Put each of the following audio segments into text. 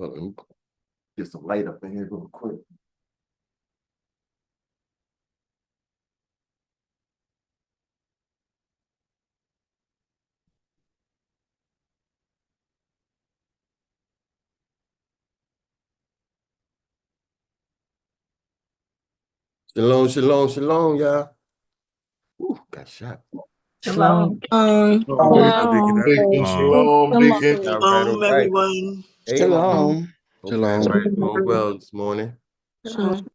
Let me get some light up in here real quick. Shalom, shalom, shalom, y'all. Ooh, got shot. Shalom. Shalom, Deacon. Shalom, everyone. Hey, Shalom. hope everybody's doing well this morning. Shalom.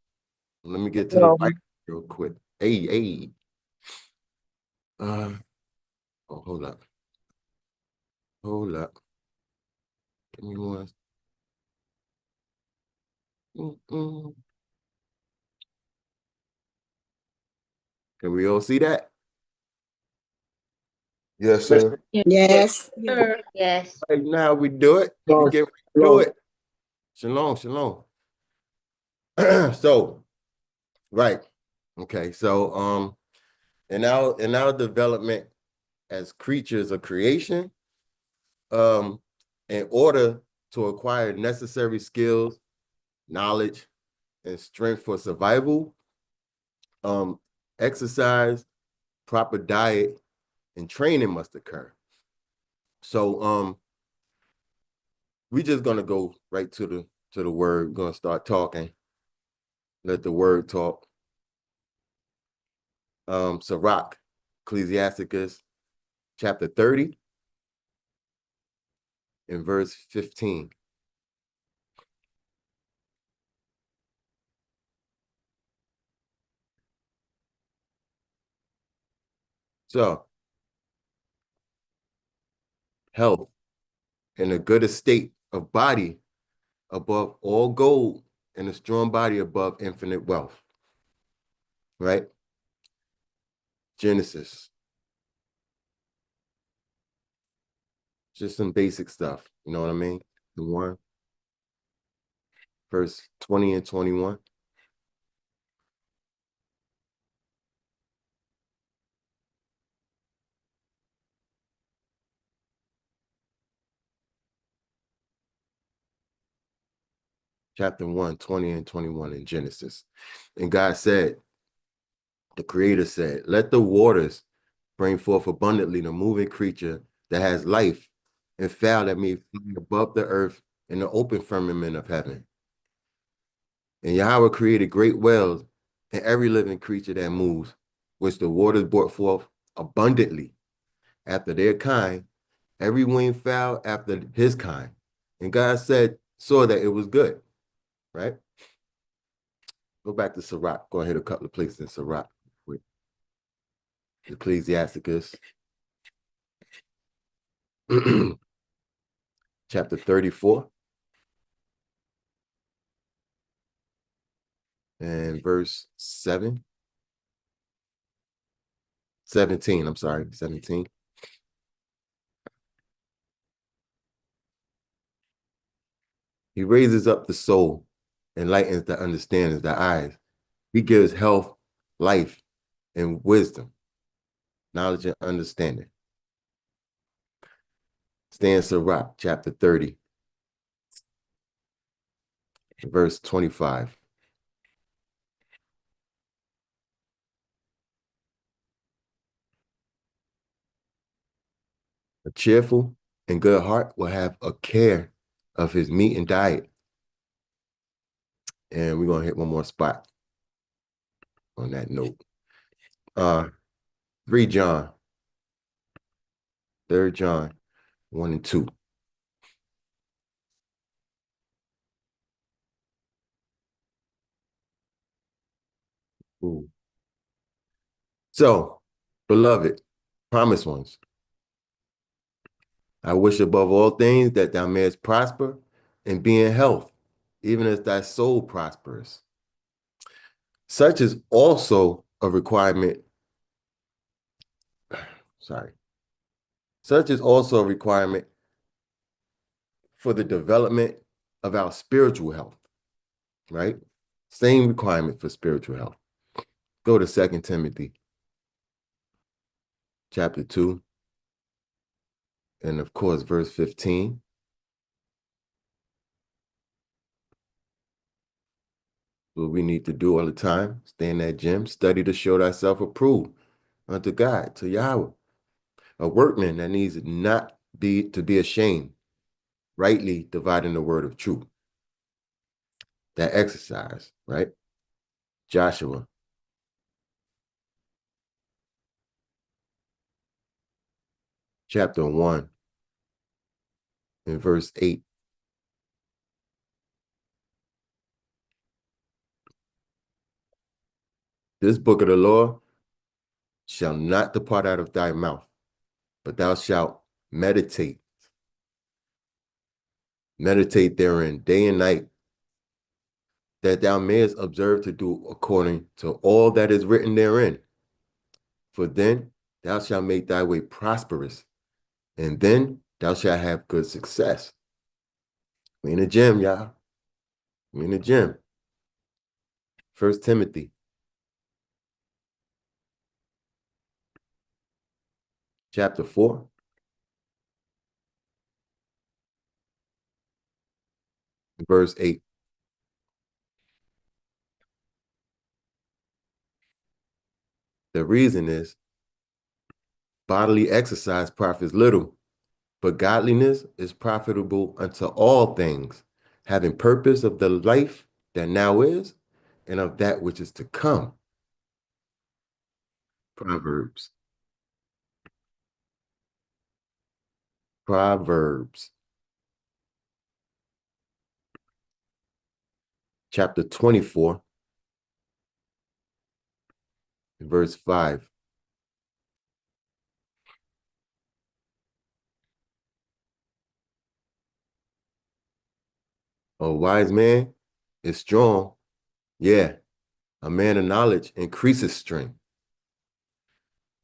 Let me get to the mic real quick. Hey. Oh, hold up. Give me one. Can we all see that? Yes, sir. Yes. Yes. Right now we do it. We get do it. Shalom. So, right. Okay. So, in our development as creatures of creation, in order to acquire necessary skills, knowledge, and strength for survival, exercise, proper diet, and training must occur. So, we're just gonna go right to the word. We're gonna start talking. Let the word talk. Sirach, Ecclesiasticus, chapter 30, and verse 15. So, health and a good estate of body above all gold, and a strong body above infinite wealth. Right? Genesis. Just some basic stuff. You know what I mean? The 1, verse 20 and 21. Chapter 1, 20 and 21 in Genesis. And God said, the Creator said, let the waters bring forth abundantly the moving creature that has life, and fowl that may fly above the earth in the open firmament of heaven. And Yahweh created great whales and every living creature that moves, which the waters brought forth abundantly after their kind, every winged fowl after his kind. And God saw that it was good, right? Go back to Sirach. Go ahead a couple of places in Sirach with Ecclesiasticus. Chapter 34. And verse 17. I'm sorry, 17. He raises up the soul, enlightens the understanding, the eyes. He gives health, life, and wisdom, knowledge and understanding. Stand Sirach, chapter 30, verse 25. A cheerful and good heart will have a care of his meat and diet. And we're going to hit one more spot on that note. 3 John, 3 John, 1 and 2. Ooh. So, beloved, promised ones, I wish above all things that thou mayest prosper and be in health, even as thy soul prospers. Such is also a requirement. Such is also a requirement for the development of our spiritual health, right? Same requirement for spiritual health. Go to 2 Timothy chapter 2, and of course, verse 15. What we need to do all the time, stay in that gym, study to show thyself approved unto God, to Yahweh. A workman that needs not be to be ashamed, rightly dividing the word of truth. That exercise, right? Joshua. Chapter 1 and verse 8. This book of the law shall not depart out of thy mouth, but thou shalt meditate therein day and night, that thou mayest observe to do according to all that is written therein. For then thou shalt make thy way prosperous, and then thou shalt have good success. We in the gym, y'all. We in the gym. 1 Timothy chapter 4, verse 8. The reason is bodily exercise profits little, but godliness is profitable unto all things, having purpose of the life that now is and of that which is to come. Proverbs. Chapter 24, verse 5. A wise man is strong. Yeah, a man of knowledge increases strength.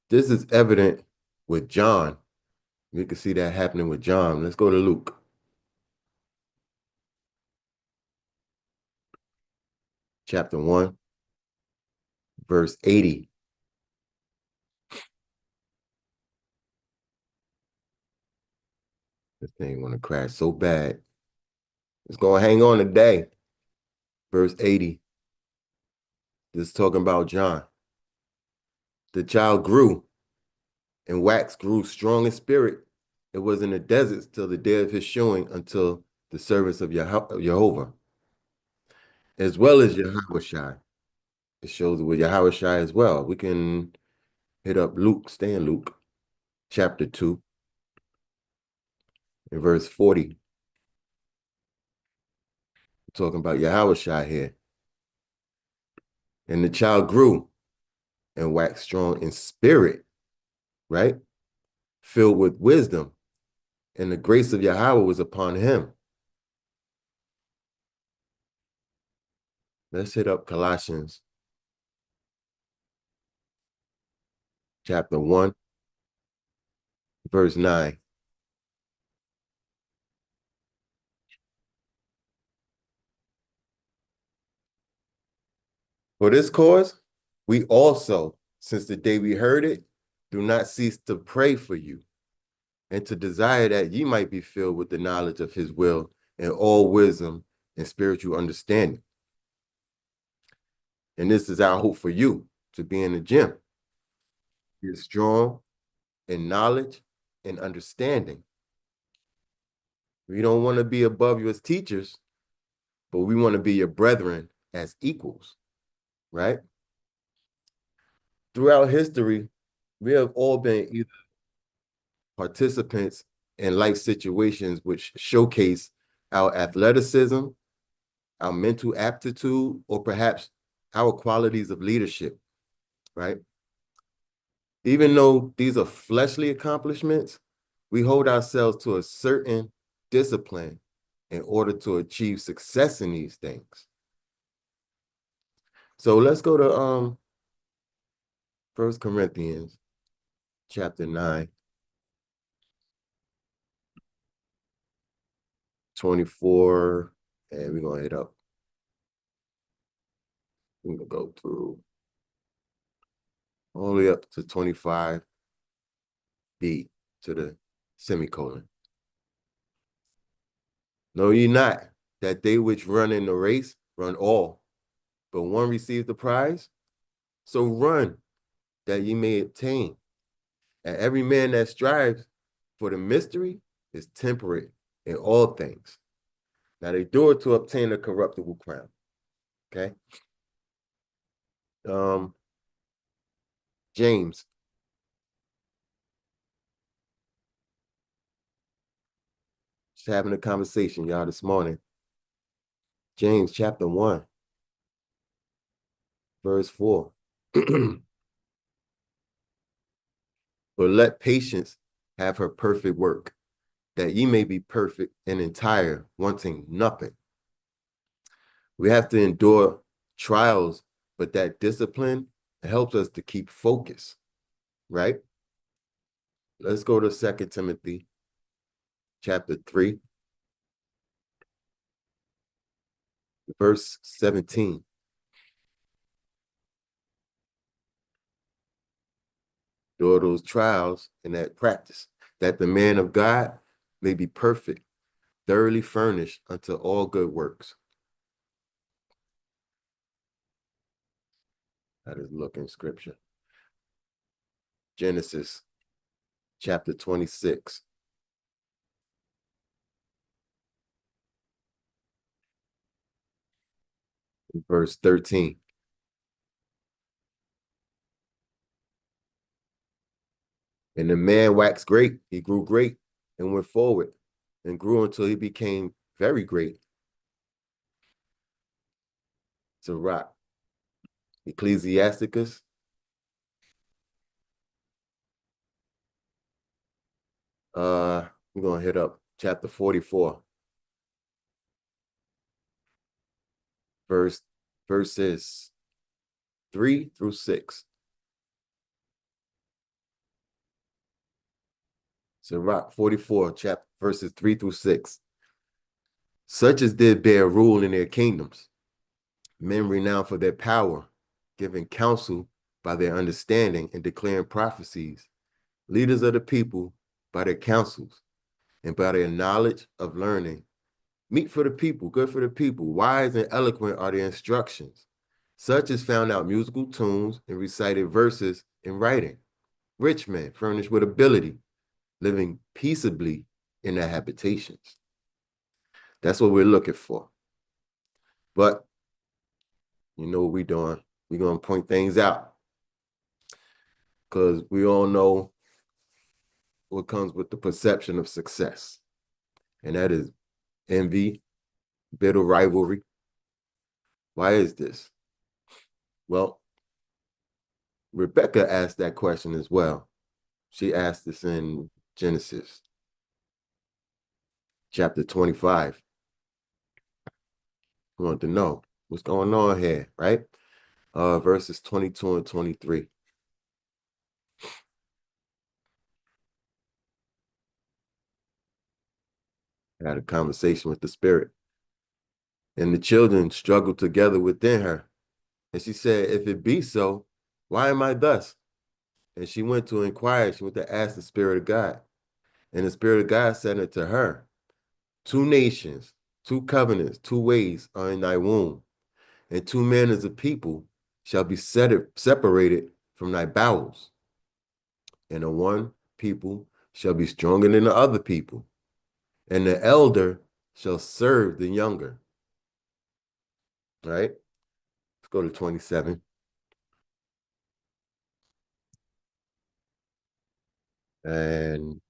This is evident with John. We can see that happening with John. Let's go to Luke. Chapter 1, verse 80. This thing want to crash so bad. It's going to hang on today. Verse 80. This is talking about John. The child grew, and grew strong in spirit. It was in the deserts till the day of his showing until the servants of Jehovah, as well as Yahushai. It shows with Yahushai as well. We can hit up Luke, stay in Luke, chapter 2, and verse 40. We're talking about Yahushai here. And the child grew and waxed strong in spirit, right? Filled with wisdom, and the grace of Yahweh was upon him. Let's hit up Colossians chapter 1, verse 9. For this cause, we also, since the day we heard it, do not cease to pray for you and to desire that ye might be filled with the knowledge of his will and all wisdom and spiritual understanding. And this is our hope for you, to be in the gym. Be strong in knowledge and understanding. We don't want to be above you as teachers, but we want to be your brethren as equals, right? Throughout history, we have all been either participants in life situations which showcase our athleticism, our mental aptitude, or perhaps our qualities of leadership, right? Even though these are fleshly accomplishments, we hold ourselves to a certain discipline in order to achieve success in these things. So let's go to 1 Corinthians chapter 9, 24, and we're going to hit up. We're going to go through all the way up to 25b to the semicolon. Know ye not that they which run in the race run all, but one receives the prize. So run that ye may obtain. And every man that strives for the mystery is temperate in all things. Now they do it to obtain a corruptible crown. Okay. James. Just having a conversation, y'all, this morning. James chapter 1, verse 4. But let patience have her perfect work, that ye may be perfect and entire, wanting nothing. We have to endure trials, but that discipline helps us to keep focus, right? Let's go to 2 Timothy chapter 3, verse 17. Endure those trials and that practice, that the man of God may be perfect, thoroughly furnished unto all good works. That is look in scripture. Genesis chapter 26. Verse 13. And the man waxed great, he grew great and went forward and grew until he became very great. It's a rock. Ecclesiasticus. We're gonna hit up chapter 44, verses 3 through 6. Sirach 44, verses 3 through 6. Such as did bear rule in their kingdoms, men renowned for their power, giving counsel by their understanding and declaring prophecies, leaders of the people by their counsels and by their knowledge of learning, meet for the people, good for the people, wise and eloquent are their instructions. Such as found out musical tunes and recited verses in writing. Rich men furnished with ability, living peaceably in their habitations. That's what we're looking for. But you know what we're doing? We're going to point things out, because we all know what comes with the perception of success. And that is envy, bitter rivalry. Why is this? Well, Rebecca asked that question as well. She asked this in Genesis chapter 25. We want to know what's going on here, right? Verses 22 and 23. I had a conversation with the spirit, and the children struggled together within her. And she said, if it be so, why am I thus? And she went to inquire, she went to ask the Spirit of God. And the Spirit of God said unto her, 2 nations, 2 covenants, 2 ways are in thy womb, and 2 manners of people shall be separated from thy bowels. And the one people shall be stronger than the other people, and the elder shall serve the younger. All right, let's go to 27. And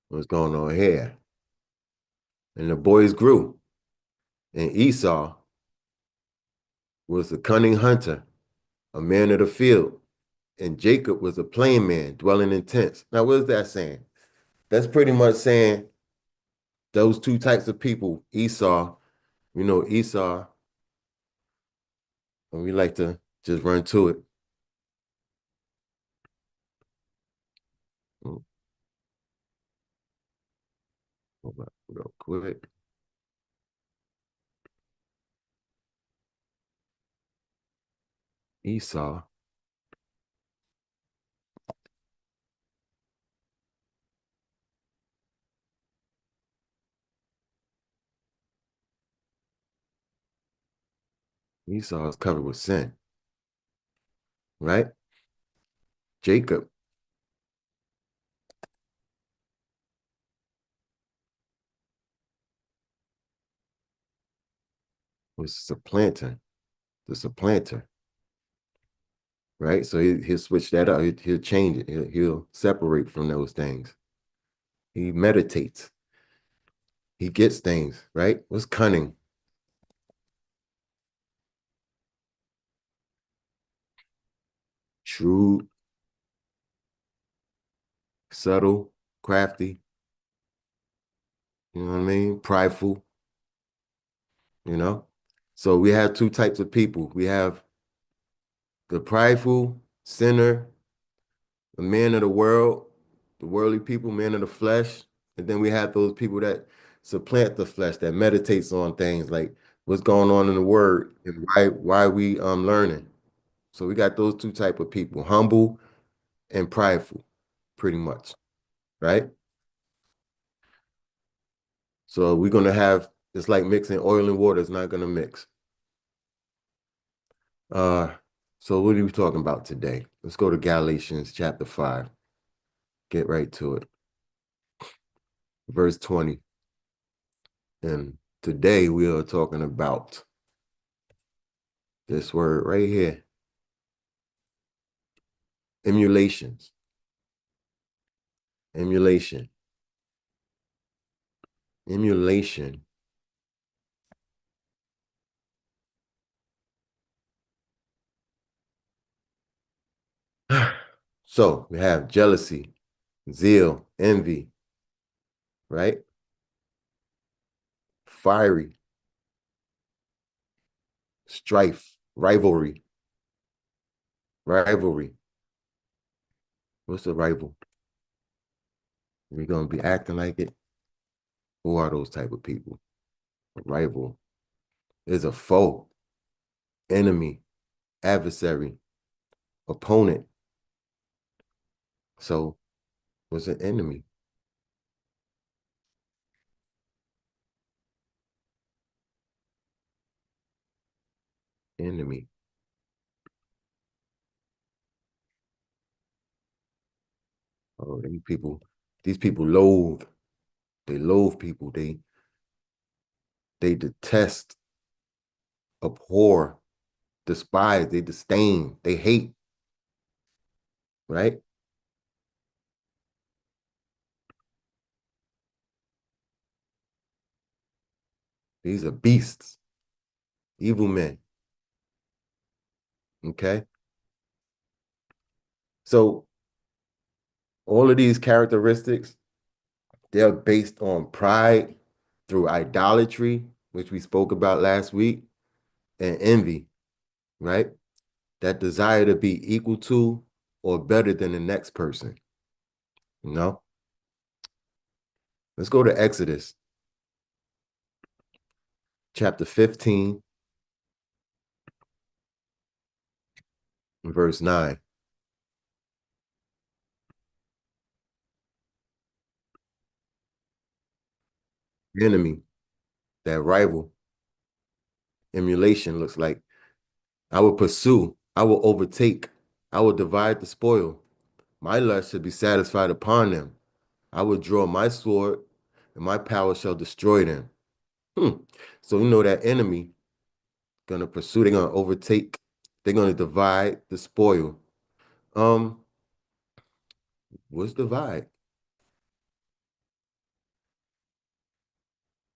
what's going on here? And the boys grew, and Esau was a cunning hunter, a man of the field, and Jacob was a plain man dwelling in tents. Now, what is that saying? That's pretty much saying those 2 types of people, Esau, we know Esau, and we like to just run to it. Hold on real quick. Esau. Esau is covered with sin, right? Jacob was the supplanter, right? So he'll switch that up. He'll change it. He'll separate from those things. He meditates. He gets things, right? What's cunning? Shrewd, subtle, crafty, you know what I mean? Prideful, you know? So we have two types of people. We have the prideful sinner, the man of the world, the worldly people, man of the flesh. And then we have those people that supplant the flesh, that meditates on things like what's going on in the word and why we learning. So we got those two type of people, humble and prideful, pretty much, right? So we're gonna have, it's like mixing oil and water, it's not gonna mix. So what are we talking about today? Let's go to Galatians chapter 5. Get right to it. Verse 20. And today we are talking about this word right here. Emulations. Emulation. Emulation. So we have jealousy, zeal, envy, right? Fiery, strife, rivalry. Rivalry. What's a rival? We're gonna be acting like it. Who are those type of people? A rival is a foe, enemy, adversary, opponent. So what's an enemy? Enemy. Oh, these people loathe. They loathe people. They detest, abhor, despise, they disdain, they hate, right? These are beasts, evil men. Okay. So all of these characteristics, they're based on pride through idolatry, which we spoke about last week, and envy, right? That desire to be equal to or better than the next person. You know? Let's go to Exodus chapter 15, verse 9. The enemy, that rival, emulation looks like I will pursue, I will overtake, I will divide the spoil. My lust should be satisfied upon them. I will draw my sword, and my power shall destroy them. So you know that enemy gonna pursue, they're gonna overtake, they're gonna divide the spoil. Um, what's divide?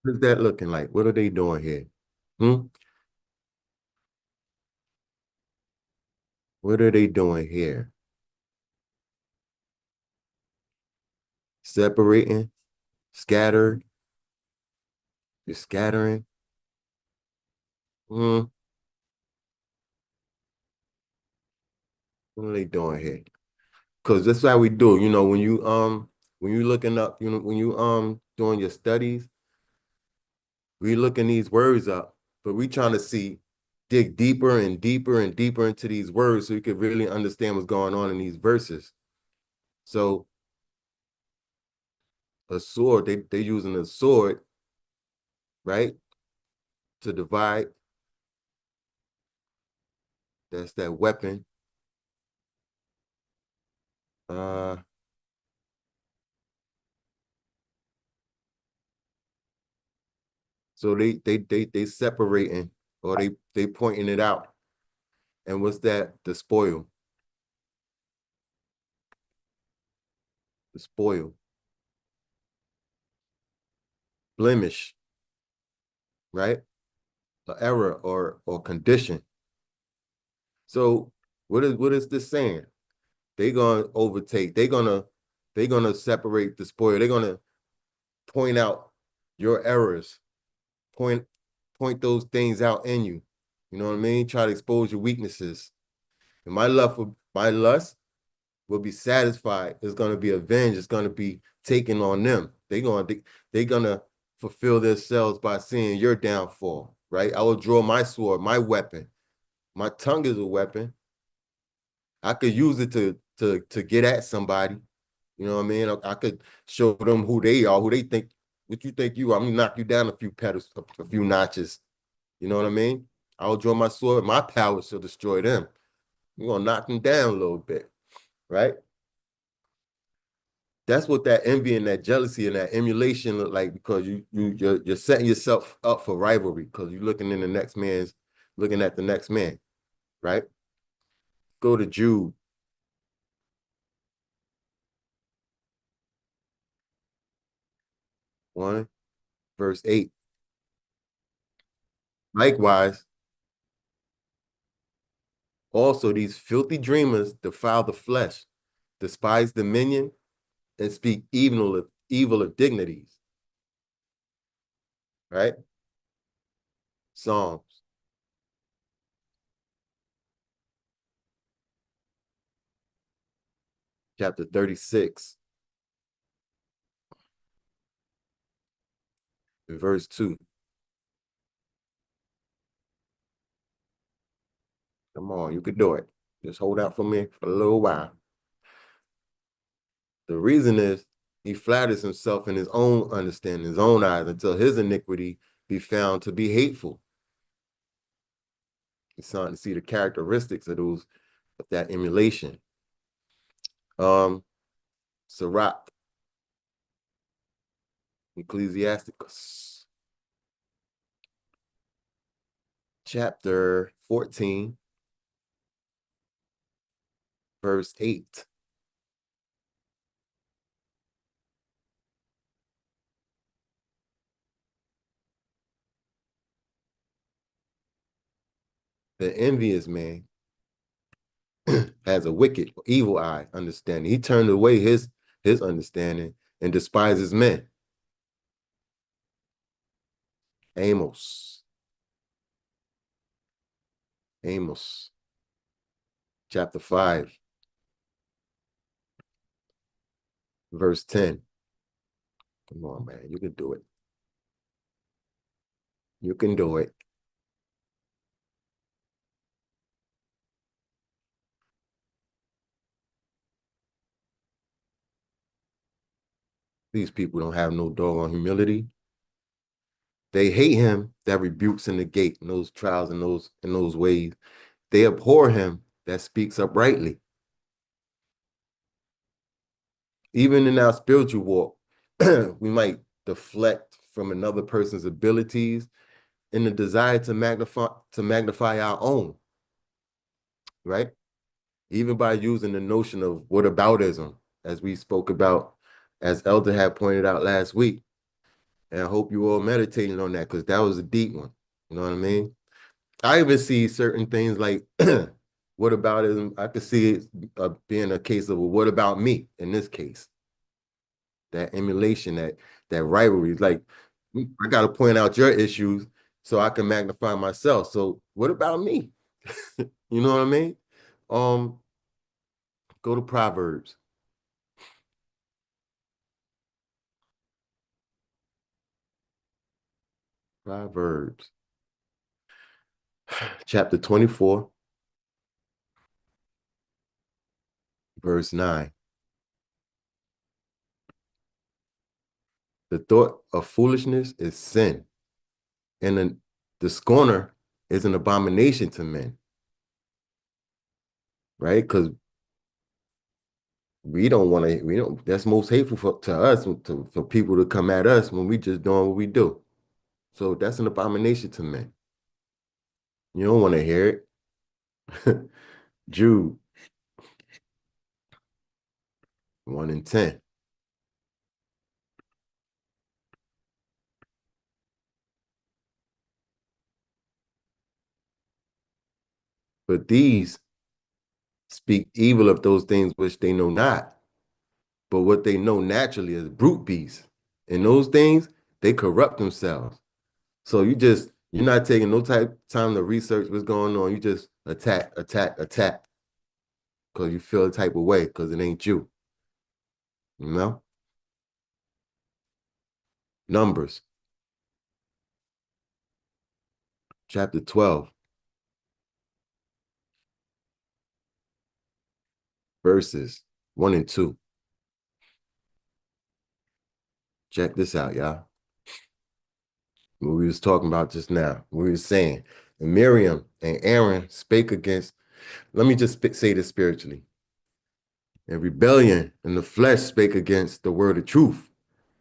What's that looking like? What are they doing here? Hmm? What are they doing here? Separating, scattered, you're scattering. Hmm. What are they doing here? Because that's how we do. You know, when you looking up, you know, when you doing your studies, we looking these words up, but we trying to dig deeper and deeper and deeper into these words so you could really understand what's going on in these verses. So a sword, they using a sword, right, to divide That's that weapon. So they separating, or they pointing it out. And what's that? The spoil. The spoil. Blemish, right? An error or condition. So what is this saying? They're gonna overtake, they're gonna separate the spoil, they're gonna point out your errors, point those things out in you. You know what I mean? Try to expose your weaknesses. And my lust will be satisfied. It's gonna be avenged, it's gonna be taken on them. They're gonna fulfill themselves by seeing your downfall, right? I will draw my sword, my weapon. My tongue is a weapon. I could use it to get at somebody. You know what I mean? I could show them who they are, who they think, what you think you are. I'm gonna knock you down a few pedals, a few notches. You know what I mean? I'll draw my sword. My power shall destroy them. We're gonna knock them down a little bit, right? That's what that envy and that jealousy and that emulation look like, because you're setting yourself up for rivalry because you're looking at the next man, right? Go to Jude 1, verse 8. Likewise, also these filthy dreamers defile the flesh, despise dominion, and speak evil of dignities, right? Psalms chapter 36, verse 2. Come on, you can do it. Just hold out for me for a little while. The reason is he flatters himself in his own understanding, his own eyes, until his iniquity be found to be hateful. He's starting to see the characteristics of that emulation. Sirach, Ecclesiasticus, chapter 14, verse 8. The envious man has a wicked, evil eye understanding. He turned away his understanding and despises men. Amos, chapter 5, verse 10. Come on, man, you can do it. You can do it. These people don't have no doggone humility. They hate him that rebukes in the gate in those trials and those ways. They abhor him that speaks uprightly. Even in our spiritual walk, we might deflect from another person's abilities in the desire to magnify our own, right? Even by using the notion of whataboutism, as we spoke about, as Elder had pointed out last week. And I hope you all meditating on that, because that was a deep one. You know what I mean? I even see certain things like whataboutism. I could see it being a case of, well, what about me in this case? That emulation, that rivalry. Like, I got to point out your issues so I can magnify myself. So what about me? You know what I mean? Go to Proverbs. Proverbs, chapter 24, verse 9. The thought of foolishness is sin, and the scorner is an abomination to men. right? Because that's most hateful to us, for people to come at us when we just doing what we do. So that's an abomination to men. You don't want to hear it. Jude 1:10. But these speak evil of those things which they know not. But what they know naturally is brute beasts. And those things, they corrupt themselves. So you're not taking no time to research what's going on. You just attack, attack, because you feel a type of way because it ain't you. You know? Numbers, chapter 12, verses 1 and 2. Check this out, y'all. What we was talking about just now. We were saying, and Miriam and Aaron spake against, let me just say this spiritually. And rebellion in the flesh spake against the word of truth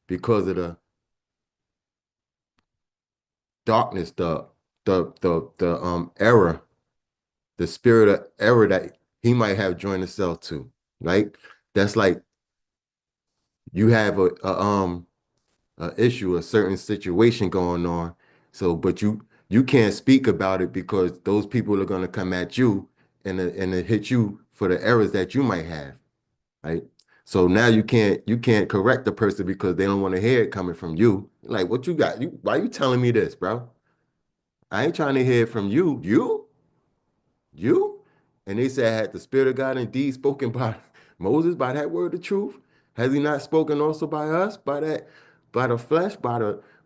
because of the darkness, the error, the spirit of error that he might have joined himself to. Right? That's like you have a issue, a certain situation going on. So, but you can't speak about it because those people are gonna come at you and hit you for the errors that you might have. Right? So now you can't correct the person because they don't want to hear it coming from you. Like, what you got? Why you telling me this, bro? I ain't trying to hear it from you. You? And they said, had the Spirit of God indeed spoken by Moses by that word of truth? Has he not spoken also by us, by the flesh, by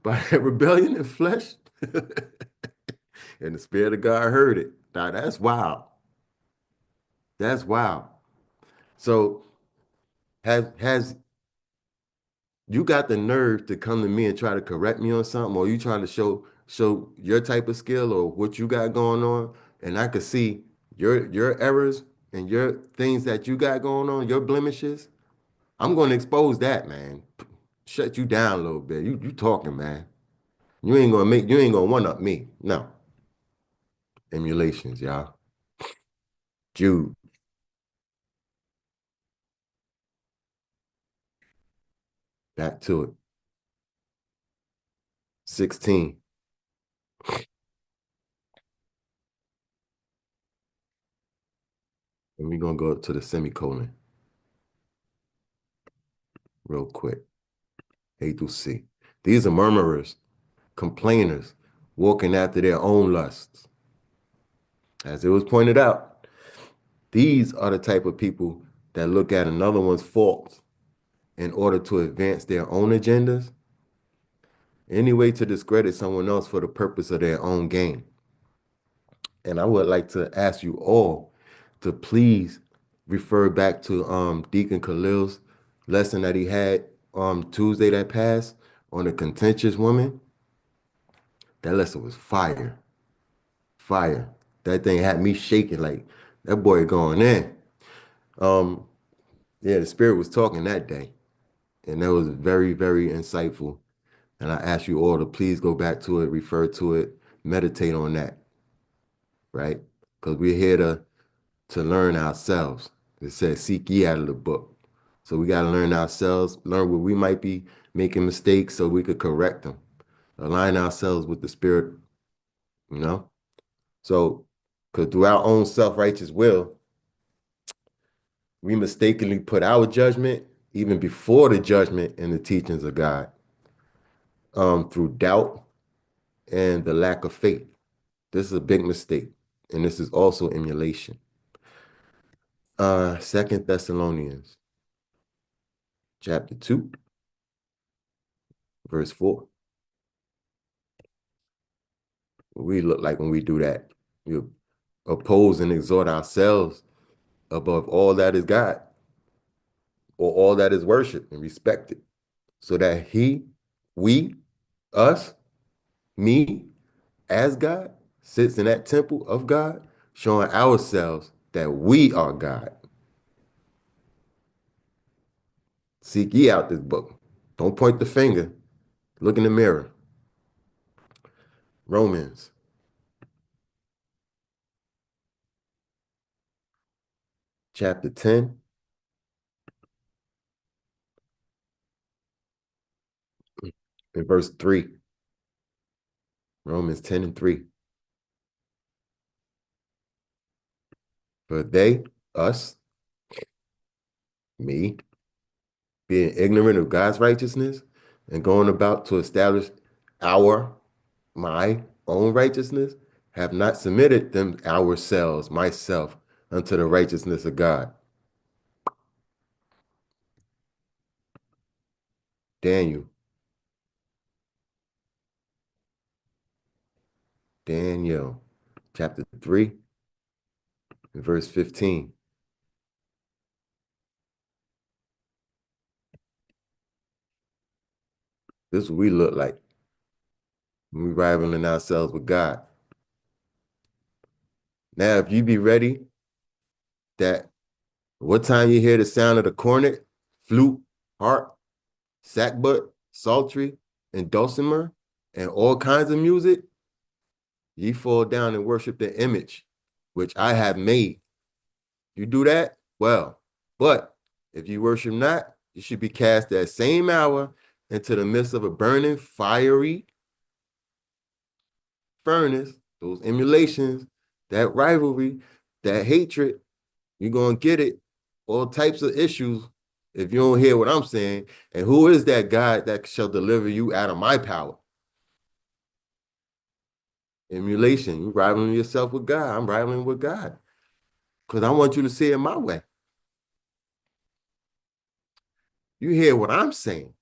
that rebellion in flesh? And the Spirit of God heard it. Now that's wild. That's wild. So has you got the nerve to come to me and try to correct me on something, or you trying to show your type of skill or what you got going on, and I could see your errors and your things that you got going on, your blemishes. I'm going to expose that, man. Shut you down a little bit. You talking, man. You ain't gonna one up me. No. Emulations, y'all. Jude, back to it. 16. And we're gonna go to the semicolon real quick. A through C. These are murmurers, complainers, walking after their own lusts. As it was pointed out, these are the type of people that look at another one's faults in order to advance their own agendas, any way to discredit someone else for the purpose of their own gain. And I would like to ask you all to please refer back to Deacon Khalil's lesson that he had Tuesday that passed on the contentious woman. That lesson was fire. Fire. That thing had me shaking like that boy going in. Um, yeah, the spirit was talking that day. And that was very, very insightful. And I ask you all to please go back to it, refer to it, meditate on that, right? Because we're here to learn ourselves. It says, seek ye out of the book. So we got to learn ourselves, learn where we might be making mistakes so we could correct them, align ourselves with the spirit, you know? So, because through our own self-righteous will, we mistakenly put our judgment even before the judgment and the teachings of God, through doubt and the lack of faith. This is a big mistake, and this is also emulation. 2 Thessalonians chapter 2, verse 4. What we look like when we do that. We oppose and exhort ourselves above all that is God or all that is worshiped and respected, so that we, us, me, as God, sits in that temple of God, showing ourselves that we are God. Seek ye out this book. Don't point the finger. Look in the mirror. Romans chapter 10. In verse 3. Romans 10 and 3. For they, us, me, being ignorant of God's righteousness and going about to establish my own righteousness, have not submitted them ourselves, myself, unto the righteousness of God. Daniel chapter 3 and verse 15. This is what we look like when we rivaling ourselves with God. Now, if you be ready that what time you hear the sound of the cornet, flute, harp, sackbut, psaltery, and dulcimer, and all kinds of music, ye fall down and worship the image which I have made. You do that? Well, but if you worship not, you should be cast that same hour into the midst of a burning, fiery furnace, those emulations, that rivalry, that hatred. You're going to get it, all types of issues if you don't hear what I'm saying. And who is that God that shall deliver you out of my power? Emulation. You're rivaling yourself with God. I'm rivaling with God because I want you to see it my way. You hear what I'm saying.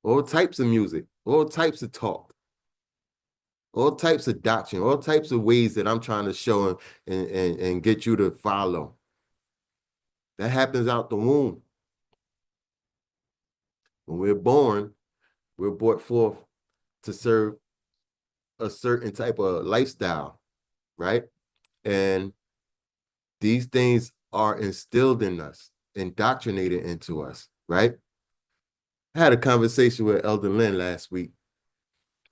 All types of music, all types of talk, all types of doctrine, all types of ways that I'm trying to show and get you to follow. That happens out the womb. When we're born, we're brought forth to serve a certain type of lifestyle, right? And these things are instilled in us, indoctrinated into us, right? I had a conversation with Elder Lynn last week,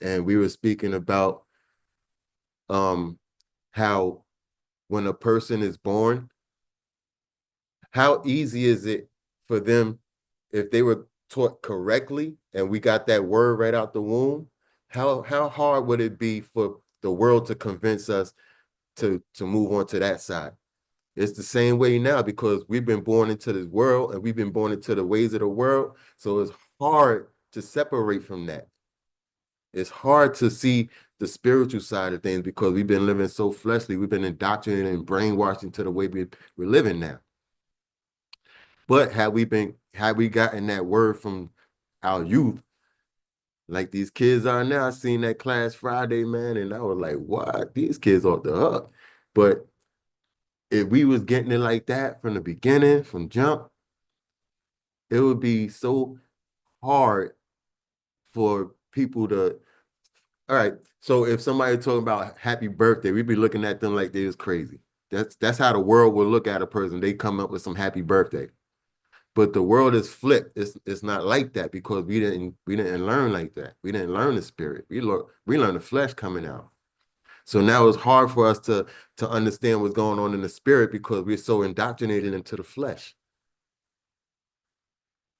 and we were speaking about how when a person is born, how easy is it for them if they were taught correctly and we got that word right out the womb, how hard would it be for the world to convince us to move on to that side? It's the same way now because we've been born into this world and we've been born into the ways of the world. So it's hard to separate from that. It's hard to see the spiritual side of things because we've been living so fleshly. We've been indoctrinated and brainwashed into the way we're living now. But had we gotten that word from our youth, like these kids are now, I seen that class Friday, man, and I was like, what? These kids off the hook. But if we was getting it like that from the beginning, from jump, it would be so hard for people to, all right, so if somebody talking about happy birthday, we'd be looking at them like they was crazy. That's how the world would look at a person. They come up with some happy birthday. But the world is flipped. It's not like that because we didn't learn like that. We didn't learn the spirit. We learned the flesh coming out. So now it's hard for us to understand what's going on in the spirit because we're so indoctrinated into the flesh.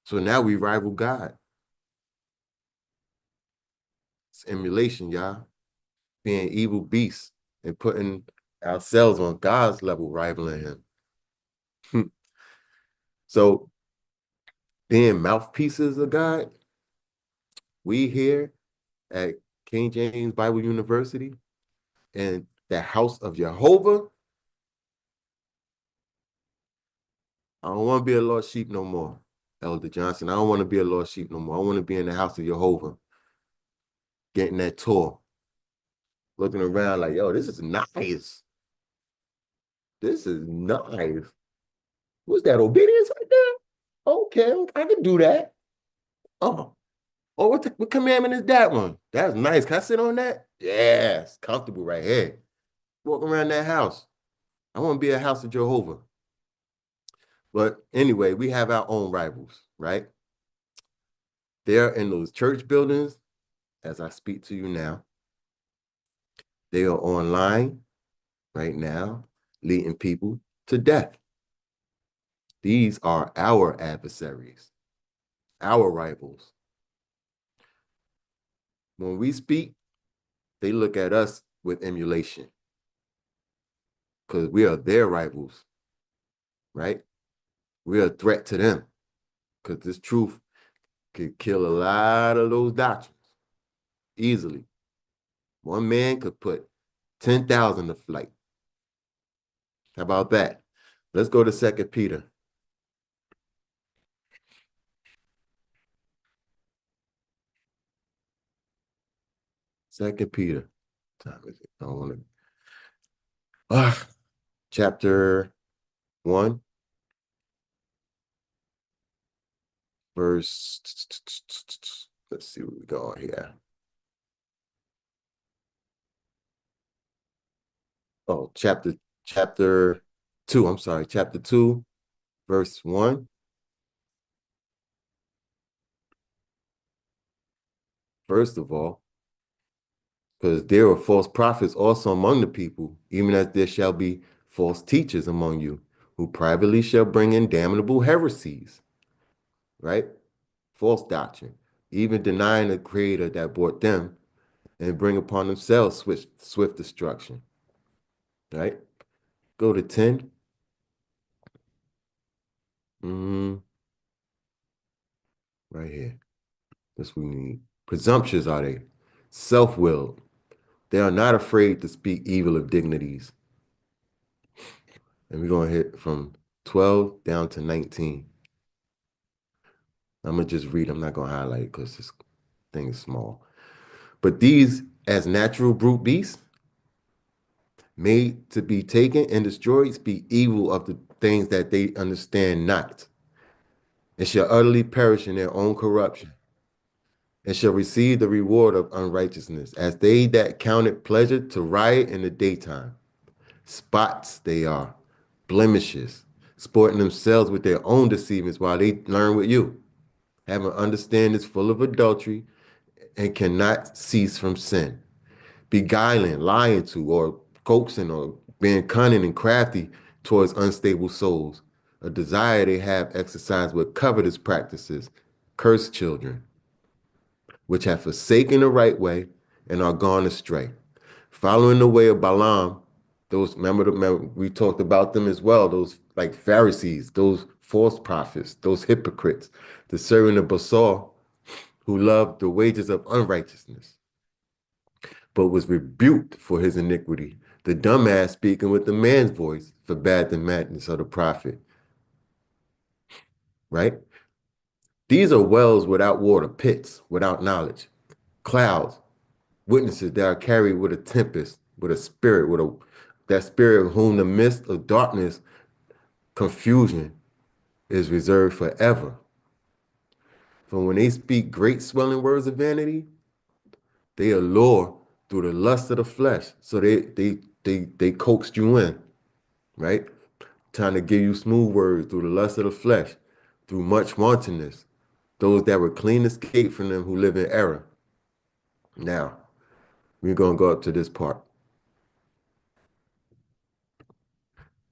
So now we rival God. It's emulation, y'all. Being evil beasts and putting ourselves on God's level, rivaling him. So being mouthpieces of God, we here at King James Bible University and the house of Jehovah, I don't want to be a lost sheep no more, Elder Johnson. I don't want to be a lost sheep no more. I want to be in the house of Jehovah, getting that tour, looking around like, yo, this is nice. This is nice. What's that, obedience right there? Okay, I can do that. Oh, what commandment is that one? That's nice. Can I sit on that? Yes, comfortable right here. Walk around that house. I want to be a house of Jehovah. But anyway, we have our own rivals, right? They're in those church buildings, as I speak to you now. They are online right now, leading people to death. These are our adversaries, our rivals. When we speak, they look at us with emulation because we are their rivals, right? We're a threat to them because this truth could kill a lot of those doctrines easily. One man could put 10,000 to flight. How about that? Let's go to 2 Peter. 2 Peter. What time is it? I don't want to. Chapter 1, verse. Let's see what we got here. Oh, chapter 2. I'm sorry, chapter 2, verse 1. First of all, because there are false prophets also among the people, even as there shall be false teachers among you, who privately shall bring in damnable heresies, right? False doctrine, even denying the creator that brought them, and bring upon themselves swift destruction, right? Go to 10. Right here. That's what we need. Presumptuous are they, self-willed. They are not afraid to speak evil of dignities. And we're going to hit from 12 down to 19. I'm going to just read. I'm not going to highlight because this thing is small. But these, as natural brute beasts, made to be taken and destroyed, speak evil of the things that they understand not, and shall utterly perish in their own corruption, and shall receive the reward of unrighteousness, as they that count it pleasure to riot in the daytime. Spots they are, blemishes, sporting themselves with their own deceivings while they learn with you, having understandings full of adultery, and cannot cease from sin, beguiling, lying to, or coaxing, or being cunning and crafty towards unstable souls, a desire they have exercised with covetous practices, cursed children, which have forsaken the right way and are gone astray, following the way of Balaam. Those remember we talked about them as well. Those like Pharisees, those false prophets, those hypocrites, the servant of Basar, who loved the wages of unrighteousness, but was rebuked for his iniquity. The dumbass speaking with the man's voice forbade the madness of the prophet. Right? These are wells without water, pits without knowledge, clouds, witnesses that are carried with a tempest, with a spirit, that spirit of whom the mist of darkness, confusion is reserved forever. For when they speak great swelling words of vanity, they allure through the lust of the flesh. So they coaxed you in, right? Trying to give you smooth words through the lust of the flesh, through much wantonness. Those that were clean escape from them who live in error. Now, we're going to go up to this part.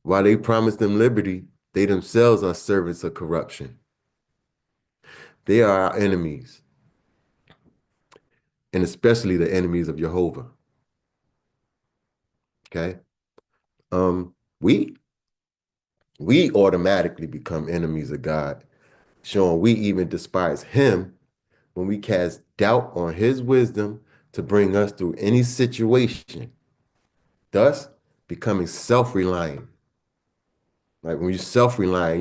While they promise them liberty, they themselves are servants of corruption. They are our enemies, and especially the enemies of Jehovah. Okay? We automatically become enemies of God, showing we even despise him when we cast doubt on his wisdom to bring us through any situation, thus becoming self-reliant. Like when you're self-reliant,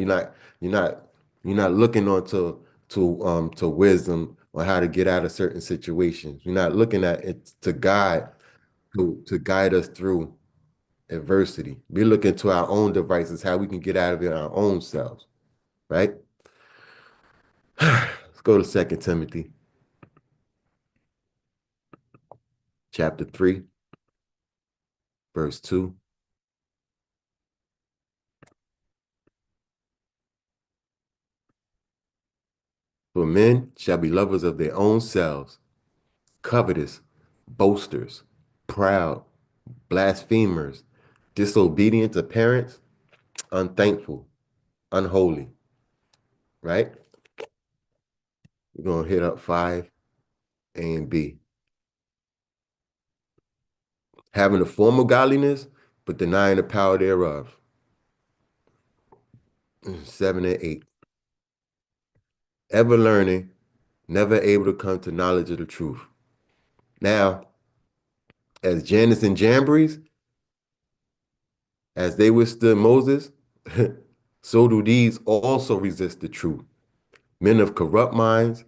you're not looking onto to wisdom on how to get out of certain situations. You're not looking at it to guide us through adversity. We're looking to our own devices, how we can get out of it our own selves, right? Let's go to 2 Timothy chapter 3, verse 2. For men shall be lovers of their own selves, covetous, boasters, proud, blasphemers, disobedient to parents, unthankful, unholy, right? We're going to hit up 5, A and B. Having a form of godliness, but denying the power thereof. 7 and 8. Ever learning, never able to come to knowledge of the truth. Now, as Jannes and Jambres, as they withstood Moses, so do these also resist the truth. Men of corrupt minds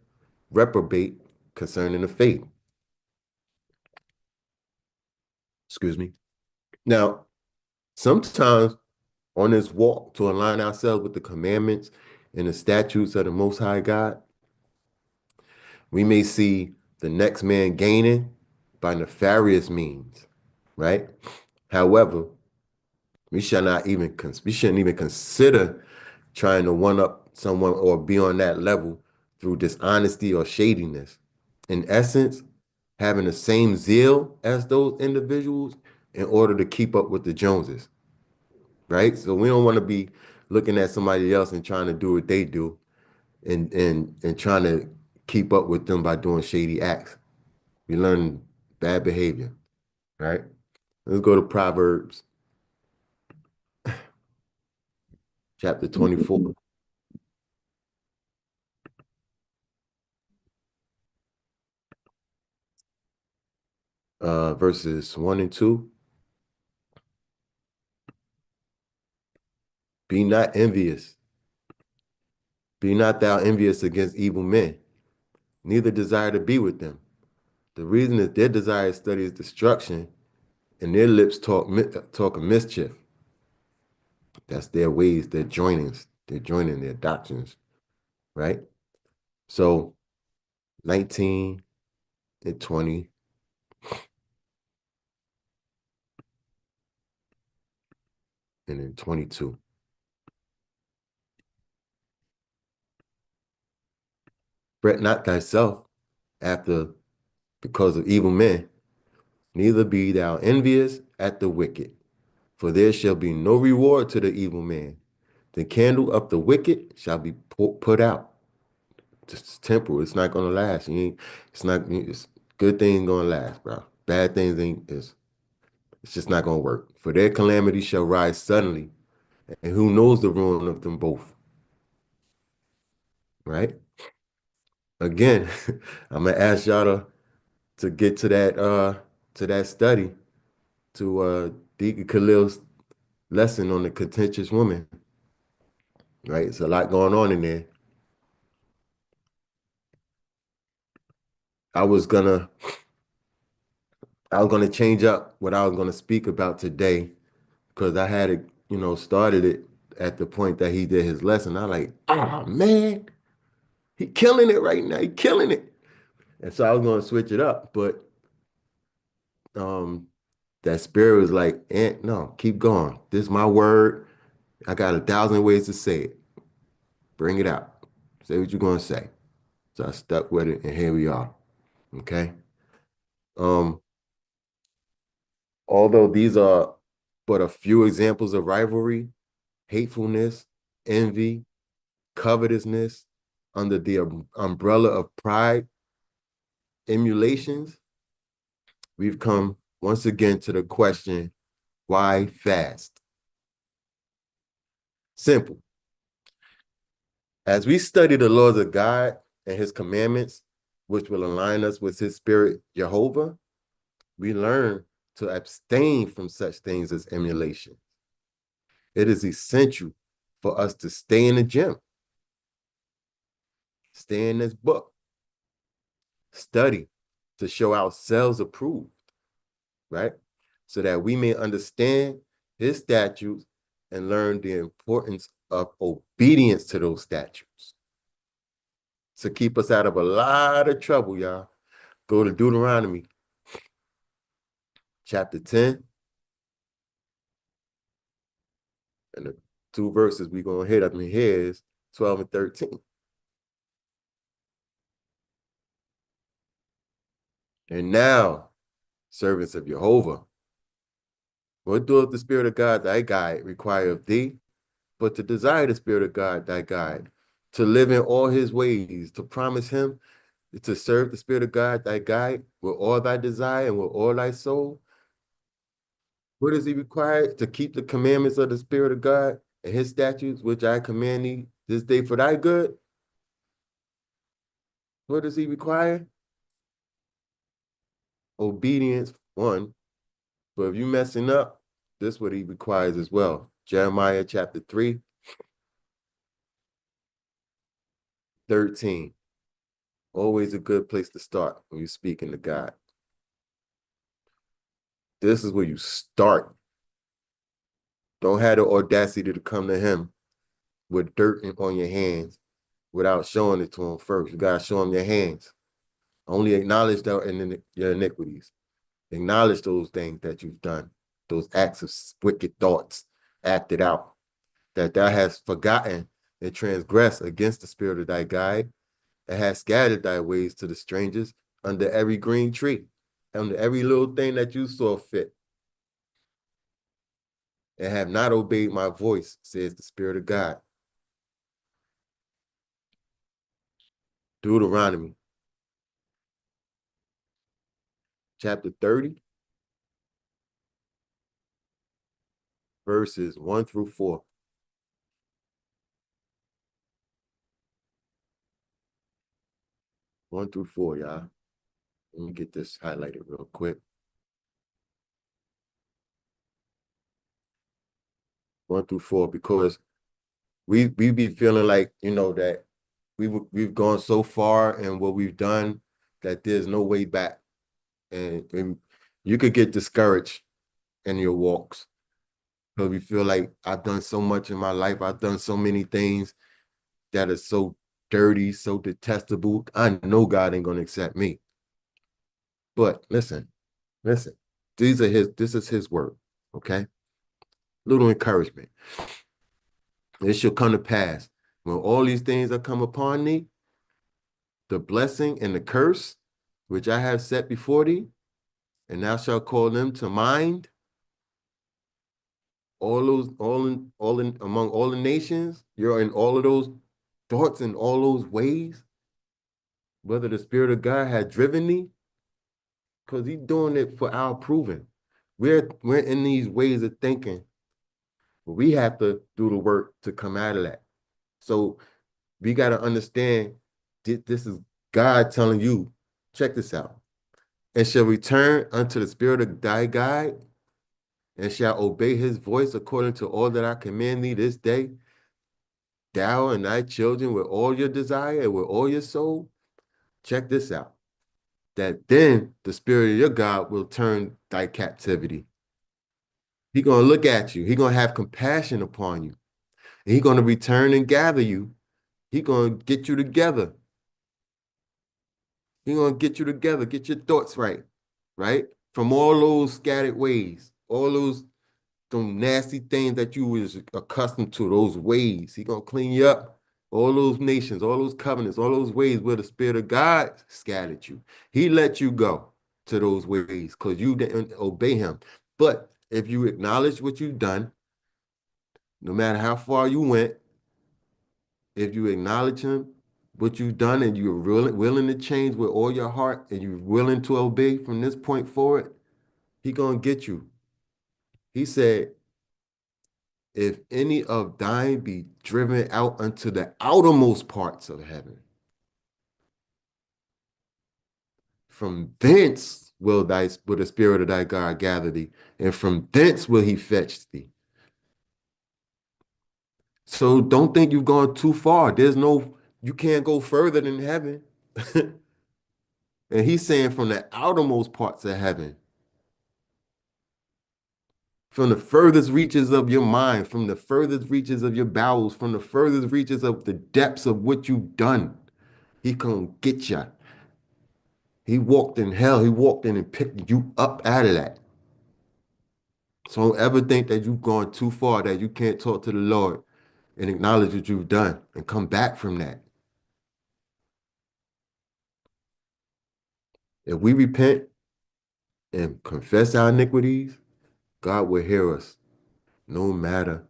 reprobate concerning the faith. Excuse me. Now, sometimes on this walk to align ourselves with the commandments and the statutes of the Most High God, we may see the next man gaining by nefarious means, right? However, we shouldn't even consider trying to one up someone or be on that level through dishonesty or shadiness. In essence, having the same zeal as those individuals in order to keep up with the Joneses, right? So we don't want to be looking at somebody else and trying to do what they do and trying to keep up with them by doing shady acts. We learn bad behavior, right? Let's go to Proverbs chapter 24. Verses 1 and 2. Be not envious. Be not thou envious against evil men, neither desire to be with them. The reason is their desire studies destruction, and their lips talk of mischief. That's their ways, their joinings, they're joining their doctrines, right? So 19 and 20 and then 22. Fret not thyself after because of evil men, neither be thou envious at the wicked, for there shall be no reward to the evil man. The candle of the wicked shall be put out. It's temporal. It's not gonna last. It's good things gonna last, bro. Bad things ain't. It's just not gonna work. For their calamity shall rise suddenly, and who knows the ruin of them both, right? Again, I'm gonna ask y'all to get to that study to Deacon Khalil's lesson on the contentious woman, right? It's a lot going on in there. I was gonna change up what I was gonna speak about today because I had it, started it at the point that he did his lesson. I like, oh man, he killing it right now. He killing it. And so I was gonna switch it up, but that spirit was like, no, keep going. This is my word. I got 1,000 ways to say it. Bring it out. Say what you're gonna say. So I stuck with it, and here we are. Okay. Um, although these are but a few examples of rivalry, hatefulness, envy, covetousness, under the umbrella of pride, emulations, we've come once again to the question, why fast? Simple. As we study the laws of God and his commandments, which will align us with his spirit, Jehovah, we learn to abstain from such things as emulation. It is essential for us to stay in the gym, stay in this book, study to show ourselves approved, right? So that we may understand his statutes and learn the importance of obedience to those statutes. To keep us out of a lot of trouble, y'all, go to Deuteronomy chapter 10, and the two verses we're going to hit up in here is 12 and 13. And now, servants of Jehovah, what doeth the Spirit of God thy guide require of thee, but to desire the Spirit of God thy guide, to live in all his ways, to promise him, to serve the Spirit of God thy guide with all thy desire and with all thy soul. What does he require? To keep the commandments of the Spirit of God and his statutes, which I command thee this day for thy good. What does he require? Obedience, one. But if you messing up, this is what he requires as well. Jeremiah chapter 3, 13. Always a good place to start when you're speaking to God. This is where you start. Don't have the audacity to come to him with dirt on your hands without showing it to him first. You got to show him your hands. Only acknowledge your iniquities. Acknowledge those things that you've done, those acts of wicked thoughts acted out, that thou hast forgotten and transgressed against the Spirit of thy guide, and hast scattered thy ways to the strangers under every green tree, under every little thing that you saw fit, and have not obeyed my voice, says the Spirit of God. Deuteronomy chapter 30, verses 1 through 4. 1 through 4, y'all. Let me get this highlighted real quick. 1 through 4, because we be feeling like, that we've gone so far in what we've done that there's no way back. And you could get discouraged in your walks because we feel like I've done so much in my life. I've done so many things that are so dirty, so detestable. I know God ain't going to accept me. But listen, this is his word, okay? Little encouragement. It shall come to pass when all these things are come upon thee, the blessing and the curse, which I have set before thee, and thou shalt call them to mind, among all the nations, you're in all of those thoughts and all those ways, whether the Spirit of God had driven thee, because he's doing it for our proving. We're in these ways of thinking, but we have to do the work to come out of that. So we got to understand this is God telling you, check this out, and shall return unto the Spirit of thy guide, and shall obey his voice according to all that I command thee this day, thou and thy children with all your desire and with all your soul. Check this out. That then the Spirit of your God will turn thy captivity. He's going to look at you. He's going to have compassion upon you. And he's going to return and gather you. He's going to get you together. He's going to get you together, get your thoughts right? From all those scattered ways, all those nasty things that you was accustomed to, those ways. He's going to clean you up. All those nations, all those covenants, all those ways where the Spirit of God scattered you. He let you go to those ways because you didn't obey him. But if you acknowledge what you've done, no matter how far you went, if you acknowledge him, what you've done, and you're willing to change with all your heart, and you're willing to obey from this point forward, he's going to get you. He said, if any of thine be driven out unto the outermost parts of heaven, from thence will the Spirit of thy God gather thee, and from thence will he fetch thee. So don't think you've gone too far. You can't go further than heaven. And he's saying from the outermost parts of heaven, from the furthest reaches of your mind, from the furthest reaches of your bowels, from the furthest reaches of the depths of what you've done, he gonna get you. He walked in hell. He walked in and picked you up out of that. So don't ever think that you've gone too far, that you can't talk to the Lord and acknowledge what you've done and come back from that. If we repent and confess our iniquities, God will hear us, no matter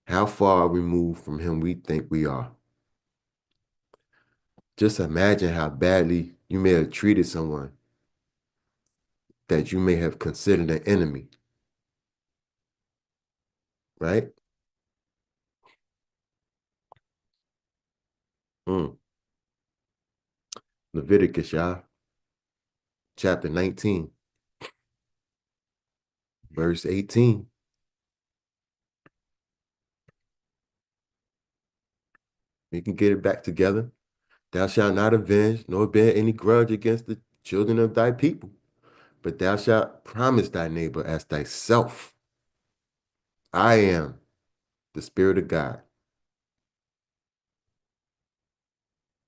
how far removed from him we think we are. Just imagine how badly you may have treated someone that you may have considered an enemy, right? Leviticus, y'all, chapter 19, verse 18. We can get it back together. Thou shalt not avenge nor bear any grudge against the children of thy people, but thou shalt promise thy neighbor as thyself. I am the Spirit of God.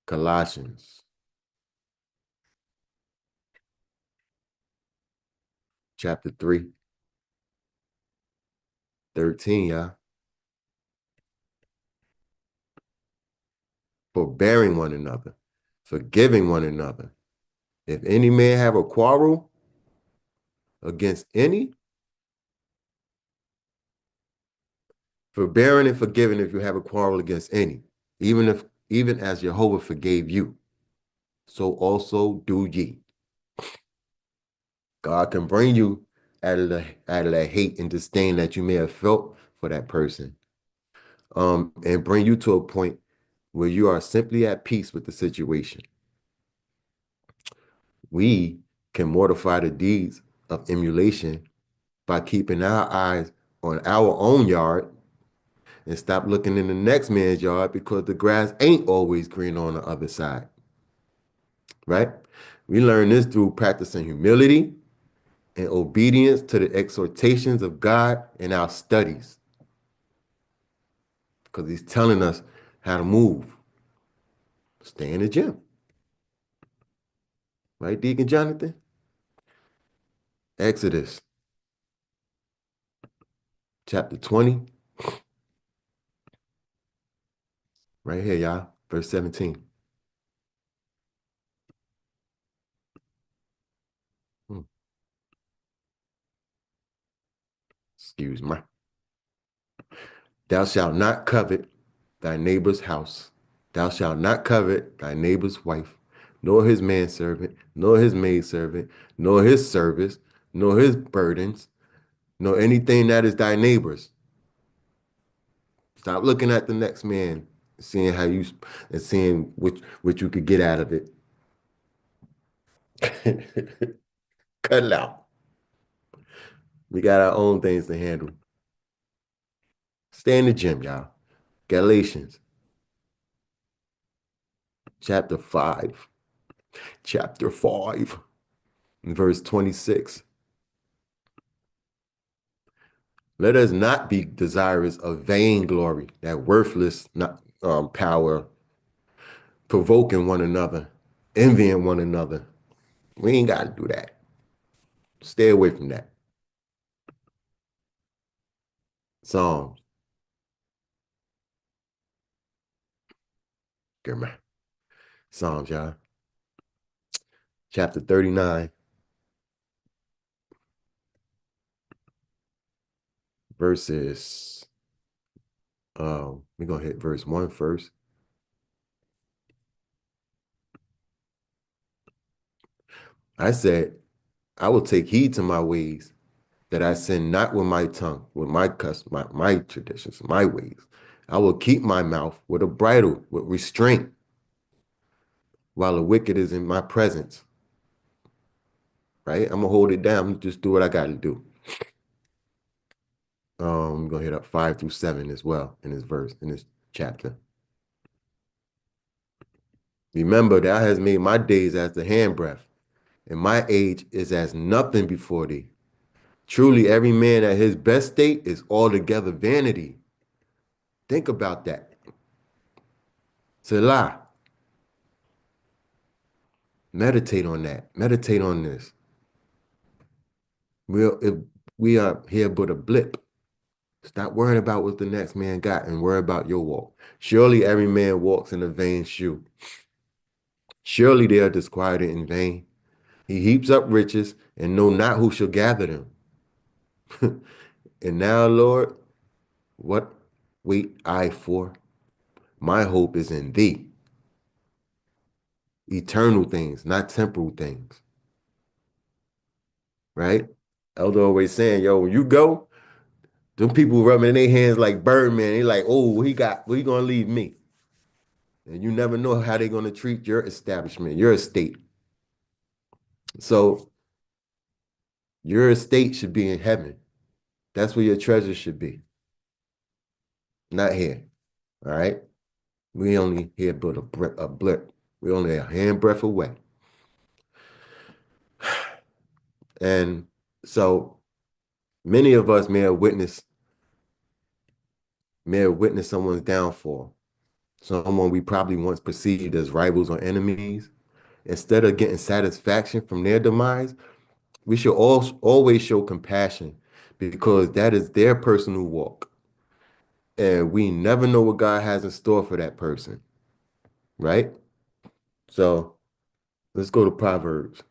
Colossians, chapter 3, 13, y'all. Forbearing one another, forgiving one another. If any man have a quarrel against any, forbearing and forgiving if you have a quarrel against any, even as Jehovah forgave you, so also do ye. God can bring you out of that hate and disdain that you may have felt for that person, and bring you to a point where you are simply at peace with the situation. We can mortify the deeds of emulation by keeping our eyes on our own yard and stop looking in the next man's yard, because the grass ain't always green on the other side, right? We learn this through practicing humility and obedience to the exhortations of God in our studies, because he's telling us how to move. Stay in the gym. Right, Deacon Jonathan? Exodus, chapter 20. Right here, y'all. Verse 17. Excuse me. Thou shalt not covet thy neighbor's house. Thou shalt not covet thy neighbor's wife, nor his manservant, nor his maidservant, nor his service, nor his burdens, nor anything that is thy neighbor's. Stop looking at the next man, seeing how you and seeing what you could get out of it. Cut it out. We got our own things to handle. Stay in the gym, y'all. Galatians, chapter 5. Chapter 5, verse 26. Let us not be desirous of vainglory, that worthless power, provoking one another, envying one another. We ain't got to do that. Stay away from that. Psalms. Psalms, y'all. Chapter 39. Verses, we're going to hit verse 1 first. I said, I will take heed to my ways, that I sin not with my tongue, with my custom, my traditions, my ways. I will keep my mouth with a bridle, with restraint, while the wicked is in my presence. Right? I'm gonna hold it down. Just do what I got to do. I'm gonna hit up 5 through 7 as well in this verse, in this chapter. Remember, thou hast made my days as the handbreadth, and my age is as nothing before thee. Truly, every man at his best state is altogether vanity. Think about that. Selah. Meditate on that. Meditate on this. We are here but a blip. Stop worrying about what the next man got and worry about your walk. Surely every man walks in a vain shoe. Surely they are disquieted in vain. He heaps up riches and know not who shall gather them. And now, Lord, what wait I for? My hope is in thee. Eternal things, not temporal things. Right? Elder always saying, yo, when you go, them people rubbing their hands like Birdman. They like, oh, what he gonna leave me? And you never know how they're gonna treat your establishment, your estate. So your estate should be in heaven. That's where your treasure should be. Not here. All right. We only here but a blip. We only a handbreadth away. And so many of us may have witnessed someone's downfall. Someone we probably once perceived as rivals or enemies. Instead of getting satisfaction from their demise, we should always show compassion because that is their personal walk. And we never know what God has in store for that person. Right? So let's go to Proverbs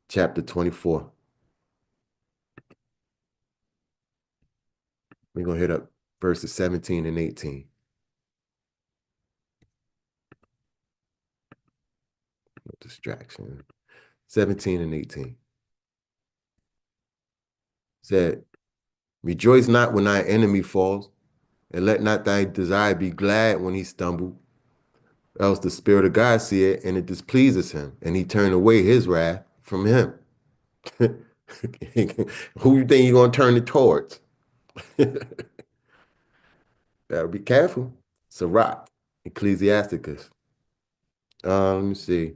chapter 24. We're going to hit up verses 17 and 18. No distraction. 17 and 18. Said, rejoice not when thy enemy falls, and let not thy desire be glad when he stumble. Else the Spirit of God see it, and it displeases him, and he turn away his wrath from him. Who you think you're going to turn it towards? Gotta be careful. Sirach, Ecclesiasticus. Let me see.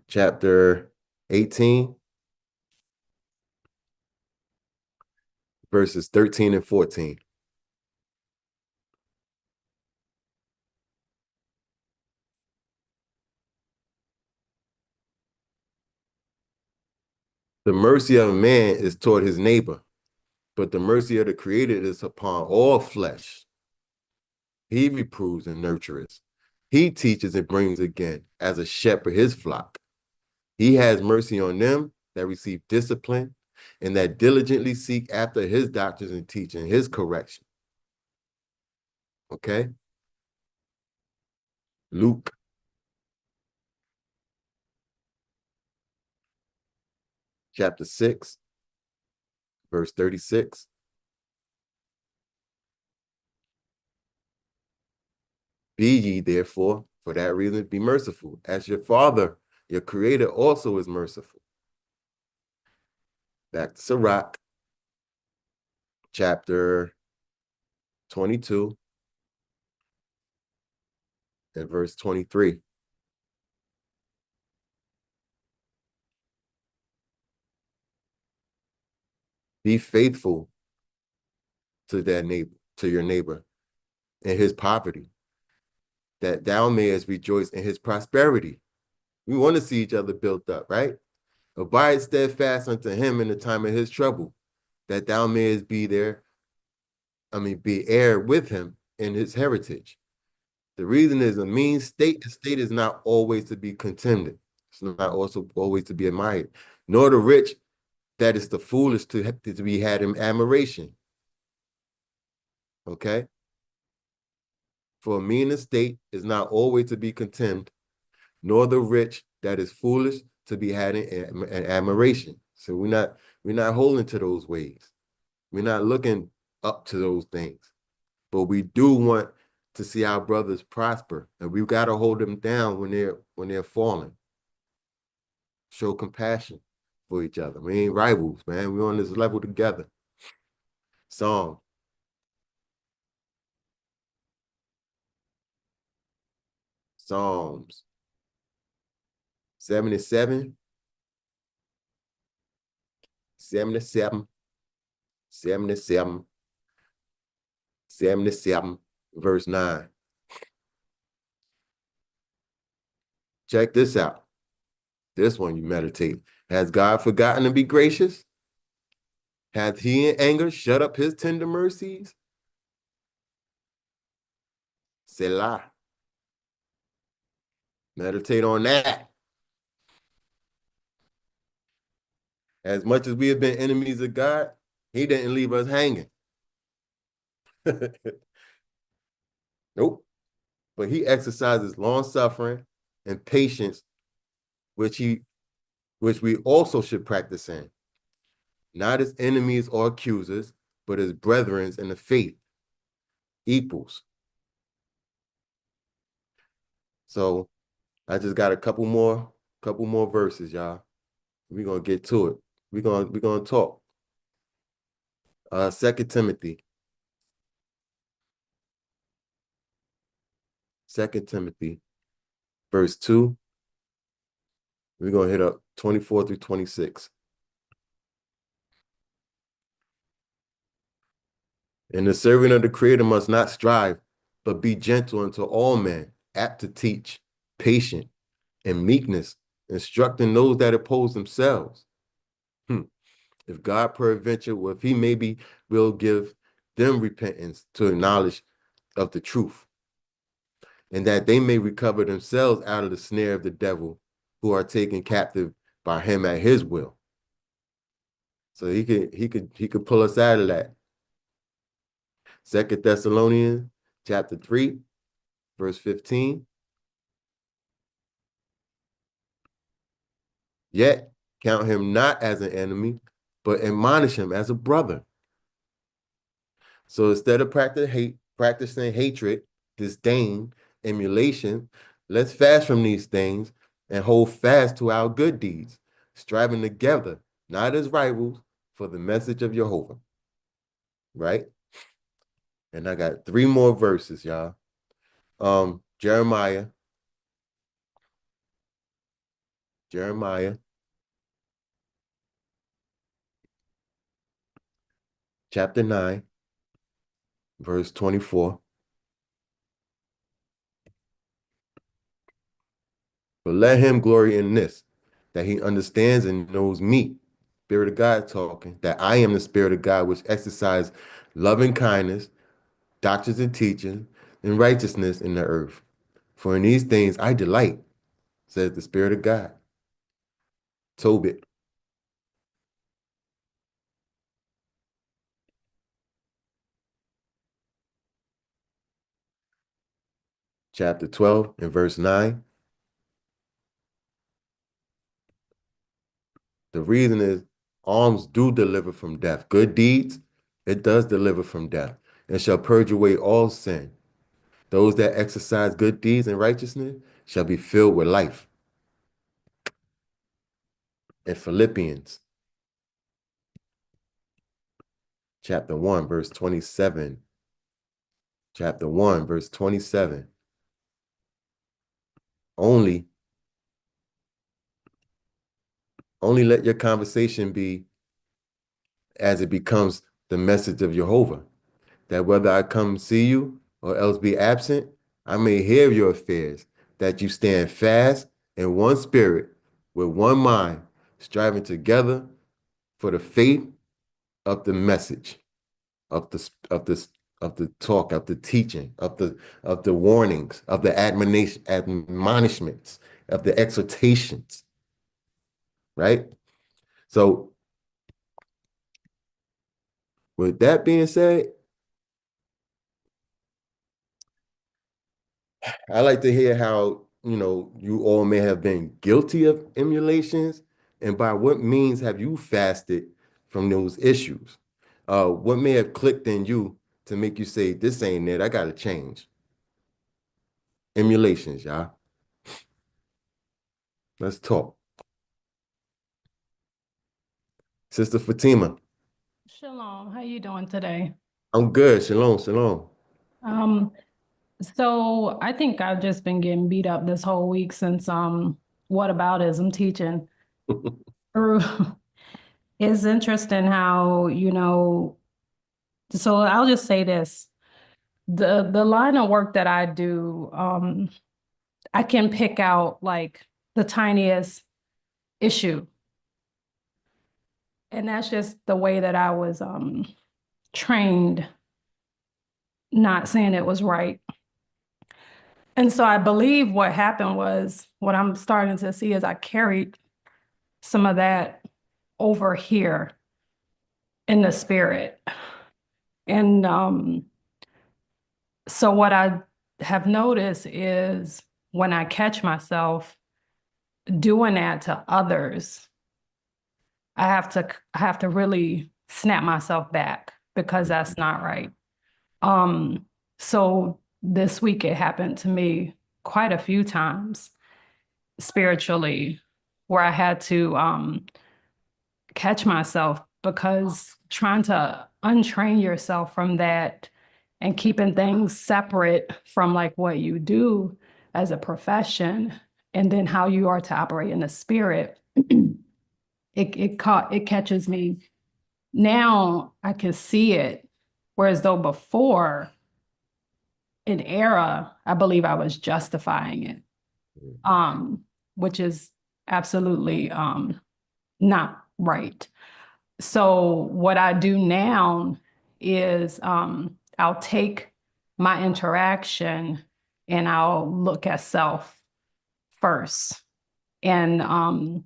Chapter 18, verses 13 and 14. The mercy of a man is toward his neighbor, but the mercy of the Creator is upon all flesh. He reproves and nurtures. He teaches and brings again as a shepherd his flock. He has mercy on them that receive discipline and that diligently seek after his doctrines and teaching, his correction. Okay? Luke chapter 6, verse 36. Be ye therefore, for that reason, be merciful, as your Father, your Creator, also is merciful. Back to Sirach, chapter 22, and verse 23. Be faithful to your neighbor in his poverty, that thou mayest rejoice in his prosperity. We want to see each other built up, right? Abide steadfast unto him in the time of his trouble, that thou mayest be heir with him in his heritage. The reason is a mean state. The state is not always to be contemned. It's not also always to be admired, nor the rich that is the foolish to be had in admiration. Okay? For a mean estate is not always to be contemned, nor the rich that is foolish to be had in admiration. So we're not holding to those ways. We're not looking up to those things. But we do want to see our brothers prosper, and we've got to hold them down when they're falling. Show compassion for each other. We ain't rivals, man. We're on this level together. Psalms 77, 77, 77, 77, verse 9. Check this out. This one you meditate. Has God forgotten to be gracious? Hath he in anger shut up his tender mercies? Selah. Meditate on that. As much as we have been enemies of God, he didn't leave us hanging. Nope. But he exercises long suffering and patience, which we also should practice in, not as enemies or accusers, but as brethren in the faith, equals. So I just got a couple more verses, y'all. We're gonna get to it. We're gonna talk. 2 Timothy. 2 Timothy, verse 2. We're gonna hit up 24 through 26. And the servant of the Creator must not strive, but be gentle unto all men, apt to teach, patient, and meekness, instructing those that oppose themselves. If God peradventure, if he maybe will give them repentance to acknowledge of the truth, and that they may recover themselves out of the snare of the devil, who are taken captive by him at his will. So he could pull us out of that. 2 Thessalonians chapter 3, verse 15. Yet count him not as an enemy, but admonish him as a brother. So instead of practicing hatred, disdain, emulation, let's fast from these things and hold fast to our good deeds, striving together, not as rivals, for the message of Jehovah. Right? And I got 3 more verses, y'all. Jeremiah chapter 9, verse 24. But let him glory in this, that he understands and knows me, Spirit of God talking, that I am the Spirit of God, which exercise loving kindness, doctrines and teaching, and righteousness in the earth. For in these things I delight, says the Spirit of God. Tobit. Chapter 12 and verse 9. The reason is alms do deliver from death. Good deeds, it does deliver from death, and shall purge away all sin. Those that exercise good deeds and righteousness shall be filled with life. In Philippians chapter 1, verse 27. Chapter 1, verse 27. Only let your conversation be as it becomes the message of Jehovah, that whether I come see you or else be absent, I may hear of your affairs, that you stand fast in one spirit, with one mind, striving together for the faith of the message, of the talk, of the teaching, of the warnings, of the admonishments, of the exhortations, right? So with that being said, I like to hear how, you all may have been guilty of emulations, and by what means have you fasted from those issues? What may have clicked in you to make you say, this ain't it, I gotta change? Emulations, y'all. Let's talk. Sister Fatima. Shalom. How you doing today? I'm good. Shalom, shalom. Um, so I think I've just been getting beat up this whole week since whataboutism teaching through. It's interesting how, so I'll just say this. The line of work that I do, I can pick out like the tiniest issue. And that's just the way that I was trained, not saying it was right. And so I believe what happened was, what I'm starting to see is I carried some of that over here in the spirit. And so what I have noticed is when I catch myself doing that to others, I have to really snap myself back because that's not right. Um, so this week it happened to me quite a few times spiritually where I had to catch myself, because trying to untrain yourself from that and keeping things separate from like what you do as a profession and then how you are to operate in the spirit, it catches me. Now I can see it, whereas though before, in error, I believe I was justifying it, which is absolutely not right. So what I do now is I'll take my interaction and I'll look at self first. And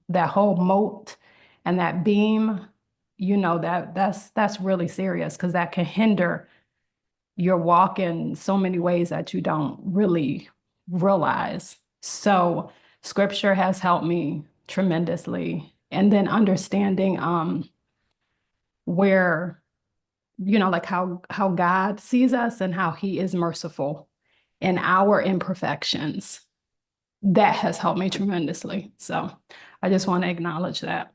that whole moat and that beam, that's really serious, because that can hinder your walk in so many ways that you don't really realize. So scripture has helped me tremendously. And then understanding where, like how God sees us and how he is merciful in our imperfections. That has helped me tremendously. So I just want to acknowledge that.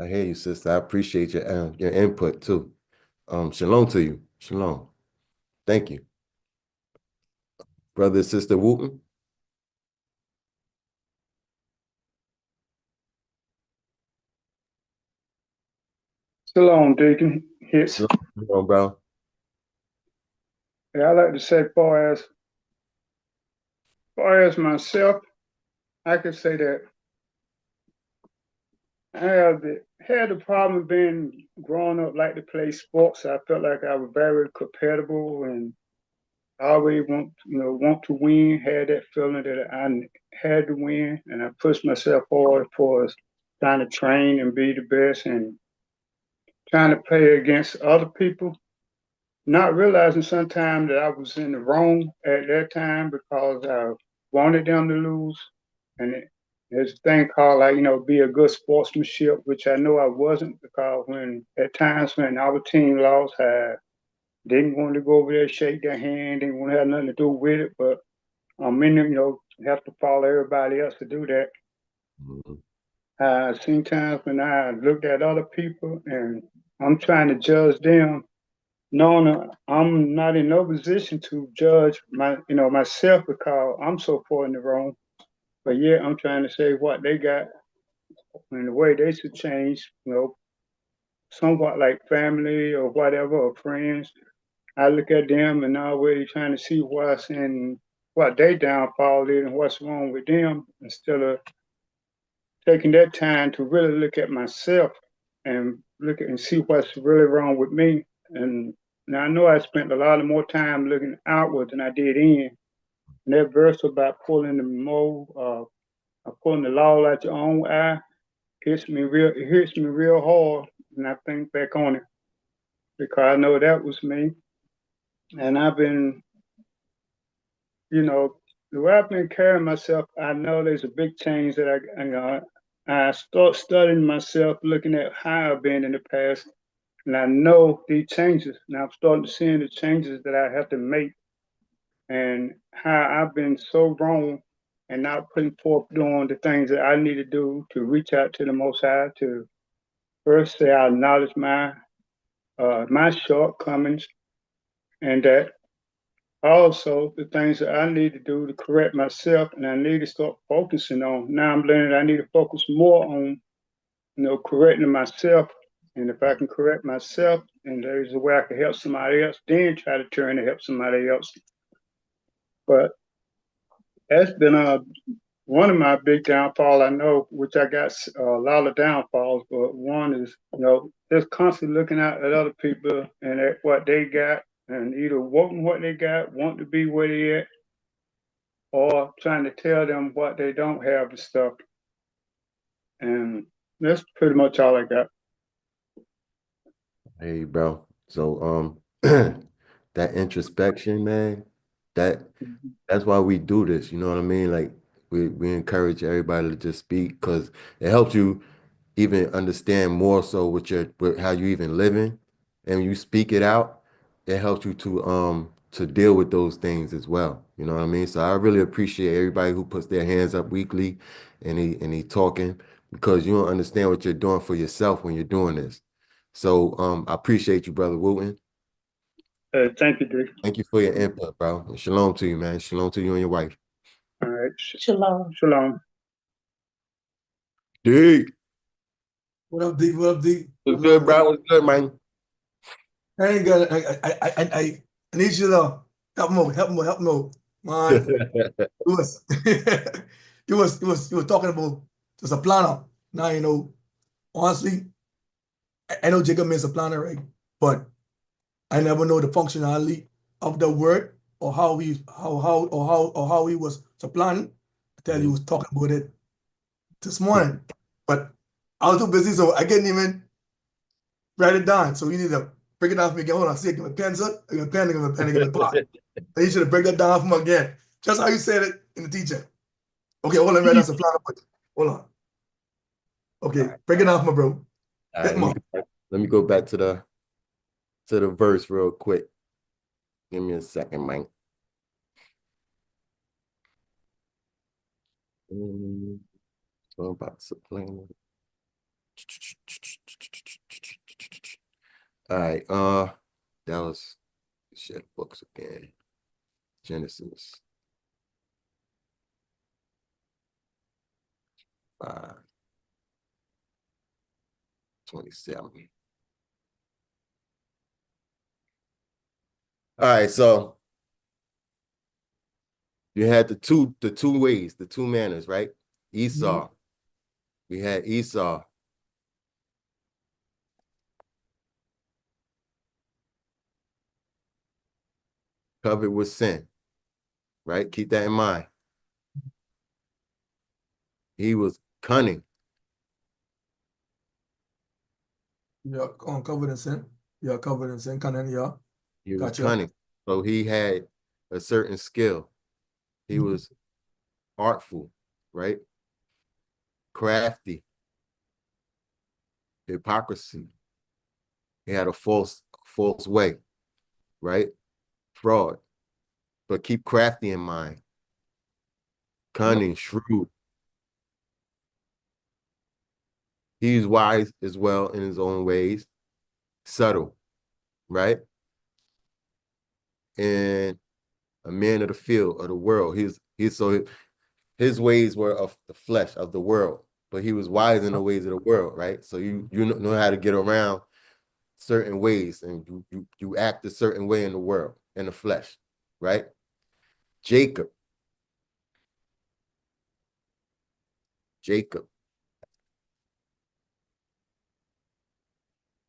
I hear you, sister. I appreciate your input too. Shalom to you. Shalom. Thank you. Brother and Sister Wooten. Shalom, Deacon Hicks. Shalom, bro. Yeah, I like to say, far as myself, I could say that I had the problem being growing up like to play sports. I felt like I was very compatible and I always want to win. Had that feeling that I had to win, and I pushed myself forward for trying to train and be the best and trying to play against other people. Not realizing sometimes that I was in the wrong at that time because I wanted them to lose. And there's a thing called be a good sportsmanship, which I know I wasn't, because at times when our team lost, I didn't want to go over there, shake their hand, didn't want to have nothing to do with it. But many, have to follow everybody else to do that. Mm-hmm. I've seen times when I looked at other people and I'm trying to judge them. No, I'm not in no position to judge myself, because I'm so far in the wrong. But yeah, I'm trying to say what they got and the way they should change, somewhat like family or whatever, or friends. I look at them and always trying to see what's in what they downfall is and what's wrong with them, instead of taking that time to really look at myself and look at and see what's really wrong with me. And now I know I spent a lot of more time looking outward than I did in. And that verse about pulling the law out your own eye it hits me real hard. And I think back on it because I know that was me. And I've been, the way I've been carrying myself, I know there's a big change that I start studying myself, looking at how I've been in the past, and I know these changes. And I'm starting to see the changes that I have to make, and how I've been so wrong and not putting forth doing the things that I need to do to reach out to the Most High, to first say I acknowledge my shortcomings, and that also the things that I need to do to correct myself, and I need to start focusing on. Now I'm learning I need to focus more on, correcting myself. And if I can correct myself and there's a way I can help somebody else, then try to turn to help somebody else. But that's been one of my big downfall, I know, which I got a lot of downfalls, but one is, just constantly looking out at other people and at what they got, and either wanting what they got, want to be where they at, or trying to tell them what they don't have and stuff. And that's pretty much all I got. Hey, bro. So, that introspection, man, that's why we do this. You know what I mean? Like we encourage everybody to just speak because it helps you even understand more so with how you even living, and when you speak it out, it helps you to deal with those things as well. You know what I mean? So I really appreciate everybody who puts their hands up weekly and he talking because you don't understand what you're doing for yourself when you're doing this. So I appreciate you, Brother Wooten. Thank you, Dick. Thank you for your input, bro. And shalom to you, man. Shalom to you and your wife. All right. Shalom. Shalom. Dude. What up, D? What up, D? What's good, bro? What's good, man? I ain't got it. I need you to help me, man. You was you was talking about just a planner. Now you know, honestly, I know Jacob means a planner, right? But I never know the functionality of the word or how he was supplying. I tell you, he was talking about it this morning, but I was too busy, so I couldn't even write it down. So you need to break it down for me again. Hold on, see, give me a pen, sir. Give me a pen, give me a pen, give me a pot. Then you should have break that down for me again. Just how you said it in the teacher. Okay, hold on, right now, supply. Hold on. Okay, break it down for me, bro. All right, let me go back to the verse real quick. Give me a second, man. So about supplanting. All right, that was shit books again. Genesis 5:27. All right, so you had the two ways, the two manners, right? Esau. We had Esau. Covered with sin, right? Keep that in mind. He was cunning. Yeah, covered in sin. Yeah, covered in sin. Cunning, yeah. He was Gotcha. cunning. So he had a certain skill. He was artful, right? Crafty. Hypocrisy. He had a false way, right? Fraud. But keep crafty in mind. Cunning, shrewd. He's wise as well in his own ways. Subtle, right? And a man of the field, of the world. His ways were of the flesh, of the world, but he was wise in the ways of the world, right? So you know how to get around certain ways, and you act a certain way in the world, in the flesh, right? Jacob.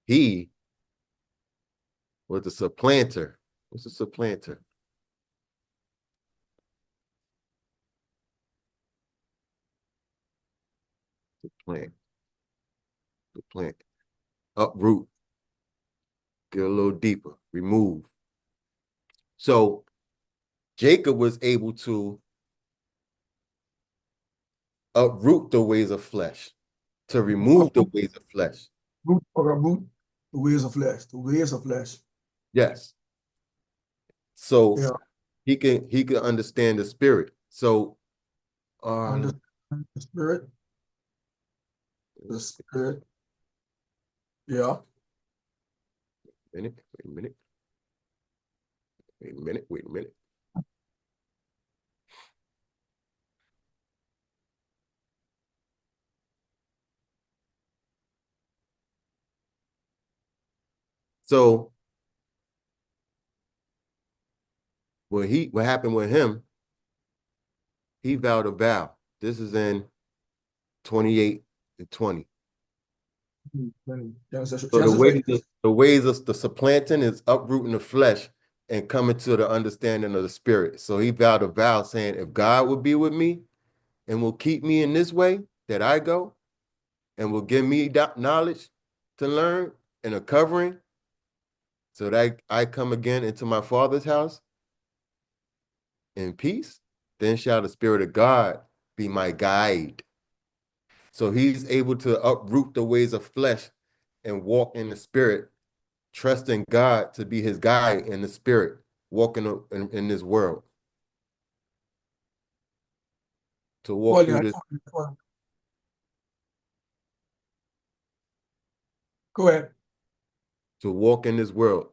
He was the supplanter. What's a supplanter? The plant. Uproot. Get a little deeper. Remove. So Jacob was able to uproot the ways of flesh, to remove the ways of flesh. Root the ways of flesh. The ways of flesh. Yes. So yeah. he can understand the spirit. So Understand the spirit. The spirit. Yeah. Wait a minute. So what happened with him, he vowed a vow. This is in 28 and 20. So the ways of the supplanting is uprooting the flesh and coming to the understanding of the spirit. So he vowed a vow saying, if God will be with me and will keep me in this way that I go and will give me knowledge to learn and a covering so that I come again into my Father's house in peace, then shall the Spirit of God be my guide. So he's able to uproot the ways of flesh and walk in the spirit, trusting God to be his guide in the spirit, walking in this world. To walk through this. Go ahead. To walk in this world,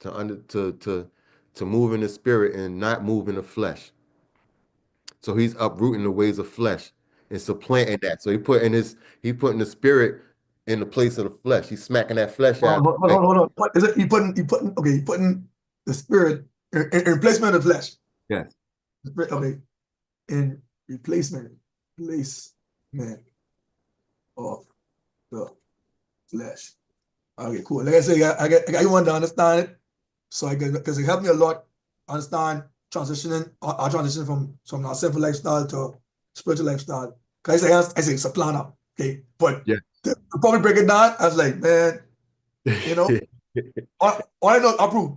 to move in the spirit and not move in the flesh. So he's uprooting the ways of flesh and supplanting that. So he putting the spirit in the place of the flesh. He's smacking that flesh out. Hold on. What is it? He putting the spirit in replacement of the flesh. Yes. Okay. In replacement of the flesh. Okay, cool. Like I say, I got you want to understand it. So because it helped me a lot understand transitioning, our transition from our sinful lifestyle to spiritual lifestyle. Because I say it's a planner, okay? But yeah, to probably break it down, I was like, man, you know, all I know, approve.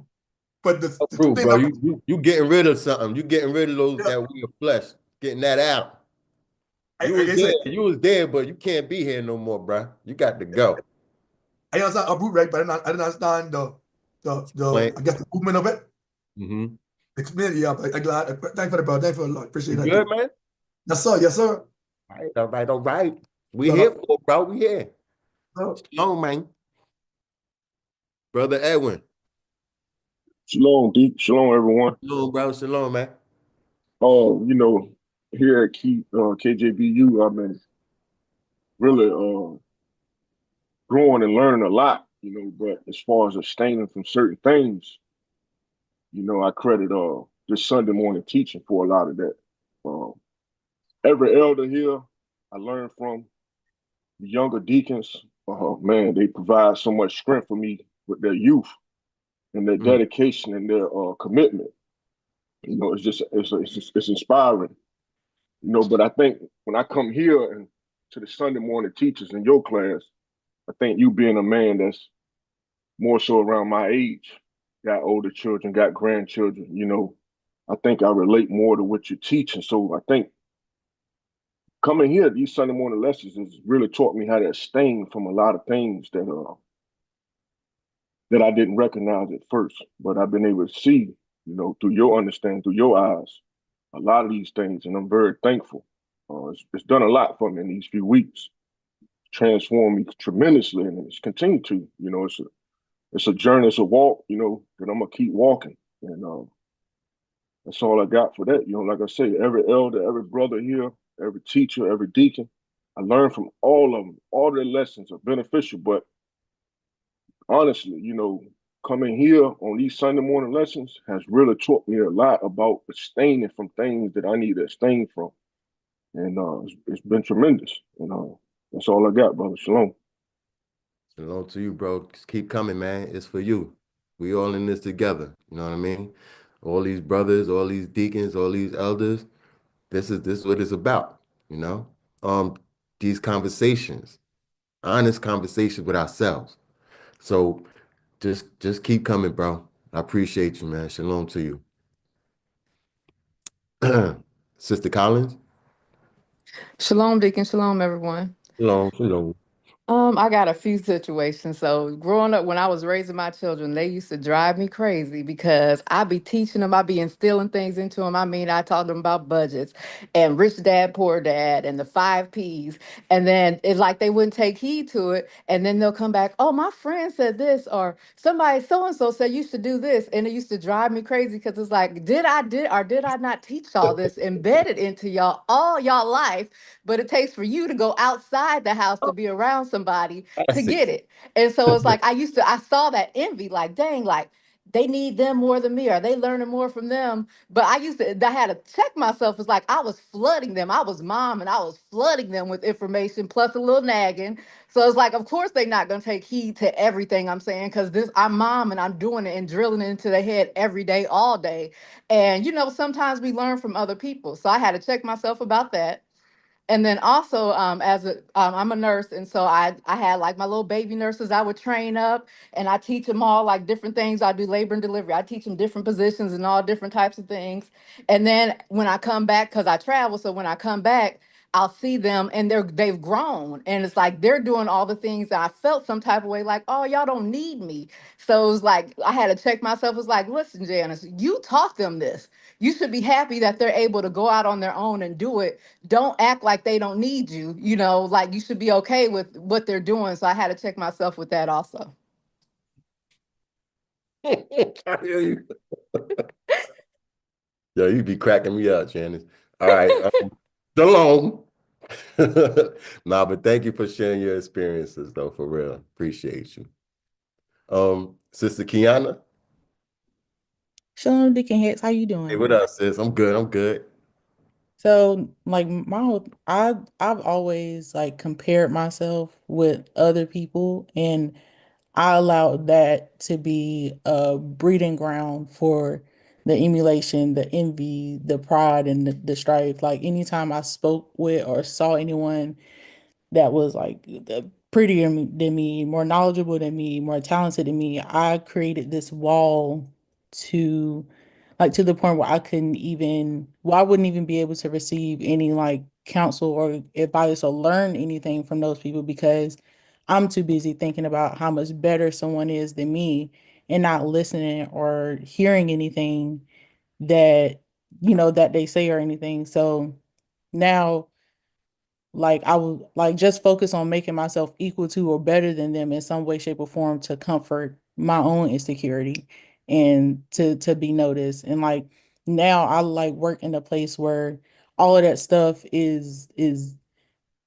But the approve, thing bro. You getting rid of something. You getting rid of yeah, that way of flesh, getting that out. You was there, but you can't be here no more, bro. You got to go. I understand approve, right? But I didn't understand I guess the movement of it. Mm-hmm. Explain it, yeah. I'm glad. Thank for the bro. Thank for a lot. Appreciate that. Good, man. Yes, sir. Yes, sir. All right. We here for it, bro. We here. Shalom, man. Brother Edwin. Shalom, Deep. Shalom, everyone. Shalom, bro. Shalom, man. You know, here at KJBU, I've been really growing and learning a lot, you know, but as far as abstaining from certain things, you know, I credit this Sunday morning teaching for a lot of that. Every elder here I learned from, the younger deacons, man, they provide so much strength for me with their youth and their dedication and their commitment. You know, it's inspiring. You know, but I think when I come here and to the Sunday morning teachers in your class, I think you being a man that's more so around my age, got older children, got grandchildren, you know, I think I relate more to what you're teaching. So I think coming here, these Sunday morning lessons has really taught me how to abstain from a lot of things that I didn't recognize at first, but I've been able to see, you know, through your understanding, through your eyes, a lot of these things, and I'm very thankful. It's done a lot for me in these few weeks, transformed me tremendously, and it's continued to. You know, it's a journey, it's a walk. You know, that I'm gonna keep walking, and that's all I got for that. You know, like I say, every elder, every brother here, every teacher, every deacon, I learned from all of them. All their lessons are beneficial, but honestly, you know, coming here on these Sunday morning lessons has really taught me a lot about abstaining from things that I need to abstain from. And it's been tremendous. And that's all I got, brother. Shalom. Shalom to you, bro. Just keep coming, man. It's for you. We all in this together. You know what I mean? All these brothers, all these deacons, all these elders. This is what it's about, you know? These conversations, honest conversations with ourselves. So just keep coming, bro. I appreciate you, man. Shalom to you. Sister Collins. Shalom, Deacon. Shalom, everyone. Shalom. I got a few situations. So growing up, when I was raising my children, they used to drive me crazy because I be teaching them, I be instilling things into them. I mean, I taught them about budgets and rich dad, poor dad, and the 5 Ps. And then it's like they wouldn't take heed to it. And then they'll come back, oh, my friend said this, or somebody so-and-so said you should do this. And it used to drive me crazy because it's like, did I not teach all this embedded into y'all all y'all life? But it takes for you to go outside the house to be around somebody to That's it. get it. And so it's like I saw that envy, like, dang, like they need them more than me. Are they learning more from them? But I had to check myself. It's like I was flooding them. I was mom and I was flooding them with information plus a little nagging. So it's like, of course, they're not going to take heed to everything I'm saying because I'm mom and I'm doing it and drilling it into their head every day, all day. And, sometimes we learn from other people. So I had to check myself about that. And then also, I'm a nurse, and so I had like my little baby nurses I would train up, and I teach them all like different things. I do labor and delivery. I teach them different positions and all different types of things. And then when I come back, because I travel, so when I come back, I'll see them, and they've grown, and it's like they're doing all the things that I felt some type of way, like, oh, y'all don't need me. So it's like I had to check myself. It's like, listen, Janice, you taught them this. You should be happy that they're able to go out on their own and do it. Don't act like they don't need you, like you should be okay with what they're doing. So I had to check myself with that also. I hear you. Yo, you be cracking me up, Janice. All right. Shalom. Nah, but thank you for sharing your experiences, though, for real. Appreciate you. Sister Kiana. Shalom, Deacon Hicks. How you Hey, doing? what up, sis? I'm good. I'm good. So, like I've always like compared myself with other people, and I allowed that to be a breeding ground for the emulation, the envy, the pride, and the strife. Like anytime I spoke with or saw anyone that was like prettier than me, more knowledgeable than me, more talented than me, I created this wall to like to the point where I wouldn't even be able to receive any like counsel or advice or learn anything from those people because I'm too busy thinking about how much better someone is than me and not listening or hearing anything that that they say or anything. So now like I would like just focus on making myself equal to or better than them in some way, shape, or form to comfort my own insecurity and to be noticed. And like now I like work in a place where all of that stuff is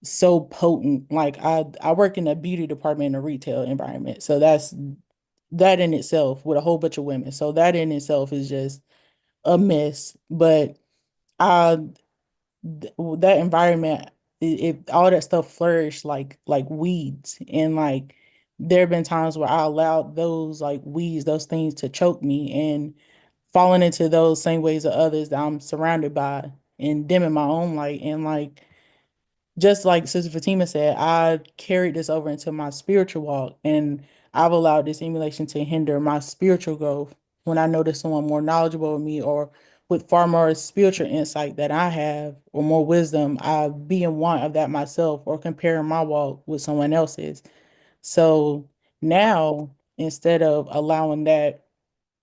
so potent. Like I work in a beauty department in a retail environment. So that in itself with a whole bunch of women. So that in itself is just a mess. But I that environment, if all that stuff flourished like weeds, and like there have been times where I allowed those like weeds, those things to choke me and falling into those same ways of others that I'm surrounded by and dimming my own light. And like just like Sister Fatima said, I carried this over into my spiritual walk, and I've allowed this emulation to hinder my spiritual growth when I notice someone more knowledgeable than me or with far more spiritual insight that I have or more wisdom, I be in want of that myself or comparing my walk with someone else's. So now, instead of allowing that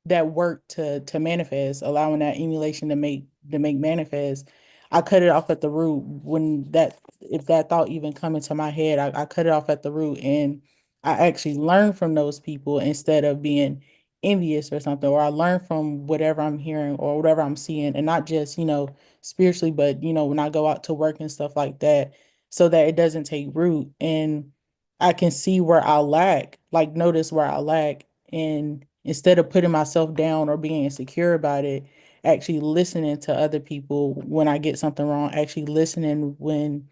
work to manifest, allowing that emulation to make manifest, I cut it off at the root. When that if that thought even come into my head, I cut it off at the root, and I actually learn from those people instead of being envious or something, or I learn from whatever I'm hearing or whatever I'm seeing, and not just spiritually, but when I go out to work and stuff like that, so that it doesn't take root, and I can see where I lack, like notice where I lack, and instead of putting myself down or being insecure about it, actually listening to other people when I get something wrong, actually listening when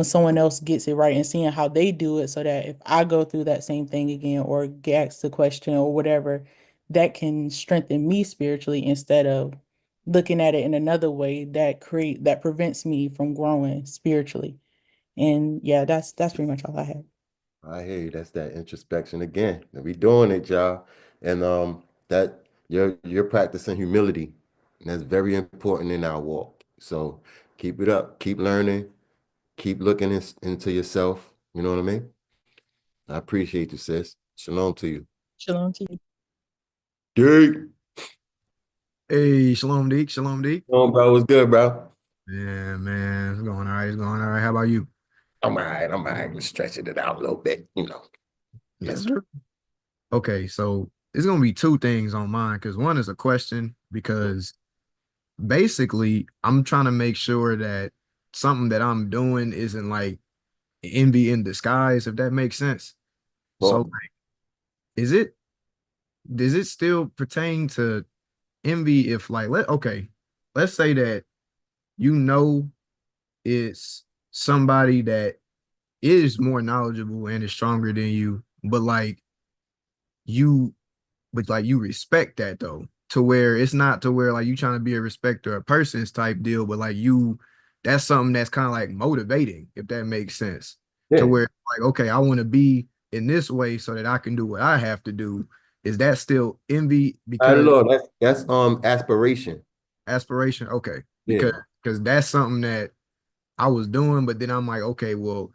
someone else gets it right and seeing how they do it so that if I go through that same thing again or get asked the question or whatever, that can strengthen me spiritually instead of looking at it in another way that prevents me from growing spiritually. And yeah, that's pretty much all I had. I hear you. That's that introspection again. We doing it, y'all. And that you're practicing humility. And that's very important in our walk. So keep it up. Keep learning. Keep looking into yourself. You know what I mean? I appreciate you, sis. Shalom to you. Shalom to you. Dude. Hey, Shalom Deek, Shalom Deek. Shalom, bro. What's good, bro? Yeah, man, it's going all right. It's going all right. How about you? I'm all right. I'm all right. Just stretching it out a little bit, Yes, sir. Okay, so it's gonna be two things on mine because one is a question because basically I'm trying to make sure that something that I'm doing isn't like envy in disguise, if that makes sense. So Well, like, is it does it still pertain to envy if like let's say that you know it's somebody that is more knowledgeable and is stronger than you, but you you respect that though, to where it's not to where like you trying to be a respecter of persons type deal, but like you that's something that's kind of like motivating, if that makes sense. To Yeah. where like, okay, I want to be in this way so that I can do what I have to do. Is that still envy? I Because know that's aspiration. aspiration, okay, Yeah. because that's something that I was doing, but then I'm like, okay, well,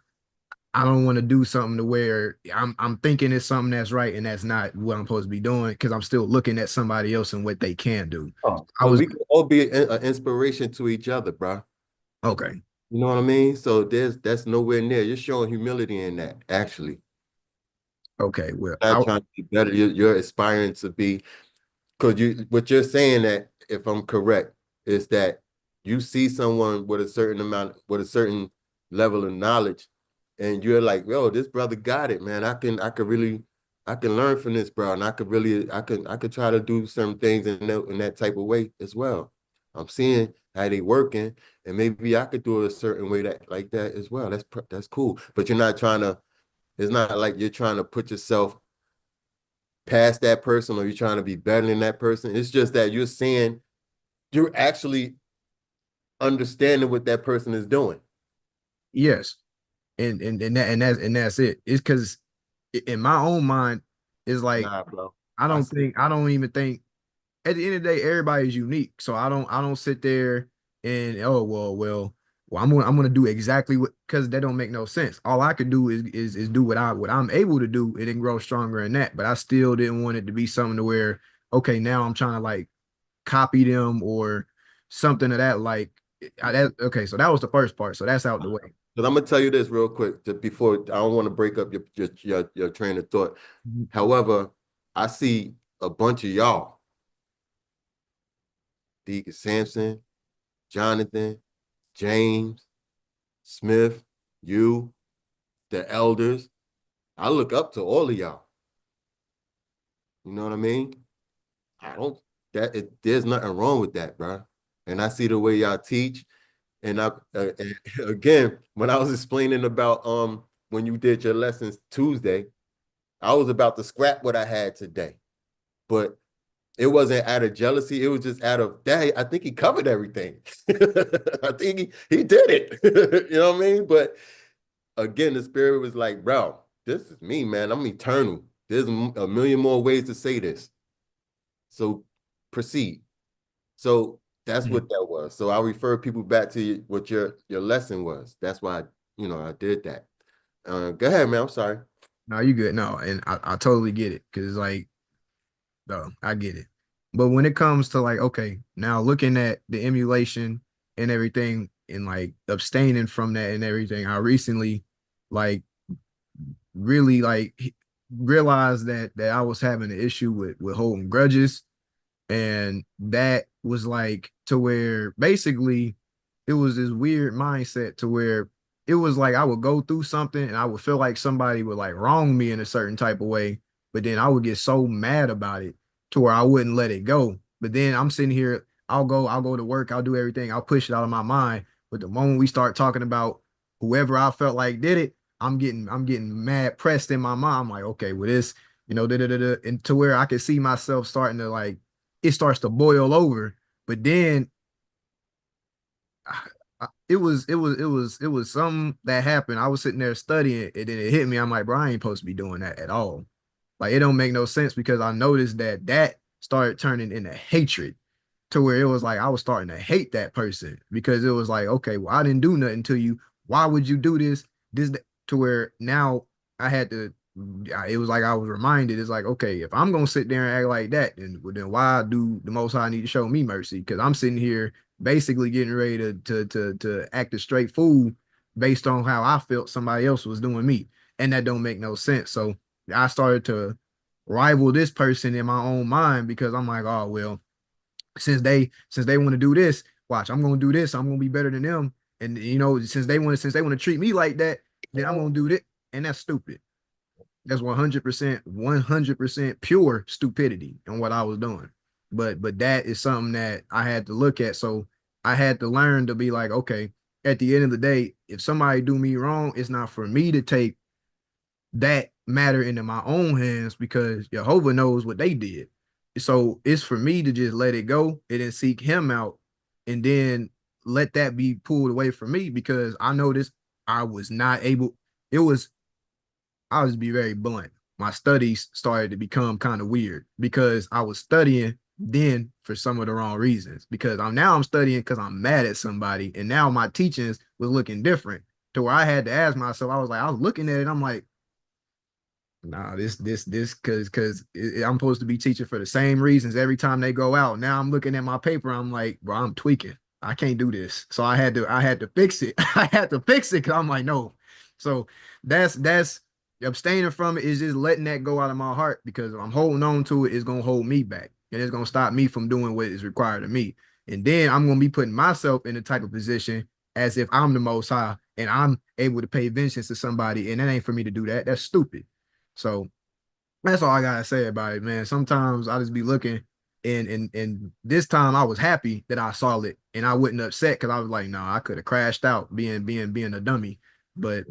I don't want to do something to where I'm thinking it's something that's right and that's not what I'm supposed to be doing because I'm still looking at somebody else and what they can do. Oh, I but was we can all be an inspiration to each other, bro. okay, You know what I mean? So that's nowhere near. You're showing humility in that, actually. okay. Well, Not trying to be better. You're aspiring to be, because what you're saying, that if I'm correct, is that you see someone with with a certain level of knowledge, and you're like, yo, this brother got it, man. I can learn from this, bro, and I could try to do some things in that type of way as well. I'm seeing how they working, and maybe I could do it a certain way like that as well. That's cool, but you're not trying to. It's not like you're trying to put yourself past that person or you're trying to be better than that person. It's just that you're actually understanding what that person is doing. yes, and that's it. It's because in my own mind, it's like Nah, bro. I don't even think at the end of the day, everybody's unique. So I don't sit there and oh well I'm gonna do exactly what because that don't make no sense. All I could do is do what I'm able to do and then grow stronger in that. But I still didn't want it to be something to where okay now I'm trying to like copy them or something of that okay, so that was the first part. So that's out the way. But I'm gonna tell you this real quick before I don't want to break up your train of thought. However, I see a bunch of y'all, Deacon Sampson, Jonathan, James, Smith, you, the elders. I look up to all of y'all. You know what I mean? I don't there's nothing wrong with that, bro. And I see the way y'all teach. And and again, when I was explaining about when you did your lessons Tuesday, I was about to scrap what I had today, but it wasn't out of jealousy. It was just out of dang. I think he covered everything. I think he did it. You know what I mean? But again, the spirit was like, bro, this is me, man. I'm eternal. There's a million more ways to say this. So proceed. So that's what that was. So I refer people back to what your lesson was. That's why I did that. Go ahead, man. I'm sorry. No, you good. No, and I totally get it because like no, I get it. But when it comes to like, okay, now looking at the emulation and everything and like abstaining from that and everything, I recently like really realized that I was having an issue with holding grudges. And that was like to where basically it was this weird mindset to where it was like I would go through something and I would feel like somebody would like wrong me in a certain type of way, but then I would get so mad about it to where I wouldn't let it go. But then I'm sitting here, I'll go to work, I'll do everything, I'll push it out of my mind. But the moment we start talking about whoever I felt like did it, I'm getting mad pressed in my mind. I'm like, okay, with this, and to where I could see myself starting to like it starts to boil over. But then it was something that happened. I was sitting there studying and then it hit me. I'm like, bro, I ain't supposed to be doing that at all. Like it don't make no sense because I noticed that started turning into hatred to where it was like I was starting to hate that person because it was like, okay, well, I didn't do nothing to you. Why would you do this? To where now I had to. It was like I was reminded. It's like, okay, if I'm gonna sit there and act like that, then why do the Most High need to show me mercy? Because I'm sitting here basically getting ready to act a straight fool based on how I felt somebody else was doing me, and that don't make no sense. So I started to rival this person in my own mind because I'm like, oh well, since they want to do this, watch, I'm gonna do this. I'm gonna be better than them. And since they want to treat me like that, then I'm gonna do this. And that's stupid. That's 100% pure stupidity in what I was doing. But that is something that I had to look at. So I had to learn to be like, okay, at the end of the day, if somebody do me wrong, it's not for me to take that matter into my own hands because Jehovah knows what they did. So it's for me to just let it go and then seek him out and then let that be pulled away from me because I noticed I was not able. I'll just be very blunt. My studies started to become kind of weird because I was studying then for some of the wrong reasons. Because I'm studying because I'm mad at somebody, and now my teachings was looking different to where I had to ask myself. I was looking at it. I'm like, nah, this, because I'm supposed to be teaching for the same reasons every time they go out. Now I'm looking at my paper. I'm like, bro, I'm tweaking. I can't do this. So I had to fix it. I had to fix it because I'm like, no. So that's abstaining from it is just letting that go out of my heart because if I'm holding on to it, it's gonna hold me back and it's gonna stop me from doing what is required of me. And then I'm gonna be putting myself in the type of position as if I'm the most high and I'm able to pay vengeance to somebody, and that ain't for me to do that. That's stupid. So that's all I gotta say about it, man. Sometimes I just be looking and this time I was happy that I saw it and I wasn't upset because I was like, no, I could have crashed out being a dummy. But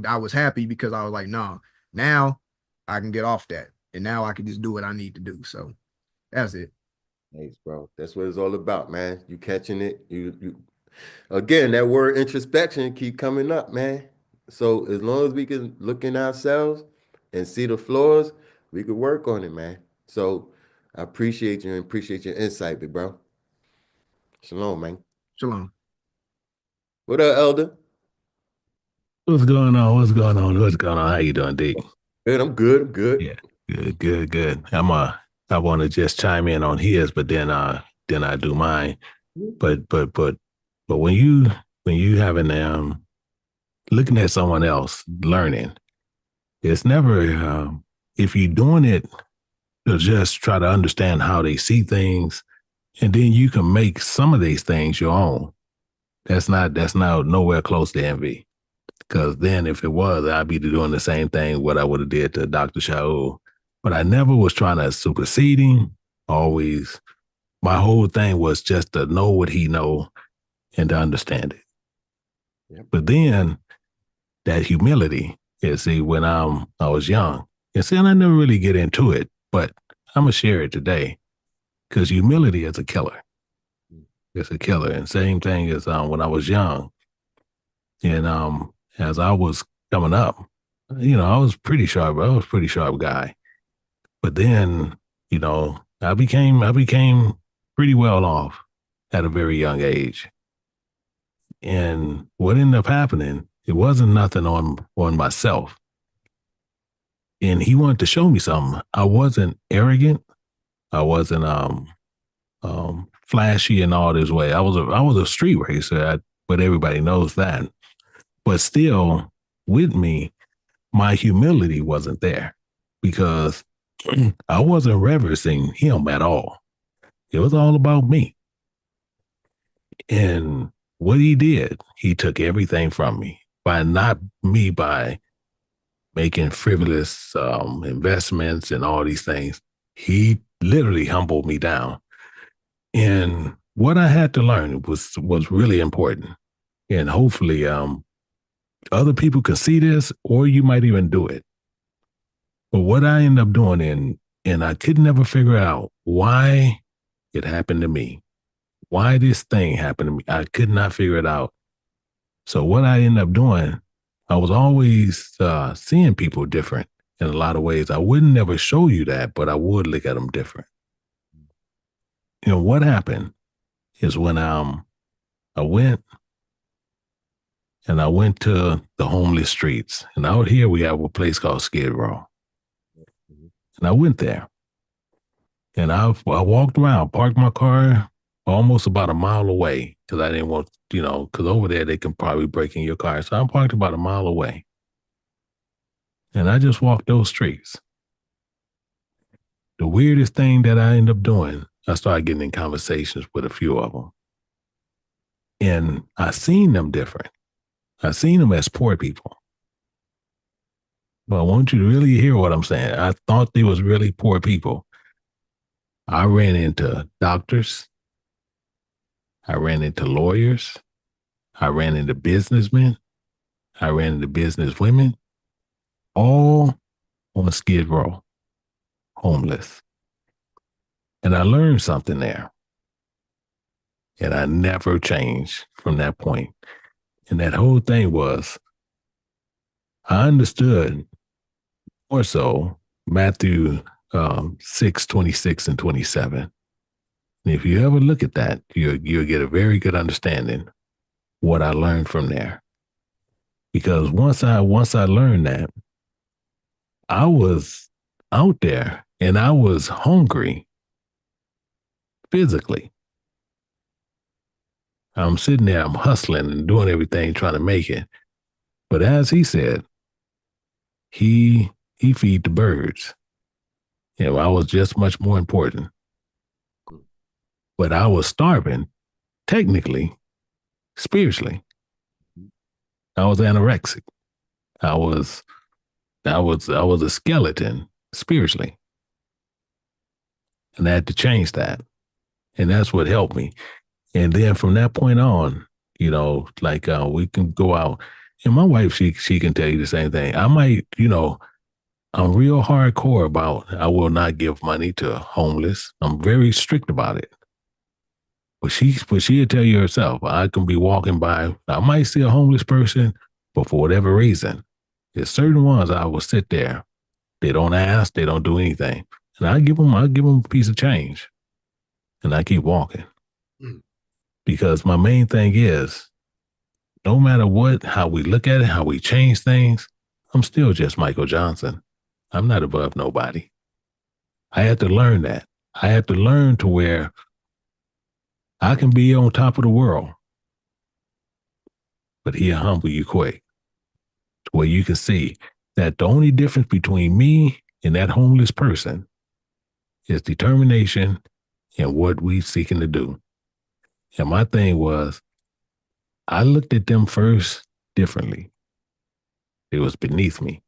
I was happy because I was like, no, now I can get off that. And now I can just do what I need to do. So that's it. Thanks, bro. That's what it's all about, man. You catching it. You again, that word introspection keep coming up, man. So as long as we can look in ourselves and see the flaws, we could work on it, man. So I appreciate you and appreciate your insight, big bro. Shalom, man. Shalom. What up, Elder? What's going on? What's going on? What's going on? How you doing, D? Good, I'm good. I'm good. Yeah, good. I want to just chime in on his, but then I do mine. But when you having looking at someone else learning, it's never if you're doing it to just try to understand how they see things, and then you can make some of these things your own. That's not nowhere close to envy. Because then if it was, I'd be doing the same thing what I would have did to Dr. Shaul. But I never was trying to supersede him. Always, my whole thing was just to know what he know and to understand it. Yep. But then that humility, see, when I was young, and I never really get into it, but I'm going to share it today because humility is a killer. It's a killer. And same thing as when I was young. And as I was coming up, I was pretty sharp. I was a pretty sharp guy. But then, I became pretty well off at a very young age. And what ended up happening, it wasn't nothing on myself. And he wanted to show me something. I wasn't arrogant. I wasn't flashy in all this way. I was a street racer, but everybody knows that. But still, with me, my humility wasn't there because I wasn't reverencing him at all. It was all about me. And what he did, he took everything from me by making frivolous investments and all these things. He literally humbled me down. And what I had to learn was really important. And hopefully, other people can see this, or you might even do it. But what I ended up doing, and I could never figure out why it happened to me, why this thing happened to me. I could not figure it out. So what I ended up doing, I was always seeing people different in a lot of ways. I wouldn't never show you that, but I would look at them different. What happened is when I went to the homeless streets. And out here, we have a place called Skid Row. And I went there. And I walked around, parked my car almost about a mile away because I didn't want, because over there, they can probably break in your car. So I parked about a mile away. And I just walked those streets. The weirdest thing that I ended up doing, I started getting in conversations with a few of them. And I seen them different. I seen them as poor people. But I want you to really hear what I'm saying. I thought they was really poor people. I ran into doctors. I ran into lawyers. I ran into businessmen. I ran into business women, all on Skid Row, homeless. And I learned something there. And I never changed from that point. And that whole thing was, I understood more so Matthew 6, 26 and 27. And if you ever look at that, you'll get a very good understanding what I learned from there. Because once I learned that, I was out there and I was hungry physically. I'm sitting there, I'm hustling and doing everything, trying to make it. But as he said, he feed the birds. You know, I was just much more important. But I was starving, technically, spiritually. I was anorexic. I was a skeleton spiritually. And I had to change that. And that's what helped me. And then from that point on, you know, like we can go out. And my wife, she can tell you the same thing. I might, you know, I'm real hardcore about I will not give money to homeless. I'm very strict about it. But she'll tell you herself, I can be walking by, I might see a homeless person, but for whatever reason, there's certain ones I will sit there. They don't ask, they don't do anything. And I give them a piece of change. And I keep walking. Because my main thing is, no matter what, how we look at it, how we change things, I'm still just Michael Johnson. I'm not above nobody. I had to learn that. I had to learn to where I can be on top of the world, but he'll humble you quick to where you can see that the only difference between me and that homeless person is determination and what we seeking to do. And my thing was, I looked at them first differently. It was beneath me.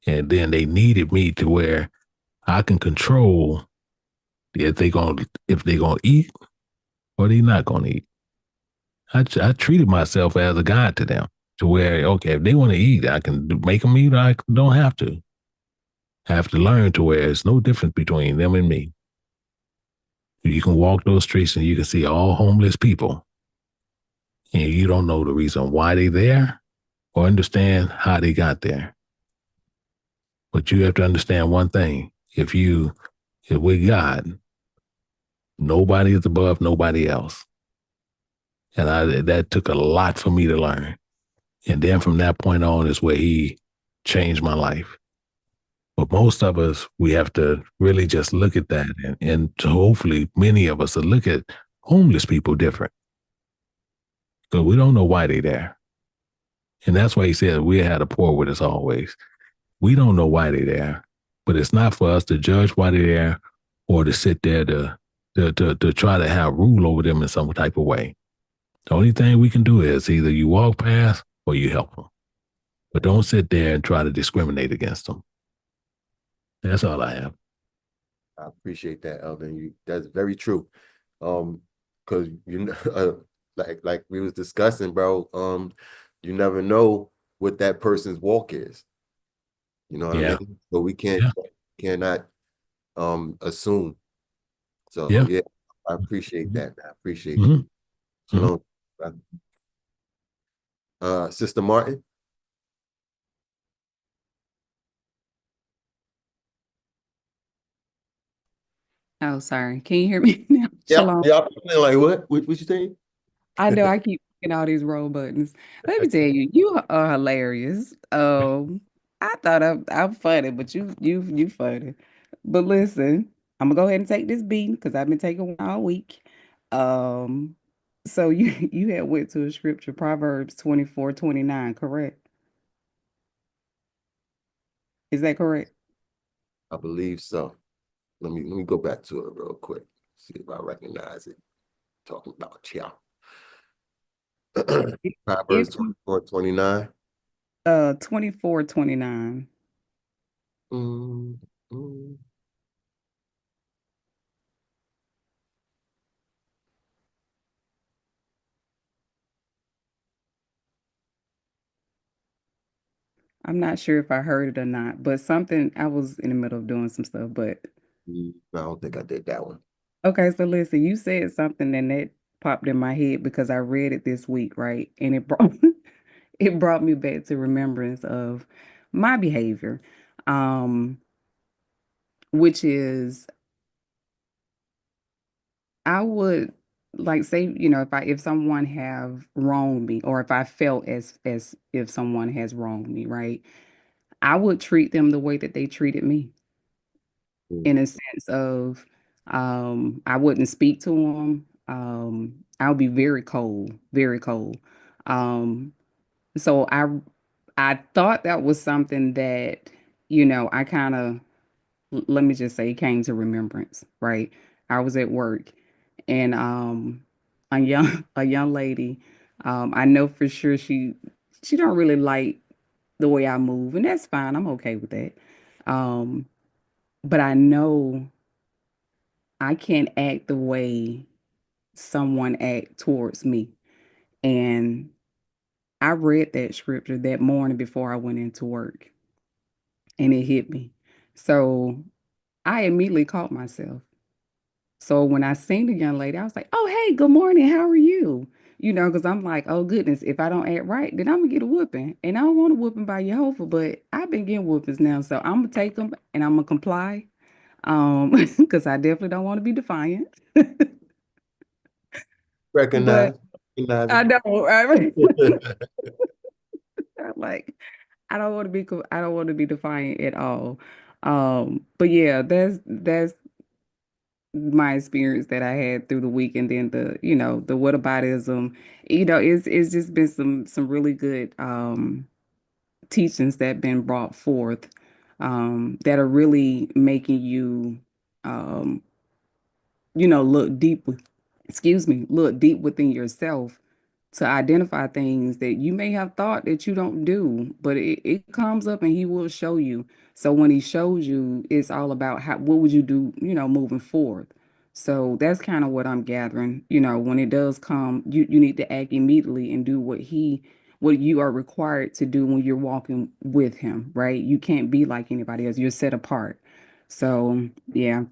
And then they needed me to where I can control if they're gonna eat or they not gonna eat. I treated myself as a god to them, to where okay, if they want to eat, I can make them eat. Or I don't have to. I have to learn to where it's no difference between them and me. You can walk those streets and you can see all homeless people, and you don't know the reason why they're there or understand how they got there. But you have to understand one thing: if with God, nobody is above nobody else. And that took a lot for me to learn. And then from that point on is where he changed my life. But most of us, we have to really just look at that. And hopefully many of us will look at homeless people different. Because we don't know why they're there. And that's why he said we had the poor with us always. We don't know why they're there. But it's not for us to judge why they're there or to sit there to try to have rule over them in some type of way. The only thing we can do is either you walk past or you help them. But don't sit there and try to discriminate against them. That's all I have. I appreciate that, Elder. That's very true. Because you know, like we was discussing, bro. You never know what that person's walk is. You know what I mean? So we cannot assume. So yeah, I appreciate that. I appreciate you. Shalom. Sister Martin. Oh, sorry. Can you hear me now? Shalom. Yeah. Like what? What you saying? I know I keep clicking all these roll buttons. Let me tell you, you are hilarious. I thought I'm funny, but you funny. But listen, I'm gonna go ahead and take this beating because I've been taking one all week. Um, so you had went to a scripture, Proverbs 24:29, correct? Is that correct? I believe so. Let me go back to it real quick. See if I recognize it. Talking about y'all. Proverbs 24:29. 24:29. Mm, mm. I'm not sure if I heard it or not, but something I was in the middle of doing some stuff, but I don't think I did that one. okay, so listen, you said something and that popped in my head because I read it this week, right? And it brought it brought me back to remembrance of my behavior. Um, which is I would like say, if someone have wronged me or if I felt as if someone has wronged me, right? I would treat them the way that they treated me Mm. in a sense of I wouldn't speak to them. I'll be very cold, very cold. Um, so I thought that was something that, I kind of let me just say came to remembrance, right? I was at work and a young a young lady, I know for sure she don't really like the way I move, and that's fine. I'm okay with that. Um, but I know I can't act the way someone act towards me. And I read that scripture that morning before I went into work and it hit me. So I immediately caught myself. So when I seen the young lady, I was like, "Oh, hey, good morning. How are you?" Because I'm like, "Oh goodness, if I don't act right, then I'm gonna get a whooping." And I don't want a whooping by Jehovah, but I've been getting whoopings now, so I'm gonna take them and I'm gonna comply. Because I definitely don't want to be defiant. But Recognize, recognize I know, right? it. I'm like, I don't want to be defiant at all. But yeah, that's my experience that I had through the week, and then the whataboutism, it's just been some really good teachings that been brought forth that are really making you um look deep look deep within yourself to identify things that you may have thought that you don't do, but it comes up and he will show you. So when he shows you, it's all about what would you do, moving forward. So that's kind of what I'm gathering. When it does come, you need to act immediately and do what you are required to do when you're walking with him, right? You can't be like anybody else. You're set apart. So yeah,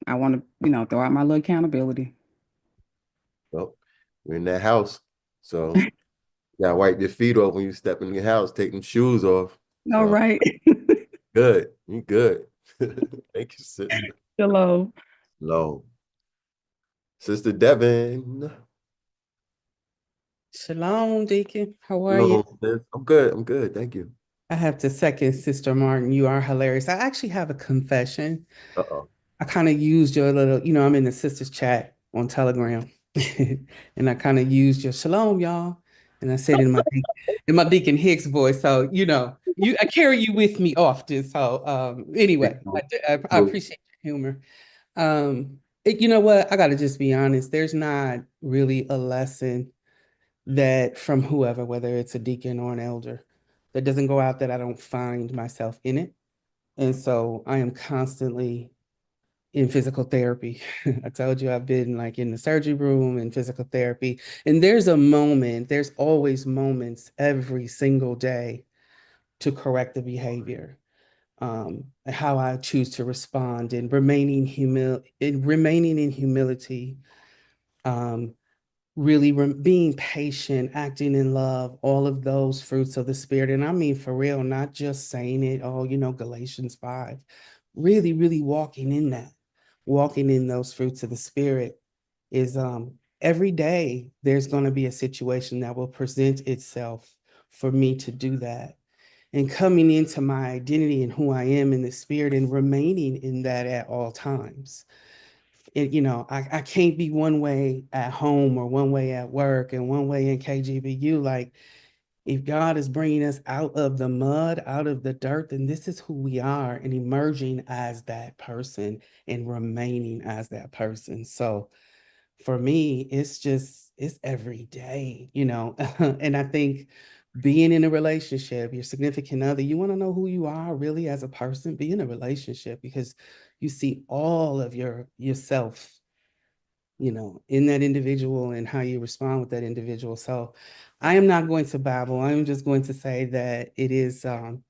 I want to, throw out my little accountability. Well, we're in that house. So you gotta wipe your feet off when you step in your house, take them shoes off. All So right. good. You good. Thank you, sister. Hello. No. Sister Devin. Shalom, Deacon. How are you? Hello, sis. I'm good. I'm good. Thank you. I have to second Sister Martin. You are hilarious. I actually have a confession. Uh-oh. I kind of used your little, I'm in the sisters chat on Telegram, and I kind of used your shalom, y'all. And I said in my Deacon Hicks voice. So, I carry you with me often. So anyway, I appreciate your humor. You know what? I gotta just be honest. There's not really a lesson that from whoever, whether it's a deacon or an elder, that doesn't go out that I don't find myself in it. And so I am constantly in physical therapy. I told you I've been like in the surgery room and physical therapy. And there's always moments every single day to correct the behavior, how I choose to respond and remaining in humility, um, really being patient, acting in love, all of those fruits of the spirit. And I mean, for real, not just saying it, oh, Galatians 5, really, really walking in those fruits of the spirit is every day there's going to be a situation that will present itself for me to do that. And coming into my identity and who I am in the spirit and remaining in that at all times. I can't be one way at home or one way at work and one way in KJBU. Like, if God is bringing us out of the mud, out of the dirt, then this is who we are, and emerging as that person and remaining as that person. So for me, it's every day, and I think being in a relationship, your significant other, you want to know who you are really as a person, be in a relationship because you see all of yourself, in that individual and how you respond with that individual. So I am not going to babble. I'm just going to say that it is a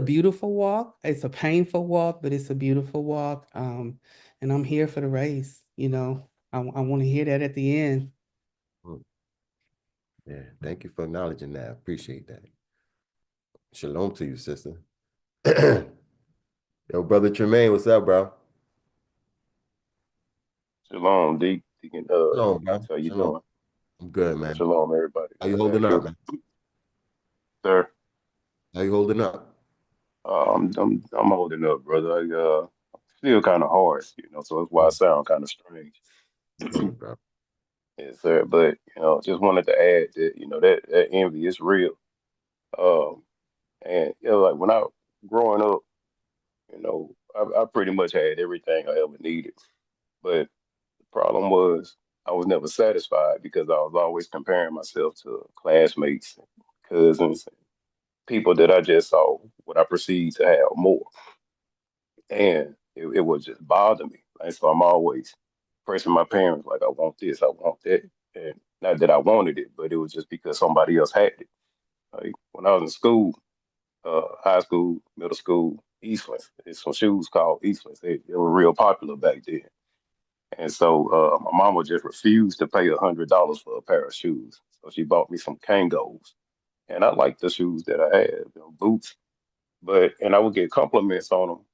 beautiful walk. It's a painful walk, but it's a beautiful walk. And I'm here for the race. I want to hear that at the end. Yeah, thank you for acknowledging that. I appreciate that. Shalom to you, sister. Yo, brother Tremaine, what's up, bro? Shalom, Deacon. Shalom, bro. How you Shalom. doing? I'm good, man. Shalom, everybody. How you holding up, man? Sir? How you holding up? I'm holding up, brother. I feel kind of harsh, so that's why I sound kind of strange. Bro. Yes, sir. But just wanted to add that that envy is real. And like when I growing up, I pretty much had everything I ever needed. But the problem was I was never satisfied because I was always comparing myself to classmates, cousins, people that I just saw what I perceived to have more. And it would just bother me. And so I'm always pressing my parents like I want this, I want that. And not that I wanted it, but it was just because somebody else had it. Like when I was in school, high school, middle school, Eastlands, there's some shoes called Eastlands. They were real popular back then. And so my mama just refused to pay $100 for a pair of shoes. So she bought me some Kangos. And I liked the shoes that I had, boots. And I would get compliments on them.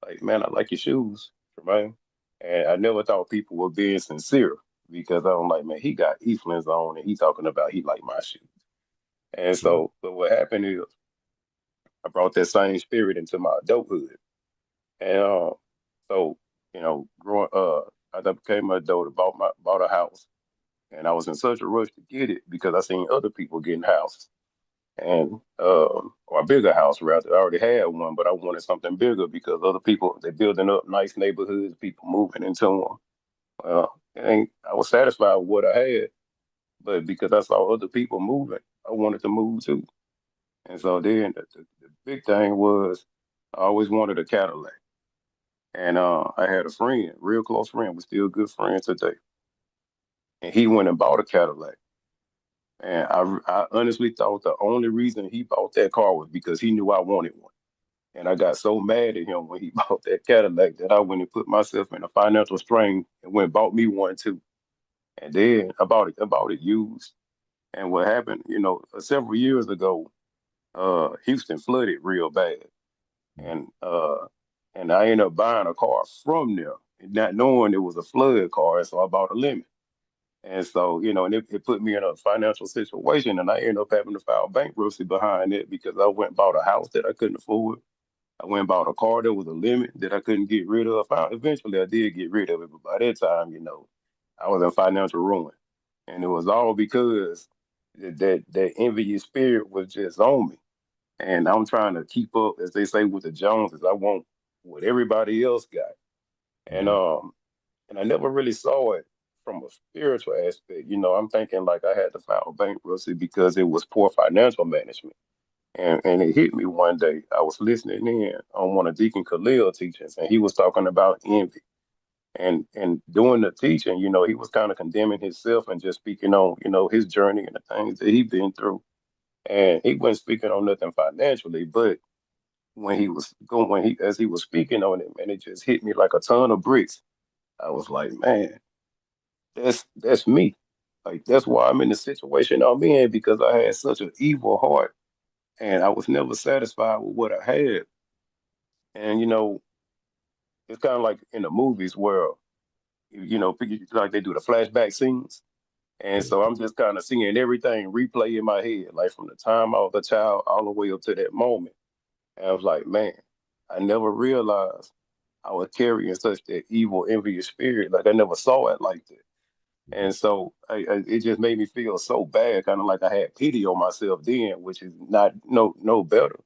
Like, man, I like your shoes, Tremaine. And I never thought people were being sincere because I'm like, man, he got Eastlands on and he talking about he like my shoes. And so, but what happened is I brought that same spirit into my adulthood. And so, growing as I became an adult, bought a house. And I was in such a rush to get it because I seen other people getting houses. And or a bigger house rather. I already had one, but I wanted something bigger because other people they're building up nice neighborhoods, people moving into them. And I was satisfied with what I had, but because I saw other people moving, I wanted to move too. And so then the big thing was I always wanted a Cadillac. And I had a friend, real close friend, we're still good friends today. And he went and bought a Cadillac. And I honestly thought the only reason he bought that car was because he knew I wanted one. And I got so mad at him when he bought that Cadillac that I went and put myself in a financial strain and went and bought me one too. And then I bought it used. And what happened, several years ago, Houston flooded real bad. And I ended up buying a car from them, not knowing it was a flood car, so I bought a lemon. And so, and it put me in a financial situation, and I ended up having to file bankruptcy behind it because I went and bought a house that I couldn't afford. I went and bought a car that was a limit that I couldn't get rid of. Eventually, I did get rid of it, but by that time, I was in financial ruin, and it was all because that envious spirit was just on me. And I'm trying to keep up, as they say, with the Joneses. I want what everybody else got, and I never really saw it from a spiritual aspect. I'm thinking like I had to file bankruptcy because it was poor financial management. And it hit me one day. I was listening in on one of Deacon Khalil teachings, and he was talking about envy. And during the teaching, he was kind of condemning himself and just speaking on, his journey and the things that he'd been through. And he wasn't speaking on nothing financially, but as he was speaking on it, man, it just hit me like a ton of bricks. I was like, man, that's me. Like that's why I'm in the situation I'm in because I had such an evil heart and I was never satisfied with what I had. And it's kind of like in the movies where like they do the flashback scenes. And so I'm just kind of seeing everything replay in my head, like from the time I was a child all the way up to that moment. And I was like, man, I never realized I was carrying such that evil, envious spirit. Like I never saw it like that. And so it just made me feel so bad, kind of like I had pity on myself then, which is not no better.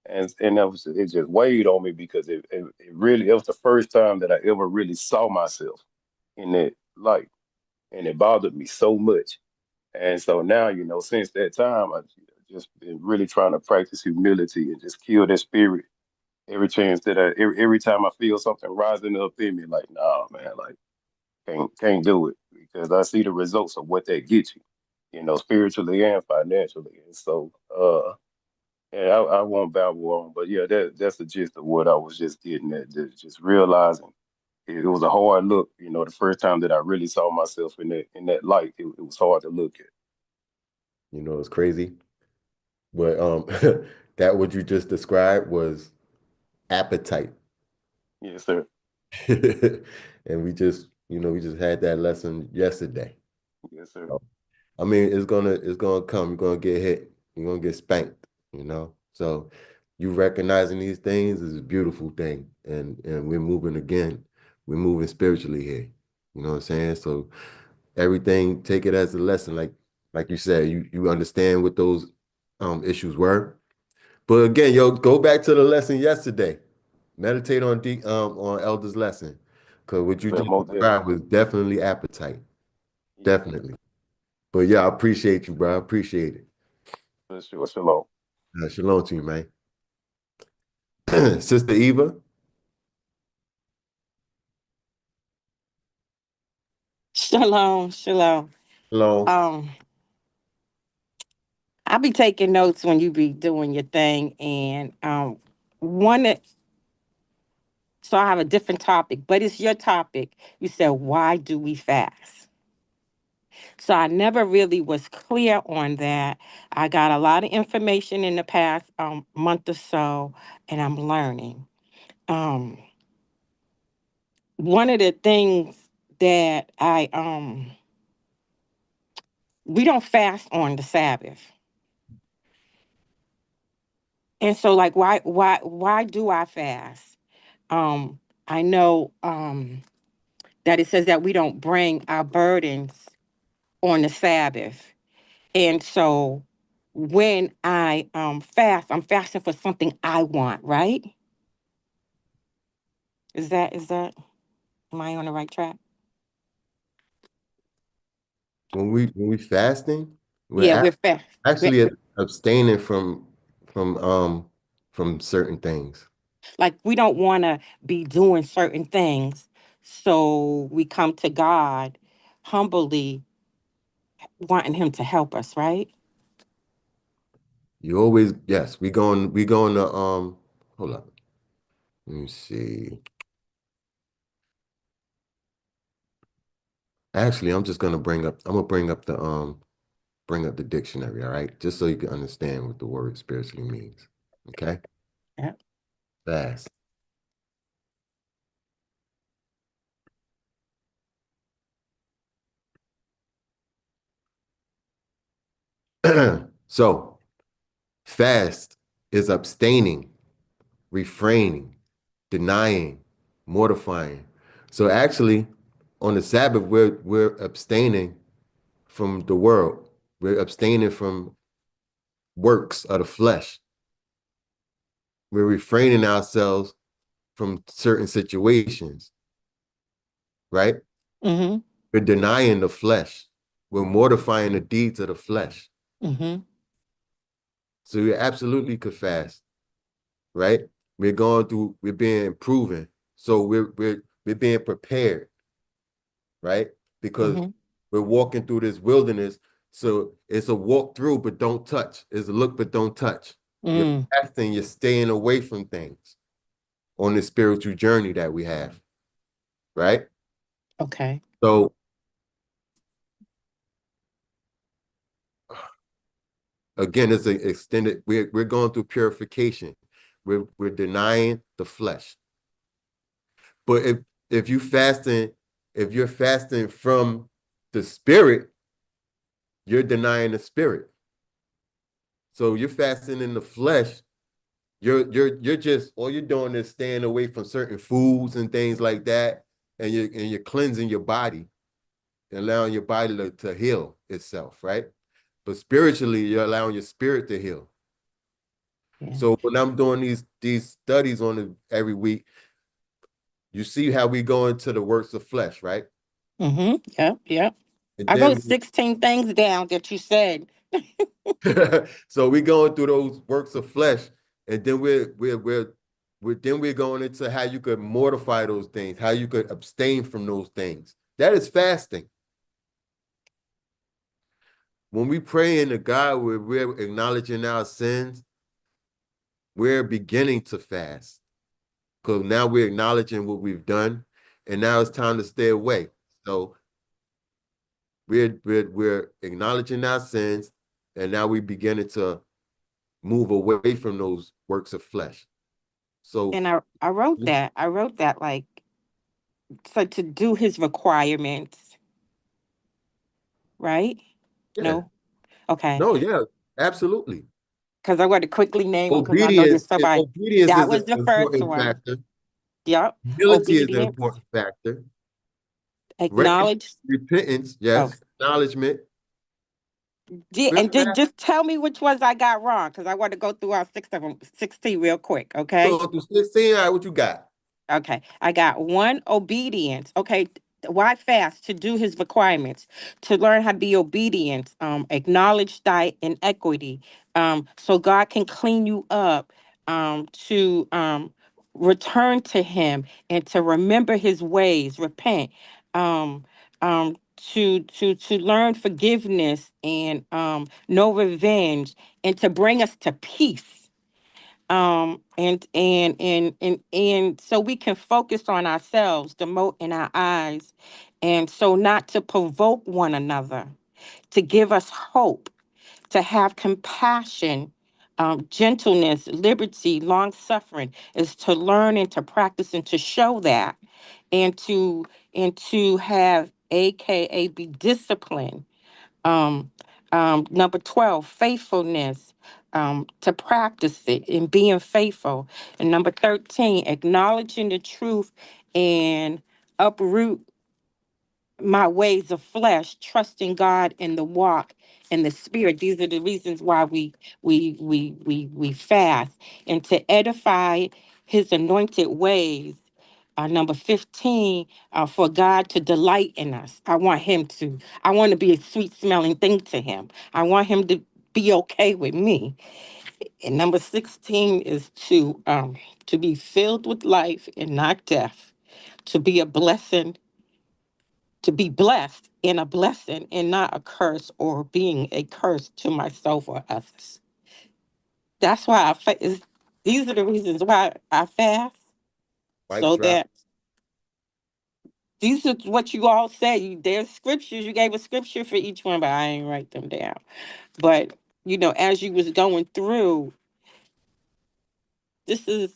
And it just weighed on me because it was the first time that I ever really saw myself in that light, and it bothered me so much. And so now, you know, since that time, I've just been really trying to practice humility and just kill that spirit every chance that every time I feel something rising up in me, like, nah, man, like can't do it because I see the results of what that gets you, you know, spiritually and financially. And so, and I won't babble on, but yeah, that's the gist of what I was just getting at. Just realizing it was a hard look, you know, the first time that I really saw myself in that light, it was hard to look at. You know, it's crazy. But that what you just described was appetite. Yes, sir. And we just, you know, we just had that lesson yesterday. Yes, sir. So, I mean, it's gonna come. You're gonna get hit. You're gonna get spanked, you know. So you recognizing these things is a beautiful thing. And we're moving again. We're moving spiritually here. You know what I'm saying? So everything, take it as a lesson. Like you said, you understand what those issues were. But again, yo, go back to the lesson yesterday. Meditate on Elder's lesson. Because what you But just most described definitely. was definitely appetite. Yes, sir. Definitely. But yeah, I appreciate you, bro. I appreciate it. For sure. Shalom. Shalom to you, man. Sister Eva. Shalom, shalom. Hello. I'll be taking notes when you be doing your thing, and one that so I have a different topic, but it's your topic. You said, why do we fast? So I never really was clear on that. I got a lot of information in the past month or so, and I'm learning. Um, One of the things that we don't fast on the Sabbath. And so like why do I fast? I know that it says that we don't bring our burdens on the Sabbath. And so when I fast, I'm fasting for something I want, right? Is that am I on the right track? When we fasting, Yeah, we're we're fast. actually abstaining from certain things. Like we don't want to be doing certain things. So we come to God humbly wanting him to help us, right? You always, yes, we going to hold up. Let me see. Actually, I'm gonna bring up the dictionary, all right? Just so you can understand what the word spiritually means. Okay? Yeah. Fast. So fast is abstaining, refraining, denying, mortifying. So actually, on the Sabbath, we're abstaining from the world. We're abstaining from works of the flesh. We're refraining ourselves from certain situations, right? Mm-hmm. We're denying the flesh. We're mortifying the deeds of the flesh. Mm-hmm. So you absolutely could fast, right? We're being proven. So we're being prepared, right? Because Mm-hmm. we're walking through this wilderness. So it's a walk through, but don't touch. It's a look, but don't touch. You're Mm. fasting, you're staying away from things on this spiritual journey that we have, right? Okay. So again, it's an extended, we're going through purification. We're denying the flesh. But if you fasting, if you're fasting from the spirit, you're denying the spirit. So you're fasting in the flesh, you're just all you're doing is staying away from certain foods and things like that, and you're cleansing your body and allowing your body to heal itself, right? But spiritually, you're allowing your spirit to heal. Yeah. So when I'm doing these studies on it every week, you see how we go into the works of flesh, right? Mm-hmm. Yep. Yep. I wrote 16 things down that you said. So we're going through those works of flesh, and then we're going into how you could mortify those things, how you could abstain from those things. That is fasting. When we pray into God, we're acknowledging our sins, we're beginning to fast. Because now we're acknowledging what we've done, and now it's time to stay away. So we're acknowledging our sins, and now we're beginning to move away from those works of flesh. So, and I wrote that. I wrote that like, so to do his requirements, right? yeah. No? Okay. No, yeah, absolutely. Because I want to quickly name them because I know there's Obedience, somebody. obedience That is was an the first important one. factor. Yep. Humility is an Obedience. important factor. Acknowledge. Repentance, yes. Oh. Acknowledgement. And just tell me which ones I got wrong because I want to go through all 16 real quick, okay? Go through 16, all right, what you got? Okay, I got 1, obedience. Okay, why fast? To do his requirements, to learn how to be obedient, acknowledge thy inequity, so God can clean you up, to return to him and to remember his ways, repent, to learn forgiveness and no revenge, and to bring us to peace. And so we can focus on ourselves, the mote in our eyes, and so not to provoke one another, to give us hope, to have compassion, gentleness, liberty, long suffering, is to learn and to practice and to show that, and to have AKA be disciplined. Number 12, faithfulness, to practice it and being faithful. And number 13, acknowledging the truth and uproot my ways of flesh, trusting God in the walk in the spirit. These are the reasons why we fast, and to edify his anointed ways. Number 15, for God to delight in us. I want to be a sweet smelling thing to him. I want him to be okay with me. And number 16 is to be filled with life and not death, to be a blessing, to be blessed and a blessing and not a curse or being a curse to myself or others. That's why these are the reasons why I fast. So that these are what you all said. There's scriptures. You gave a scripture for each one, but I ain't write them down. But, as you was going through, this is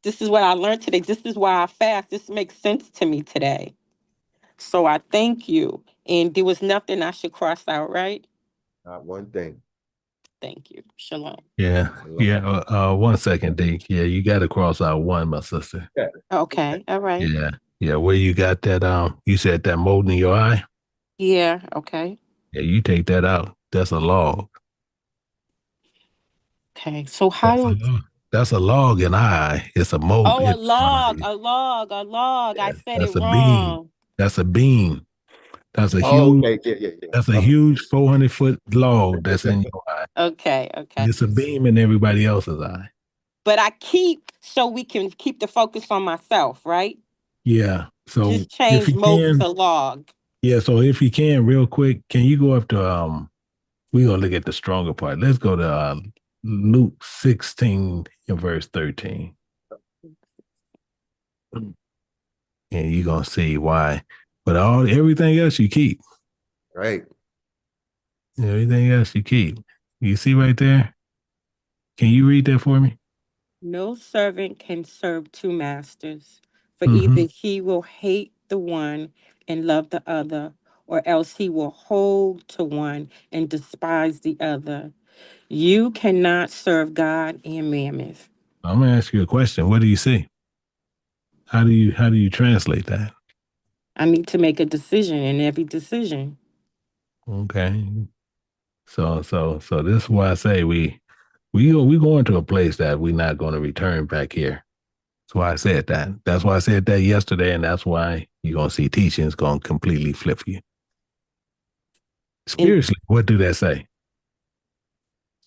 what I learned today. This is why I fast. This makes sense to me today. So I thank you. And there was nothing I should cross out, right? Not one thing. Thank you. Shalom. Yeah. Shalom. Yeah. 1 second, D. Yeah, you got to cross out 1, my sister. Yeah. Okay. All right. Yeah. Yeah. Where you got that, you said that mold in your eye? Yeah. Okay. Yeah, you take that out. That's a log. Okay. So how That's a log in eye. It's a mold. Oh, a log. Yeah, I said it that's a beam. wrong. That's a beam. That's a Oh, huge. okay. Yeah. That's a huge 400-foot log that's in your eye. Okay. It's a beam in everybody else's eye. But so we can keep the focus on myself, right? Yeah. So just if change you moat can, to log. yeah. So if you can, real quick, can you go up to we're gonna look at the stronger part. Let's go to Luke 16 and verse 13. And you're gonna see why. But everything else you keep. Right. Everything else you keep. You see right there? Can you read that for me? No servant can serve 2 masters, for Mhm. either he will hate the one and love the other, or else he will hold to one and despise the other. You cannot serve God and mammon. I'm gonna ask you a question. What do you see? How do you translate that? I need to make a decision in every decision. Okay. So this is why I say we going to a place that we're not going to return back here. That's why I said that. That's why I said that yesterday, and that's why you're gonna see teachings gonna completely flip you. Spiritually, what do that say?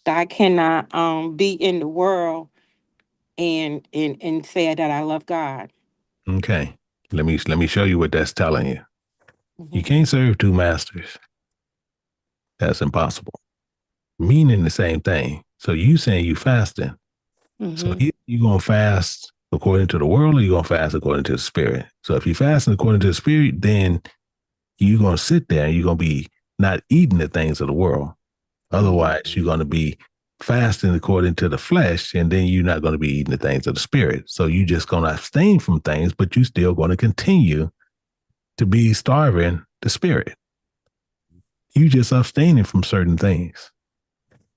I cannot be in the world and say that I love God. Okay. Let me show you what that's telling you. You Mhm. can't serve two masters. That's impossible. Meaning the same thing. So you saying you fasting. So Mhm. you gonna fast according to the world, or you gonna fast according to the spirit. So if you fasting according to the spirit, then you gonna sit there and you're gonna be not eating the things of the world. Otherwise, you're gonna be fasting according to the flesh, and then you're not gonna be eating the things of the spirit. So you just gonna abstain from things, but you still gonna continue to be starving the spirit. You just abstaining from certain things.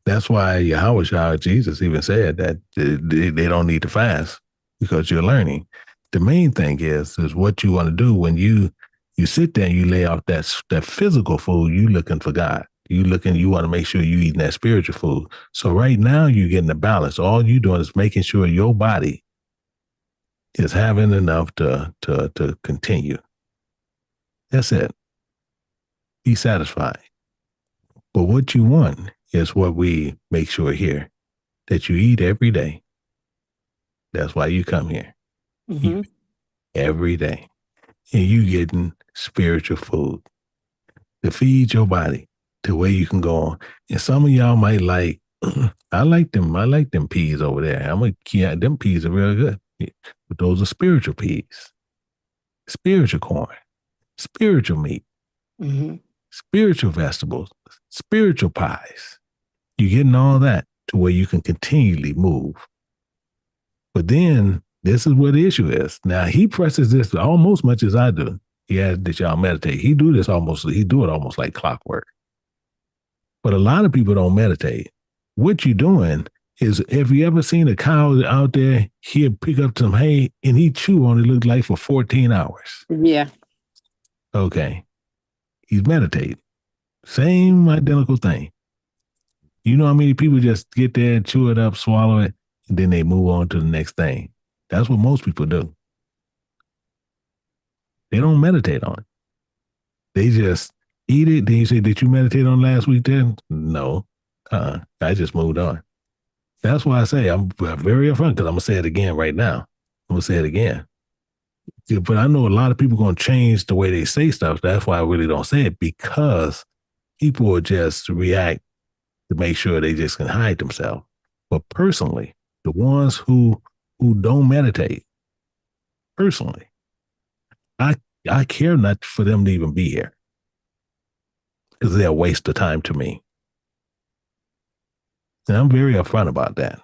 That's why Yahweh Jesus even said that they don't need to fast because you're learning. The main thing is what you want to do when you sit there and you lay off that physical food. You looking for God. You want to make sure you eating that spiritual food. So right now you're getting the balance. All you doing is making sure your body is having enough to continue. That's it. Be satisfied. But what you want is what we make sure here, that you eat every day. That's why you come here. Mm-hmm. Every day. And you getting spiritual food to feed your body to where you can go on. And some of y'all might like, I like them peas over there. Them peas are real good. But those are spiritual peas, spiritual corn, spiritual meat, Mm-hmm. spiritual vegetables, spiritual pies. You're getting all that to where you can continually move. But then this is where the issue is. Now he presses this almost much as I do. He has that y'all meditate. He do it almost like clockwork. But a lot of people don't meditate. What you doing is, have you ever seen a cow out there, he'll pick up some hay and he chew on it, look like for 14 hours. Yeah. Okay. He's meditating. Same identical thing. You know how many people just get there and chew it up, swallow it, and then they move on to the next thing. That's what most people do. They don't meditate on it. They just eat it. Then you say, did you meditate on last week then? No. I just moved on. That's why I say I'm very upfront, because I'm going to say it again right now. I'm going to say it again. Yeah, but I know a lot of people are going to change the way they say stuff. That's why I really don't say it, because people will just react to make sure they just can hide themselves. But personally, the ones who don't meditate, personally, I care not for them to even be here, because they're a waste of time to me. And I'm very upfront about that.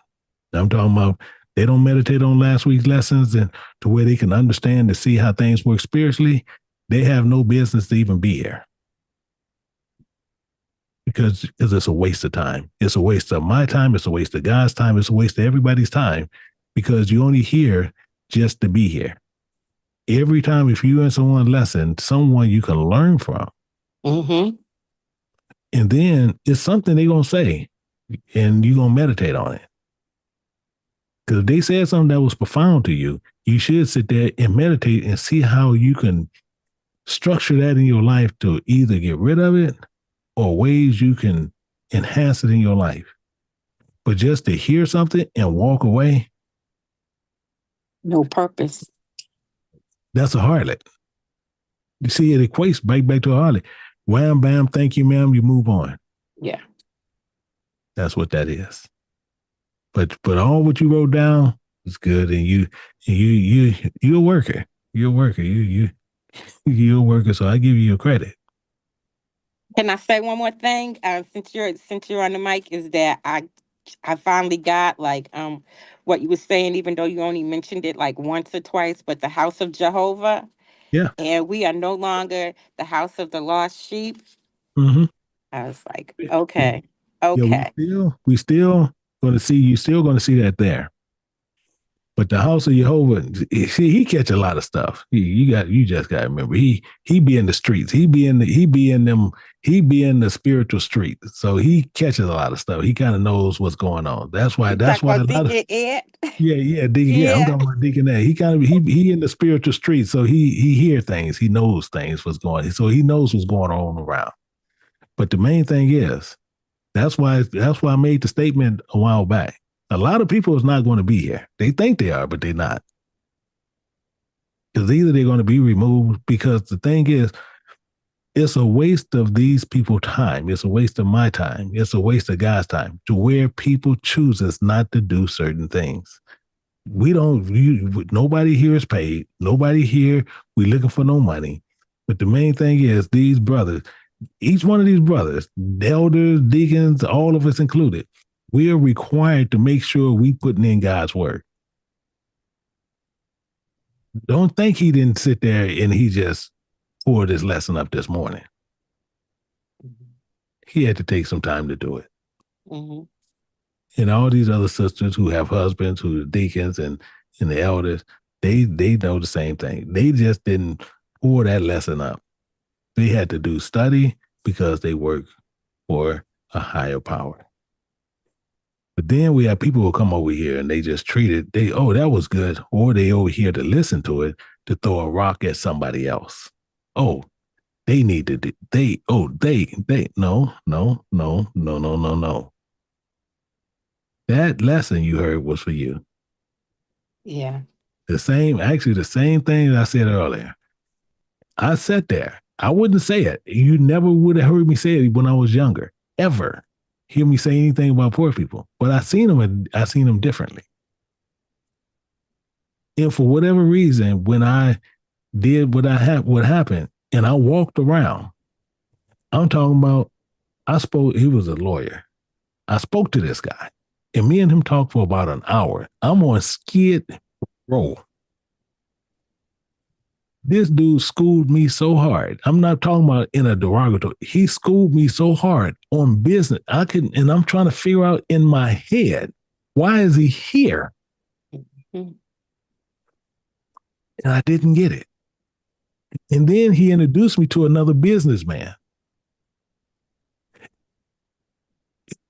I'm talking about they don't meditate on last week's lessons and to where they can understand to see how things work spiritually. They have no business to even be here, because it's a waste of time. It's a waste of my time. It's a waste of God's time. It's a waste of everybody's time, because you're only here just to be here. Every time, if you in someone's lesson, someone you can learn from. Mm-hmm. And then it's something they're going to say, and you're going to meditate on it. Because if they said something that was profound to you, you should sit there and meditate and see how you can structure that in your life to either get rid of it or ways you can enhance it in your life. But just to hear something and walk away, No purpose. that's a harlot. You see, it equates back to a harlot. Wham, bam, thank you, ma'am, you move on. Yeah. That's what that is. But all what you wrote down is good, and you're a worker. You're a worker. You're a worker. So I give you your credit. Can I say one more thing? Since you're on the mic, is that I finally got like what you were saying, even though you only mentioned it like once or twice, but the house of Jehovah. Yeah. And we are no longer the house of the lost sheep. Mm-hmm. I was like, okay. Yeah, we still going to see, you still going to see that there. But the house of Jehovah, see, he catch a lot of stuff. You just got to remember, he be in the streets. He be in the spiritual street. So he catches a lot of stuff. He kind of knows what's going on. That's why a lot of, Deacon Ed? yeah, Deacon, yeah, I'm talking about Deacon Ed. He kind of he in the spiritual street. So he hear things. He knows things, what's going on. So he knows what's going on around. But the main thing is, that's why I made the statement a while back. A lot of people is not going to be here. They think they are, but they're not. Because either they're going to be removed, because the thing is, it's a waste of these people's time. It's a waste of my time. It's a waste of God's time to where people chooses not to do certain things. Nobody here is paid. Nobody here, we looking for no money. But the main thing is these brothers, each one of these brothers, elders, deacons, all of us included, we are required to make sure we putting in God's word. Don't think he didn't sit there and he just poured this lesson up this morning. He had to take some time to do it. Mm-hmm. And all these other sisters who have husbands, who are deacons and the elders, they know the same thing. They just didn't pour that lesson up. They had to do study because they work for a higher power. But then we have people who come over here and they just treat it, that was good. Or they over here to listen to it, to throw a rock at somebody else. Oh, they need to, no. That lesson you heard was for you. Yeah. The same thing that I said earlier. I sat there. I wouldn't say it. You never would have heard me say it when I was younger, ever. Hear me say anything about poor people. But I seen them differently. And for whatever reason, when I did what happened, and I walked around, I'm talking about, he was a lawyer. I spoke to this guy, and me and him talked for about an hour. I'm on Skid Row. This dude schooled me so hard. I'm not talking about in a derogatory. He schooled me so hard on business. And I'm trying to figure out in my head, why is he here? Mm-hmm. And I didn't get it. And then he introduced me to another businessman.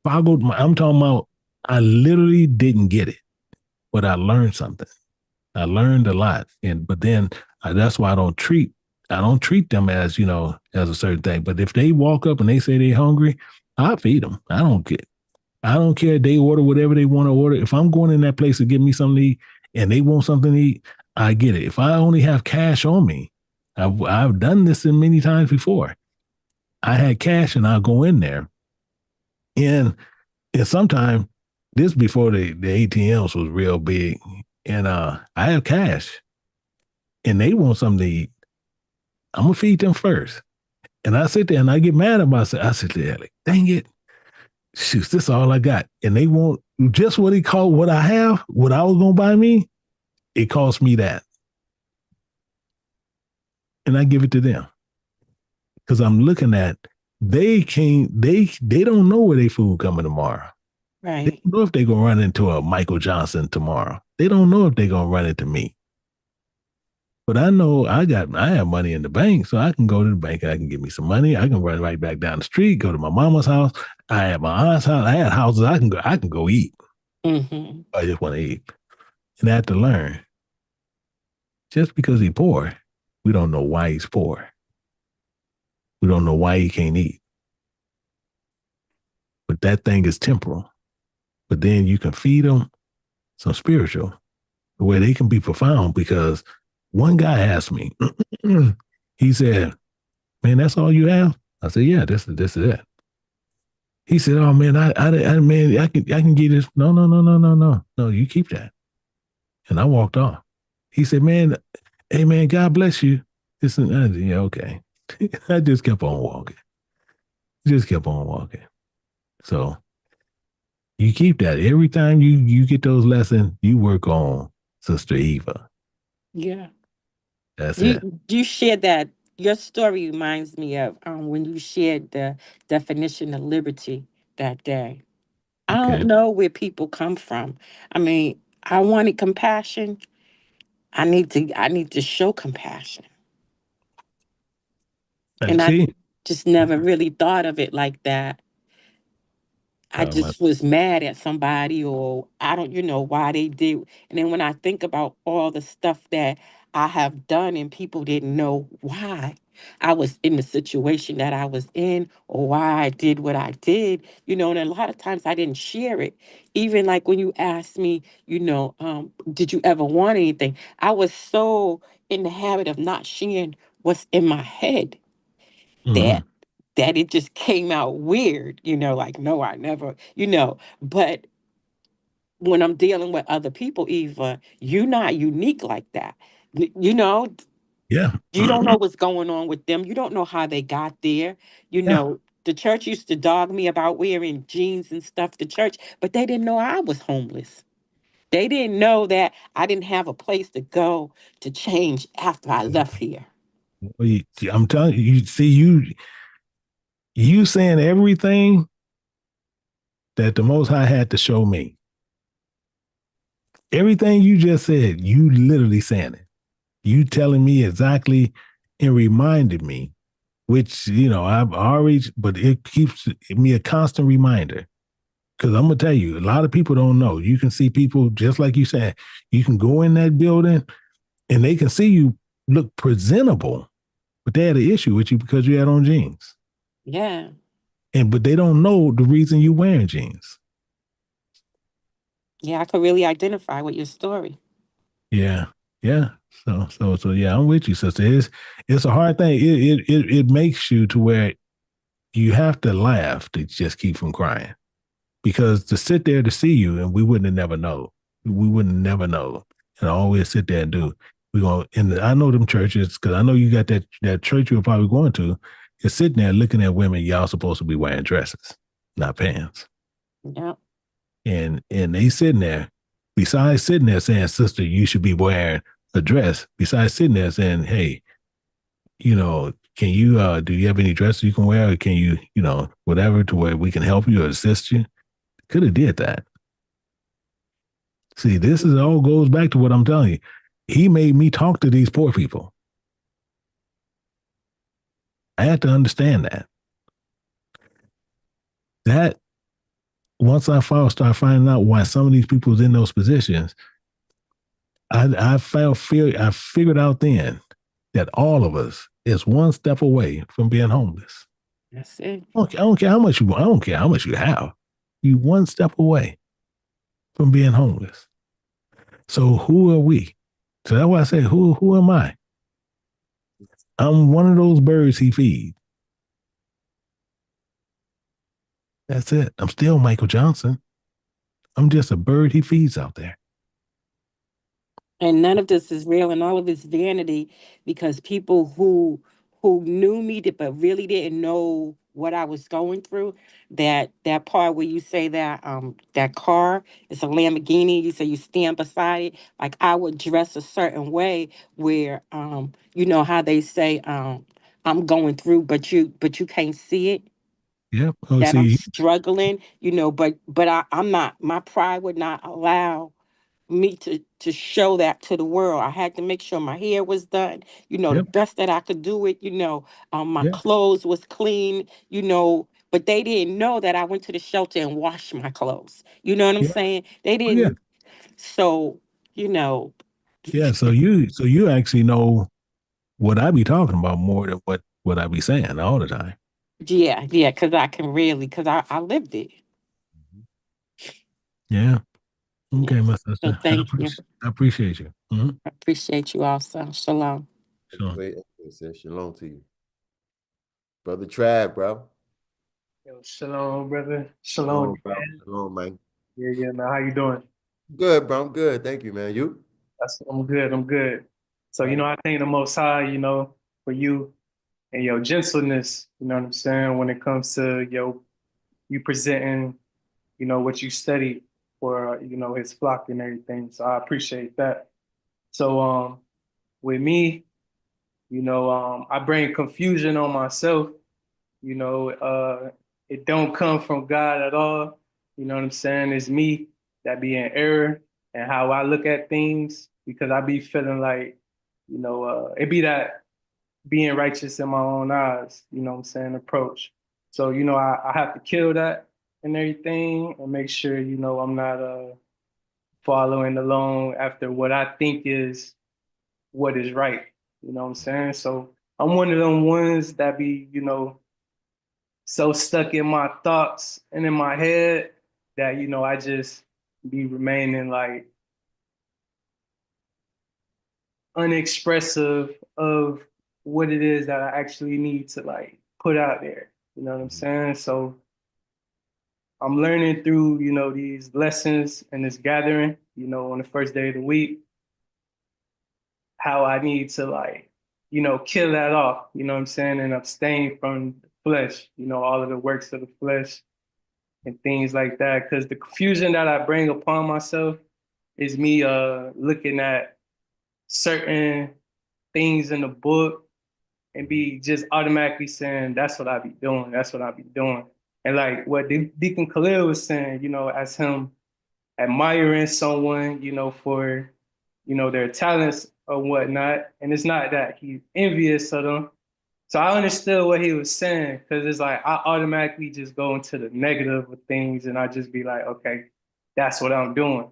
I'm talking about, I literally didn't get it, but I learned something. I learned a lot. But then that's why I don't treat them as, as a certain thing. But if they walk up and they say they're hungry, I feed them. I don't care if they order whatever they want to order. If I'm going in that place to get me something to eat and they want something to eat, I get it. If I only have cash on me, I've done this many times before. I had cash and I'll go in there. And sometimes, this before the ATMs was real big, and I have cash and they want something to eat, I'm going to feed them first. And I sit there and I get mad at myself. I sit there like, dang it. Shoot, this is all I got. And they want just what he called what I have, what I was going to buy me. It cost me that. And I give it to them. Because I'm looking at, they don't know where their food coming tomorrow. Right. They don't know if they're going to run into a Michael Johnson tomorrow. They don't know if they're going to run into me. But I know I have money in the bank, so I can go to the bank and I can get me some money. I can run right back down the street, go to my mama's house. I have my aunt's house. I had houses I can go eat. Mm-hmm. I just want to eat. And I have to learn. Just because he's poor, we don't know why he's poor. We don't know why he can't eat. But that thing is temporal. But then you can feed them some spiritual, where they can be profound. Because one guy asked me, he said, man, that's all you have? I said, yeah, this is it. He said, oh man, I can get this. No, you keep that. And I walked off. He said, man, hey man, God bless you. Yeah, okay. I just kept on walking. So you keep that. Every time you get those lessons, you work on Sister Eva. Yeah. That's it. You shared that. Your story reminds me of when you shared the definition of liberty that day. I don't know where people come from. I mean, I wanted compassion. I need to show compassion. And I just never really thought of it like that. I just was mad at somebody, or I don't, why they did. And then when I think about all the stuff that I have done and people didn't know why I was in the situation that I was in or why I did what I did, and a lot of times I didn't share it. Even like when you asked me, did you ever want anything? I was so in the habit of not sharing what's in my head that it just came out weird, like, no, I never, but when I'm dealing with other people, Eva, you're not unique like that. Yeah. You don't know what's going on with them. You don't know how they got there. The church used to dog me about wearing jeans and stuff to church, but they didn't know I was homeless. They didn't know that I didn't have a place to go to change after I left here. I'm telling you, you saying everything that the Most High had to show me. Everything you just said, you literally saying it. You telling me exactly and reminded me, which, I've already, but it keeps me a constant reminder. Because I'm going to tell you, a lot of people don't know. You can see people, just like you said, you can go in that building and they can see you look presentable, but they had an issue with you because you had on jeans. Yeah. But they don't know the reason you wearing jeans. Yeah, I could really identify with your story. Yeah. Yeah. So yeah, I'm with you, sister. It's a hard thing. It makes you to where you have to laugh to just keep from crying. Because to sit there to see you and we wouldn't have never know. We wouldn't never know. And all we sit there and do. We go and I know them churches, because I know you got that church you're probably going to, is sitting there looking at women, y'all supposed to be wearing dresses, not pants. Yeah. And they sitting there, besides sitting there saying, sister, you should be wearing a dress, besides sitting there saying, hey, can you do you have any dresses you can wear? Or can you, whatever, to where we can help you or assist you? Could have did that. See, this is all goes back to what I'm telling you. He made me talk to these poor people. I had to understand that. That once I start finding out why some of these people was in those positions, I figured out then that all of us is one step away from being homeless. That's it. I don't care how much I don't care how much you have. You one step away from being homeless. So who are we? So that's why I say, who am I? I'm one of those birds he feeds. That's it. I'm still Michael Johnson. I'm just a bird he feeds out there. And none of this is real, and all of it's vanity, because people who knew me but really didn't know what I was going through. That part where you say that that car is a Lamborghini, you say you stand beside it. Like, I would dress a certain way where you know how they say I'm going through, but you can't see it. Yep. Oh, That I'm see, struggling, but I'm not. My pride would not allow me to show that to the world. I had to make sure my hair was done, the yep, best that I could do it, my yep, clothes was clean, but they didn't know that I went to the shelter and washed my clothes. You know what I'm yep. saying? They Oh, yeah, didn't. So, you know, yeah. So you actually know what I be talking about more than what I be saying all the time. yeah, because because I lived it. Yeah. Yeah. Okay, my So sister. thank you. I appreciate you. Mm-hmm. I appreciate you also. Shalom. Sure. Shalom to you. Brother Trav, bro. Yo, shalom, brother. Shalom, Shalom, bro. man. Shalom, man. Yeah, man. How you doing? Good, bro. I'm good. Thank you, man. You? I'm good. I'm good. So, I thank the Most High, for you and your gentleness, you know what I'm saying, when it comes to you presenting, what you studied for, his flock and everything. So I appreciate that. So, with me, I bring confusion on myself. You know, it don't come from God at all. You know what I'm saying? It's me that be in error and how I look at things, because I be feeling like, it be that being righteous in my own eyes, you know what I'm saying, approach. So, I have to kill that and everything and make sure, I'm not following along after what I think is what is right. You know what I'm saying? So I'm one of them ones that be, you know, so stuck in my thoughts and in my head that, you know, I just be remaining like unexpressive of what it is that I actually need to like put out there. You know what I'm saying? So I'm learning through, you know, these lessons and this gathering, you know, on the first day of the week, how I need to like, you know, kill that off, you know what I'm saying, and abstain from the flesh, you know, all of the works of the flesh and things like that. Because the confusion that I bring upon myself is me looking at certain things in the book and be just automatically saying, that's what I be doing, that's what I be doing. And like what Deacon Khalil was saying, you know, as him admiring someone, you know, for, you know, their talents or whatnot. And it's not that he's envious of them. So I understood what he was saying, because it's like I automatically just go into the negative of things and I just be like, okay, that's what I'm doing.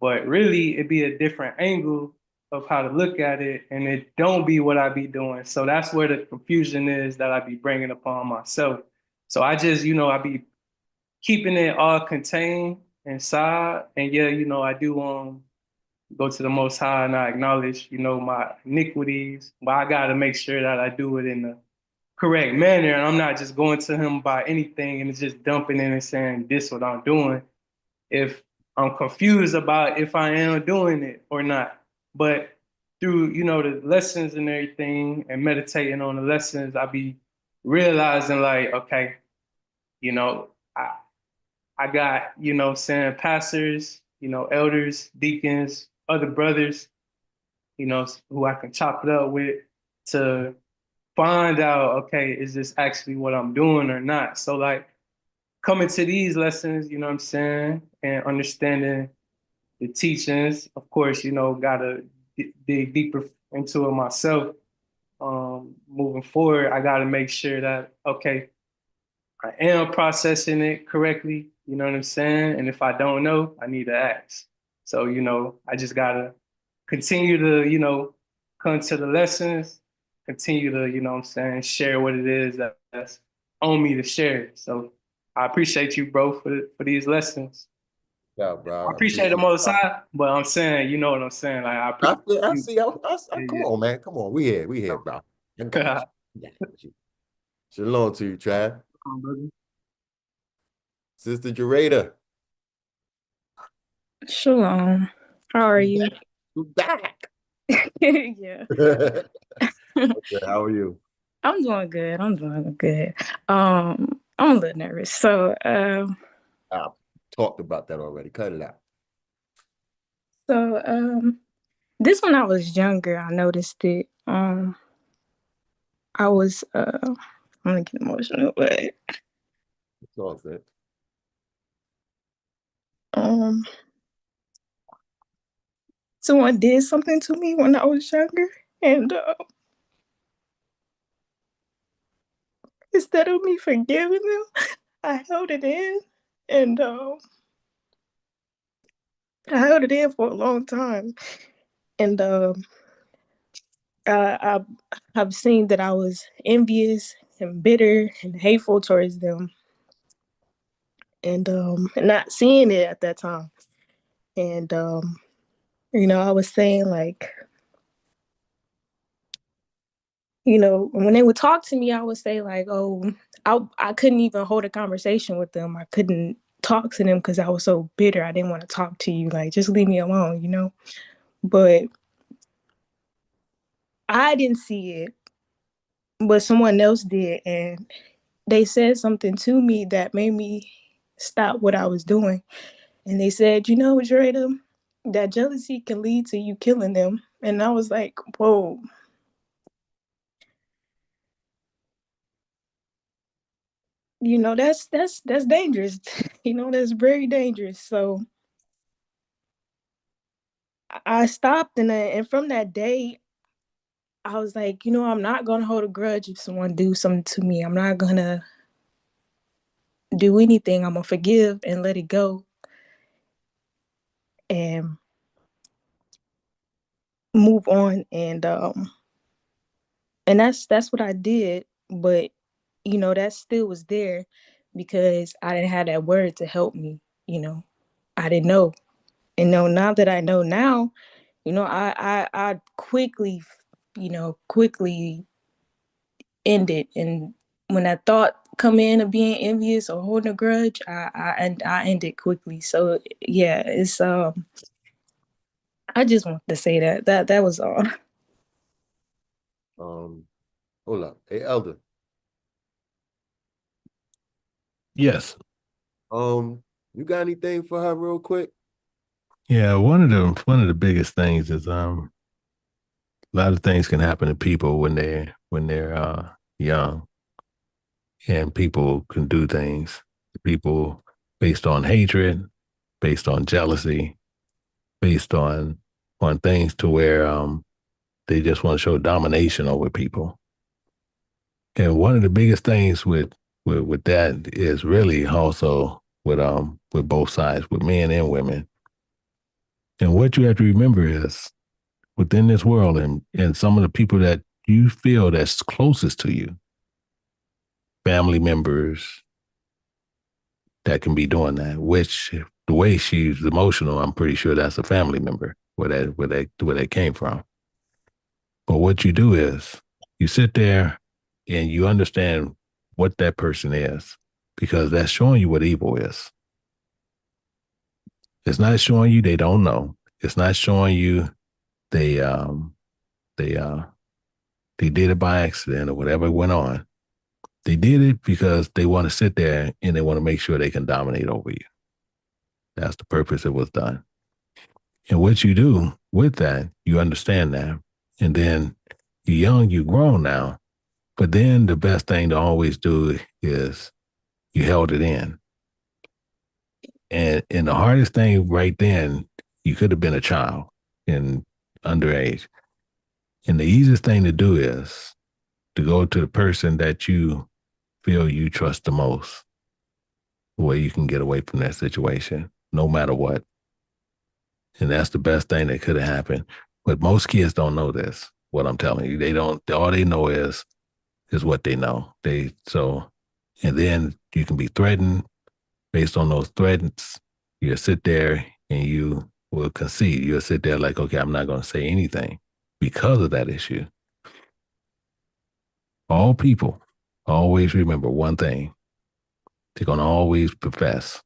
But really it'd be a different angle of how to look at it, and it don't be what I be doing. So that's where the confusion is that I be bringing upon myself. So I just, you know, I be keeping it all contained inside. And yeah, you know, I do go to the Most High and I acknowledge, you know, my iniquities, but I gotta make sure that I do it in the correct manner. And I'm not just going to him by anything and just dumping in and saying this what I'm doing if I'm confused about if I am doing it or not. But through, you know, the lessons and everything and meditating on the lessons, I be realizing like, okay, you know, I got, you know, saying pastors, you know, elders, deacons, other brothers, you know, who I can chop it up with to find out, okay, is this actually what I'm doing or not? So like coming to these lessons, you know what I'm saying, and understanding the teachings, of course, you know, gotta dig deeper into it myself. Moving forward, I gotta make sure that, okay, I am processing it correctly, you know what I'm saying? And if I don't know, I need to ask. So, you know, I just gotta continue to, you know, come to the lessons, continue to, you know what I'm saying, share what it is that's on me to share. So I appreciate you, bro, for these lessons. Yeah, I bro. I appreciate the appreciate Most High, but I'm saying, you know what I'm saying? Like I appreciate I you. see. Come on, man. Come on. We here, bro. I got you. Yeah, I got you. Shalom to you, Trav. Sister Jarada. Shalom. How are you? You back. Yeah. Okay, how are you? I'm doing good. I'm doing good. I'm a little nervous. So, I talked about that already. Cut it out. so this when I was younger, I noticed it. I was I'm gonna get emotional, but It's all good. um someone did something to me when I was younger, and instead of me forgiving them, I held it in, and I held it in for a long time, and I have seen that I was envious and bitter and hateful towards them, and not seeing it at that time. And you know, I was saying like, you know, when they would talk to me, I would say like, oh, I couldn't even hold a conversation with them. I couldn't talk to them because I was so bitter. I didn't want to talk to you. Like, just leave me alone, you know. But I didn't see it, but someone else did, and they said something to me that made me stop what I was doing. And they said, you know, Drayda, that jealousy can lead to you killing them. And I was like, whoa. You know, that's dangerous. You know, that's very dangerous. So I stopped, and from that day, I was like, you know, I'm not gonna hold a grudge if someone do something to me. I'm not gonna do anything. I'm gonna forgive and let it go. And move on, and that's what I did. But that still was there because I didn't have that word to help me. I didn't know. And now that I know now, I quickly, quickly ended. And when I thought come in of being envious or holding a grudge, I ended quickly. So yeah, it's I just wanted to say that was all. Hold up. Hey, Elder. Yes. You got anything for her real quick? Yeah, one of the biggest things is a lot of things can happen to people when they're young, and people can do things to people based on hatred, based on jealousy, based on things to where they just want to show domination over people. And one of the biggest things with that is really also with both sides, with men and women. And what you have to remember is within this world and some of the people that you feel that's closest to you, family members that can be doing that, which the way she's emotional, I'm pretty sure that's a family member where that came from. But what you do is you sit there and you understand what that person is, because that's showing you what evil is. It's not showing you they don't know. It's not showing you they they did it by accident or whatever went on. They did it because they want to sit there and they want to make sure they can dominate over you. That's the purpose it was done. And what you do with that, you understand that. And then you're young, you're grown now. But then the best thing to always do is you held it in. And the hardest thing right then, you could have been a child and underage. And the easiest thing to do is to go to the person that you feel you trust the most, where you can get away from that situation, no matter what. And that's the best thing that could have happened. But most kids don't know this, what I'm telling you. They don't, all they know is what they know. And then you can be threatened. Based on those threats, you'll sit there and you will concede. You'll sit there like, okay, I'm not going to say anything because of that issue. All people always remember one thing. They're going to always profess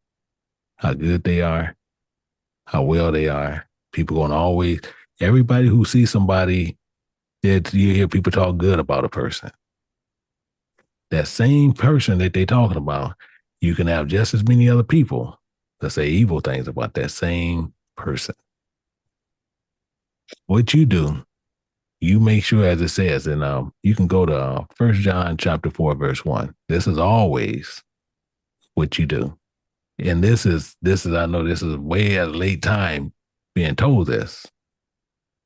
how good they are, how well they are. People going to always, everybody who sees somebody, you hear people talk good about a person. That same person that they're talking about, you can have just as many other people that say evil things about that same person. What you do, you make sure, as it says, and you can go to 1 John chapter 4, verse 1. This is always what you do. And this is, I know this is way at a late time being told this,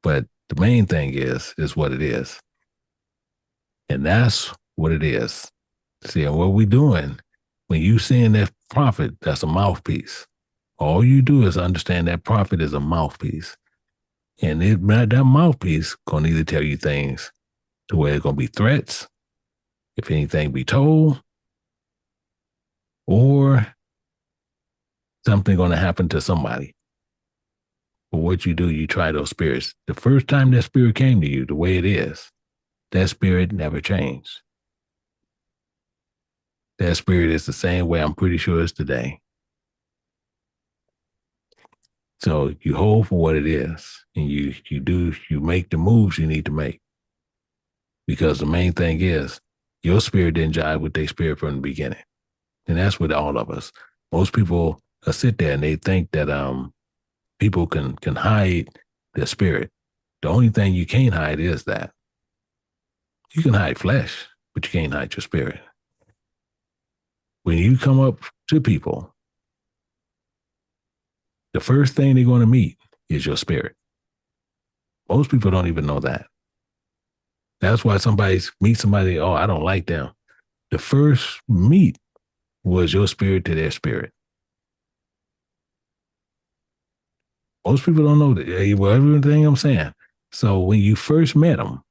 but the main thing is what it is. And that's what it is. See, and what we doing, when you seeing that prophet, that's a mouthpiece. All you do is understand that prophet is a mouthpiece. And that mouthpiece going to either tell you things to where it's going to be threats, if anything be told, or something going to happen to somebody. But what you do, you try those spirits. The first time that spirit came to you, the way it is, that spirit never changed. That spirit is the same way I'm pretty sure it's today. So you hold for what it is, and you make the moves you need to make. Because the main thing is your spirit didn't jive with their spirit from the beginning. And that's with all of us. Most people sit there and they think that people can hide their spirit. The only thing you can't hide is that. You can hide flesh, but you can't hide your spirit. When you come up to people, the first thing they're going to meet is your spirit. Most people don't even know that. That's why meet somebody, oh, I don't like them. The first meet was your spirit to their spirit. Most people don't know that. Well, everything I'm saying, So when you first met them,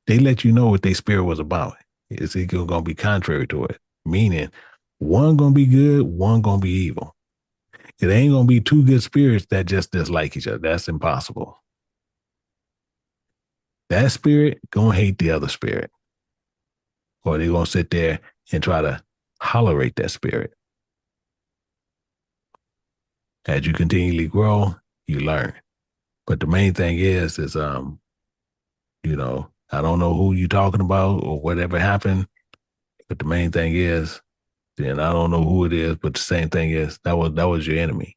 they let you know what their spirit was about. It's going to be contrary to it, meaning one going to be good, one going to be evil. It ain't going to be two good spirits that just dislike each other. That's impossible. That spirit going to hate the other spirit, or they're going to sit there and try to tolerate that spirit. As you continually grow, you learn. But the main thing is you know, I don't know who you're talking about or whatever happened, but the main thing is, then I don't know who it is, but the same thing is that was your enemy.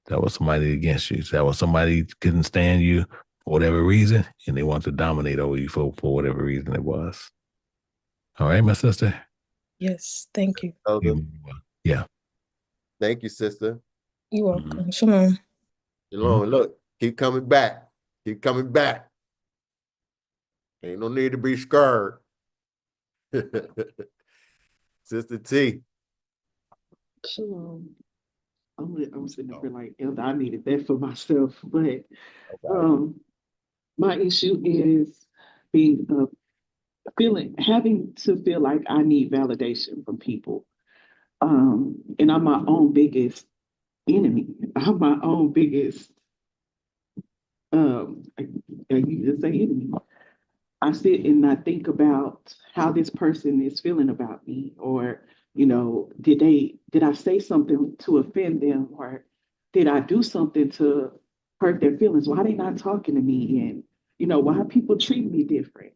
That was somebody against you. That was somebody couldn't stand you for whatever reason, and they want to dominate over you for whatever reason it was. All right, my sister? Yes, thank you. Elder. Yeah. Thank you, sister. You're welcome. Shalom. Shalom. Look, keep coming back. Keep coming back. Ain't no need to be scared. Sister T. Shalom. I'm sitting up here like, Elder, I needed that for myself. But my issue is being having to feel like I need validation from people. And I'm my own biggest enemy. I'm my own biggest you just say enemy. I sit and I think about how this person is feeling about me, or, you know, did I say something to offend them, or did I do something to hurt their feelings? Why are they not talking to me? And, you know, why people treat me different?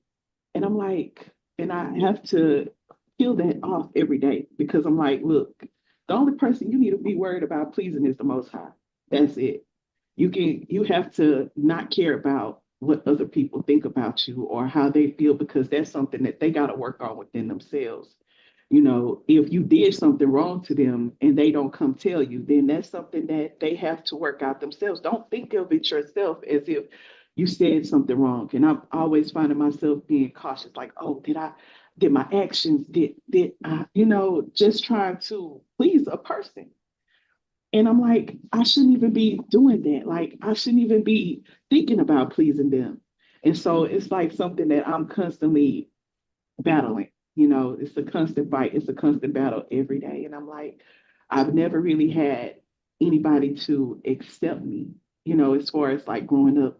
And I'm like, and I have to peel that off every day, because I'm like, look, the only person you need to be worried about pleasing is the Most High. That's it. You have to not care about what other people think about you or how they feel, because that's something that they got to work on within themselves. You know, if you did something wrong to them and they don't come tell you, then that's something that they have to work out themselves. Don't think of it yourself as if you said something wrong. And I'm always finding myself being cautious, like, oh, did my actions, did I, you know, just trying to please a person. And I'm like, I shouldn't even be doing that. Like, I shouldn't even be thinking about pleasing them. And so it's like something that I'm constantly battling. You know, it's a constant fight. It's a constant battle every day. And I'm like, I've never really had anybody to accept me, you know, as far as like growing up.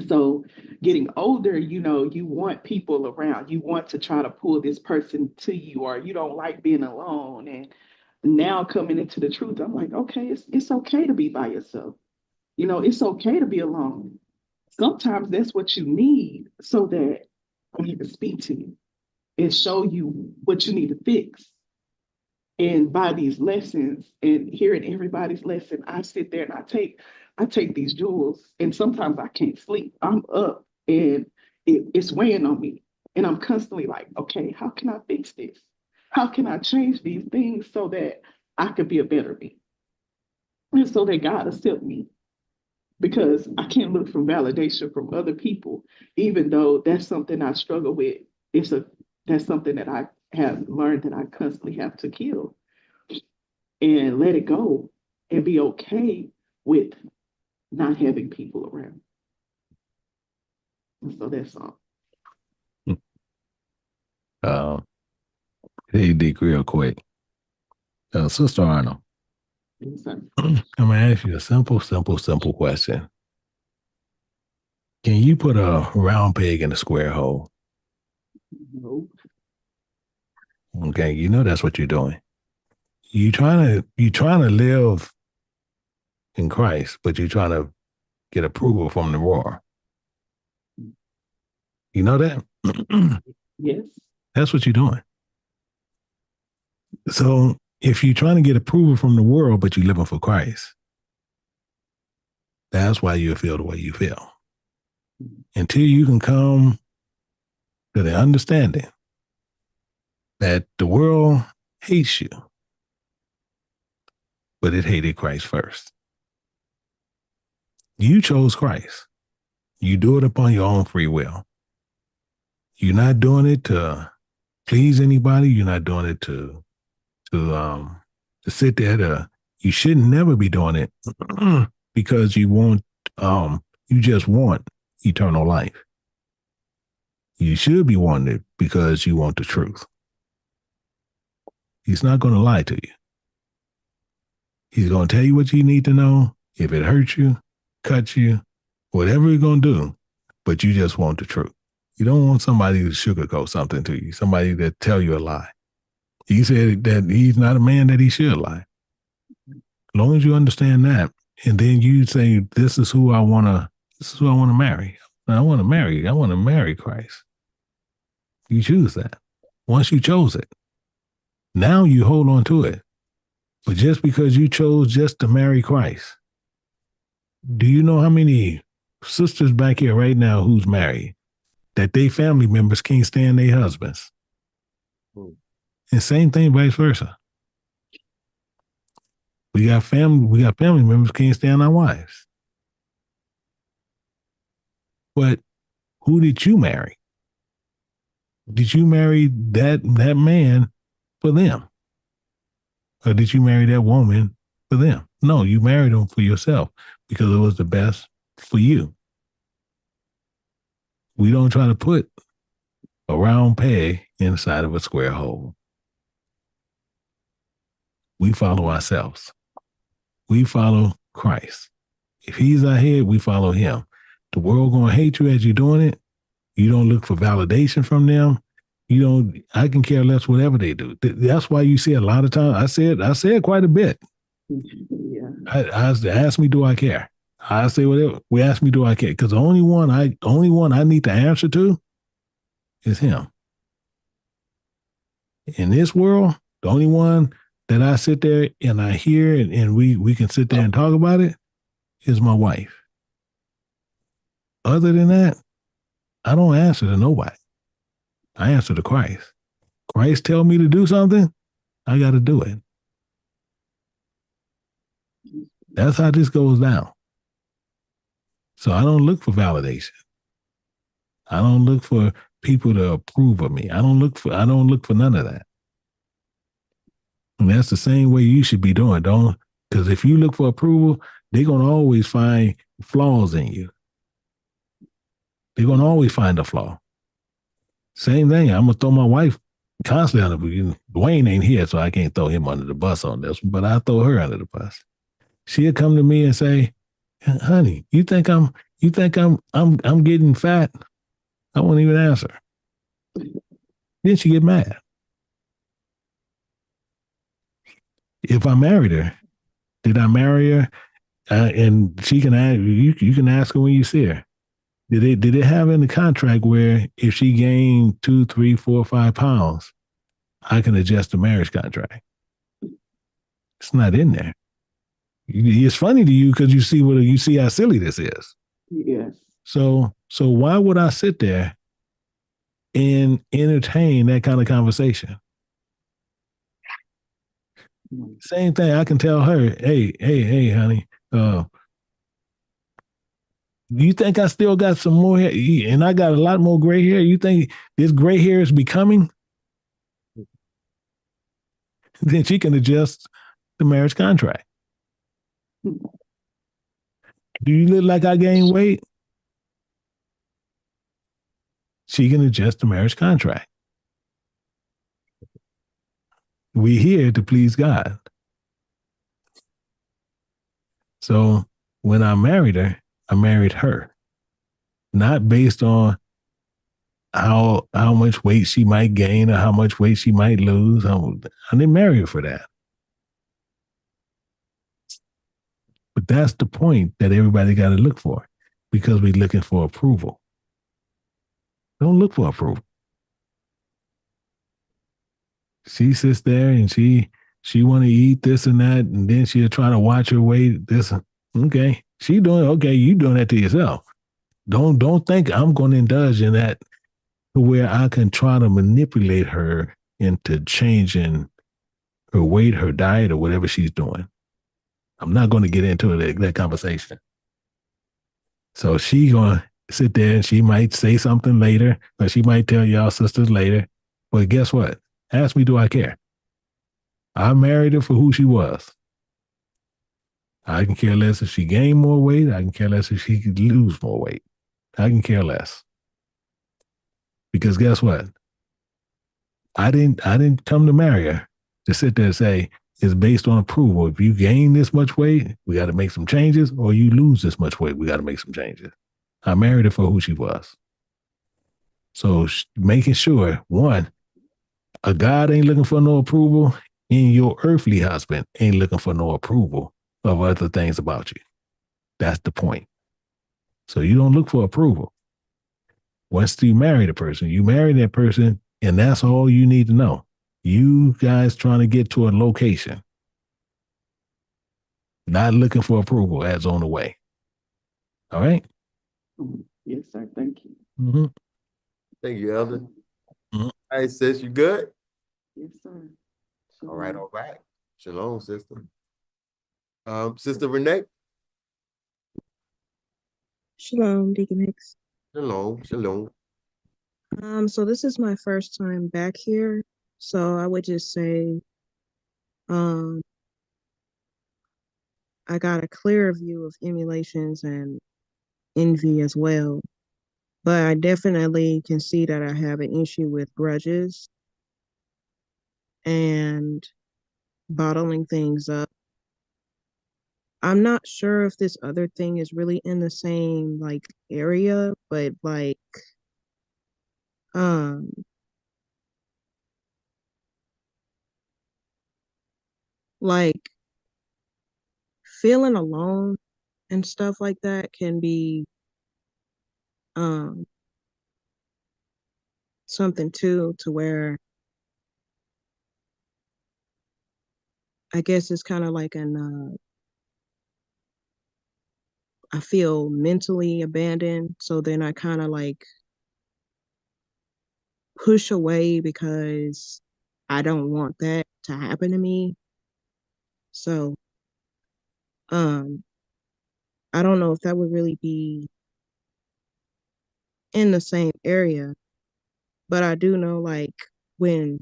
So getting older, you know, you want people around. You want to try to pull this person to you, or you don't like being alone. And now coming into the truth, I'm like, okay, it's okay to be by yourself. You know, it's okay to be alone. Sometimes that's what you need, so that I need to speak to you and show you what you need to fix. And by these lessons and hearing everybody's lesson, I sit there and I take these jewels, and sometimes I can't sleep. I'm up and it's weighing on me. And I'm constantly like, okay, how can I fix this? How can I change these things so that I could be a better me? And so that God accept me. Because I can't look for validation from other people, even though that's something I struggle with. That's something that I have learned that I constantly have to kill and let it go and be okay with not having people around. And so that's all. Hey, Dick, real quick. Sister Arnold, Yes, I'm going to ask you a simple question. Can you put a round peg in a square hole? No. Okay, you know that's what you're doing. You trying to live in Christ, but you're trying to get approval from the world. You know that? Yes. That's what you're doing. So if you're trying to get approval from the world, but you're living for Christ, that's why you feel the way you feel. Until you can come to the understanding that the world hates you, but it hated Christ first. You chose Christ. You do it upon your own free will. You're not doing it to please anybody. You're not doing it to sit there. You should never be doing it because you want You just want eternal life. You should be wanting it because you want the truth. He's not going to lie to you. He's going to tell you what you need to know. If it hurts you, cuts you, whatever he's going to do, but you just want the truth. You don't want somebody to sugarcoat something to you, somebody that tell you a lie. He said that he's not a man that he should lie. As long as you understand that, and then you say, this is who I want to marry. I want to marry Christ. You choose that. Once you chose it, now you hold on to it. But just because you chose just to marry Christ, do you know how many sisters back here right now who's married that they family members can't stand their husbands? And same thing vice versa. We got family members can't stand our wives. But who did you marry? Did you marry that man for them? Or did you marry that woman for them? No, you married them for yourself because it was the best for you. We don't try to put a round peg inside of a square hole. We follow ourselves. We follow Christ. If he's our head, we follow him. The world going to hate you as you're doing it. You don't look for validation from them. I can care less whatever they do. That's why you see a lot of times, I said quite a bit. Yeah. Ask me, do I care? I say whatever. We ask me, do I care? Because the only one I need to answer to is him. In this world, the only one that I sit there and I hear and we can sit there and talk about it is my wife. Other than that, I don't answer to nobody. I answer to Christ. Christ tell me to do something, I got to do it. That's how this goes down. So I don't look for validation. I don't look for people to approve of me. I don't look for none of that. And that's the same way you should be doing. Because if you look for approval, they're going to always find flaws in you. They're going to always find a flaw. Same thing. I'm going to throw my wife constantly under the bus. Dwayne ain't here, so I can't throw him under the bus on this, but I throw her under the bus. She'll come to me and say, honey, you think I'm getting fat? I won't even answer. Then she get mad. If I married her, did I marry her? And she can ask, you can ask her when you see her. Did it have in the contract where if she gained 2, 3, 4, 5 pounds, I can adjust the marriage contract? It's not in there. It's funny to you because you see how silly this is. Yes. So why would I sit there and entertain that kind of conversation? Same thing. I can tell her, hey, honey, you think I still got some more hair? And I got a lot more gray hair. You think this gray hair is becoming? Then she can adjust the marriage contract. Do you look like I gained weight? She can adjust the marriage contract. We're here to please God. So when I married her, I married her, not based on how much weight she might gain or how much weight she might lose. I didn't marry her for that. But that's the point that everybody got to look for, because we're looking for approval. Don't look for approval. She sits there and she want to eat this and that, and then she'll try to watch her weight. This, okay, she doing okay. You doing that to yourself. Don't think I'm going to indulge in that to where I can try to manipulate her into changing her weight, her diet, or whatever she's doing. I'm not going to get into that conversation. So she going to sit there and she might say something later, or she might tell y'all sisters later. But guess what? Ask me, do I care? I married her for who she was. I can care less if she gain more weight. I can care less if she could lose more weight. I can care less. Because guess what? I didn't come to marry her to sit there and say it's based on approval. If you gain this much weight, we got to make some changes, or you lose this much weight, we got to make some changes. I married her for who she was. So making sure, one, a God ain't looking for no approval, and your earthly husband ain't looking for no approval of other things about you. That's the point. So you don't look for approval. Once you marry the person, you marry that person, and that's all you need to know. You guys trying to get to a location, not looking for approval as on the way. All right? Yes, sir. Thank you. Mm-hmm. Thank you, Elder. Mm-hmm. All right, sis, you good? Yes, sir. All right, all right. Shalom, sister. Sister Renee? Shalom, Deacon Hicks. Shalom, shalom. So this is my first time back here. So I would just say, I got a clearer view of emulations and envy as well. But I definitely can see that I have an issue with grudges and bottling things up. I'm not sure if this other thing is really in the same like area, but um like feeling alone and stuff like that can be um something too, to where I guess it's kind of like I feel mentally abandoned, so then I kind of like push away because I don't want that to happen to me. So um I don't know if that would really be in the same area, but I do know like when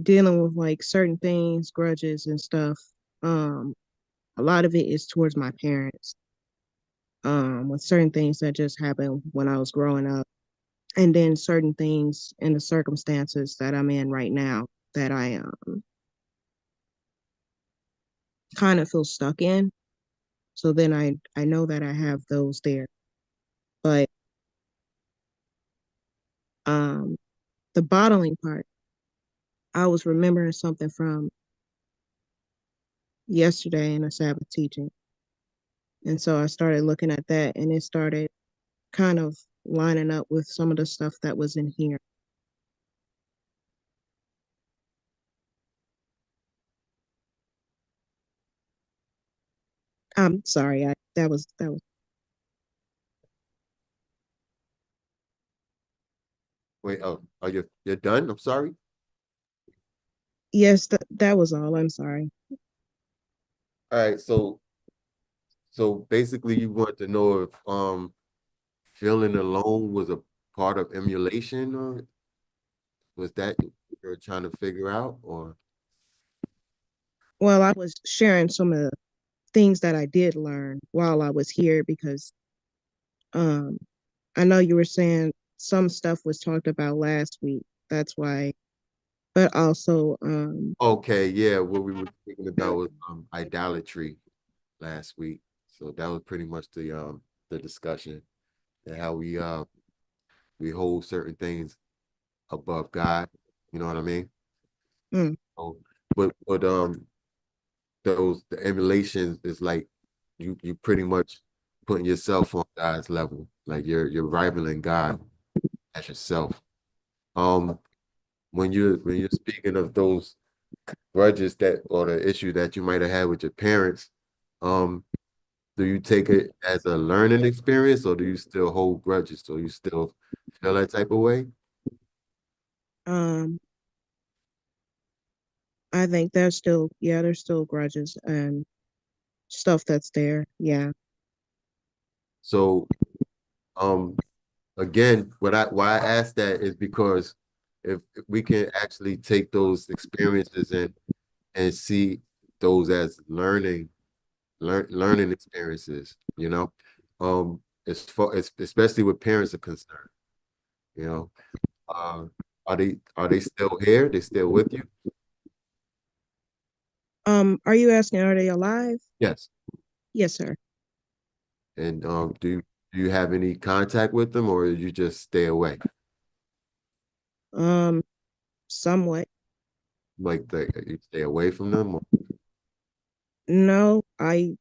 dealing with like certain things, grudges and stuff, a lot of it is towards my parents. With certain things that just happened when I was growing up, and then certain things in the circumstances that I'm in right now that I kind of feel stuck in. So then I know that I have those there. But um the bottling part, I was remembering something from yesterday in a Sabbath teaching. And so I started looking at that, and it started kind of lining up with some of the stuff that was in here. I'm sorry, that was Wait, oh, are you're done? I'm sorry. yes, that was all. I'm sorry. All right, so basically you want to know if feeling alone was a part of emulation, or was that you're trying to figure out, or Well, I was sharing some of the things that I did learn while I was here because um I know you were saying some stuff was talked about last week. That's why. But also okay, yeah, what we were speaking about was idolatry last week. So that was pretty much the discussion, and how we hold certain things above God. You know what I mean? mm, So, but the emulations is like you pretty much putting yourself on God's level, like you're rivaling God as yourself. Um, when you're speaking of those grudges that or the issue that you might have had with your parents, um, do you take it as a learning experience, or do you still hold grudges? So you still feel that type of way? um I think there's still grudges and stuff that's there. Yeah. So um again, why I ask that is because if we can actually take those experiences and see those as learning experiences, you know, especially with parents are concerned, you know. Are they still here? They still with you? Are you asking, are they alive? Yes. Yes, sir. And do you have any contact with them, or you just stay away? Somewhat. Like you stay away from them, or No, you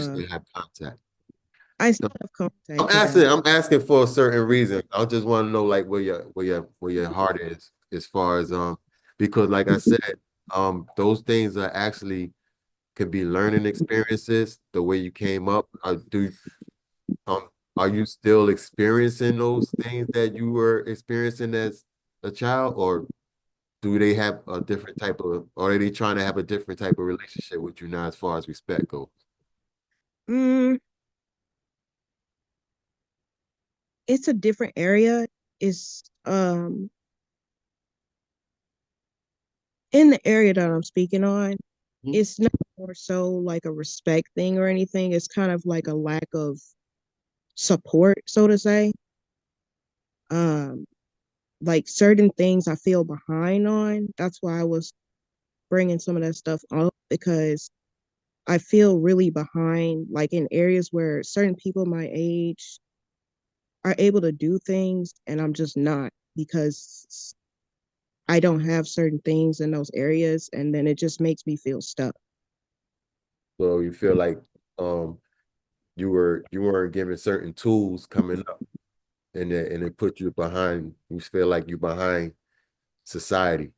still have contact? I still have contact with them. I'm asking for a certain reason. I just want to know like where your heart is as far as because like I said, those things are actually could be learning experiences, the way you came up. Are you still experiencing those things that you were experiencing as a child, or do they have a different type of, or are they trying to have a different type of relationship with you now as far as respect goes? It's a different area. It's in the area that I'm speaking on, it's not more so like a respect thing or anything. It's kind of like a lack of support, so to say. Like certain things I feel behind on. That's why I was bringing some of that stuff up, because I feel really behind, like in areas where certain people my age are able to do things and I'm just not, because I don't have certain things in those areas, and then it just makes me feel stuck. So you feel like you weren't given certain tools coming up, and it put you behind. You feel like you're behind society,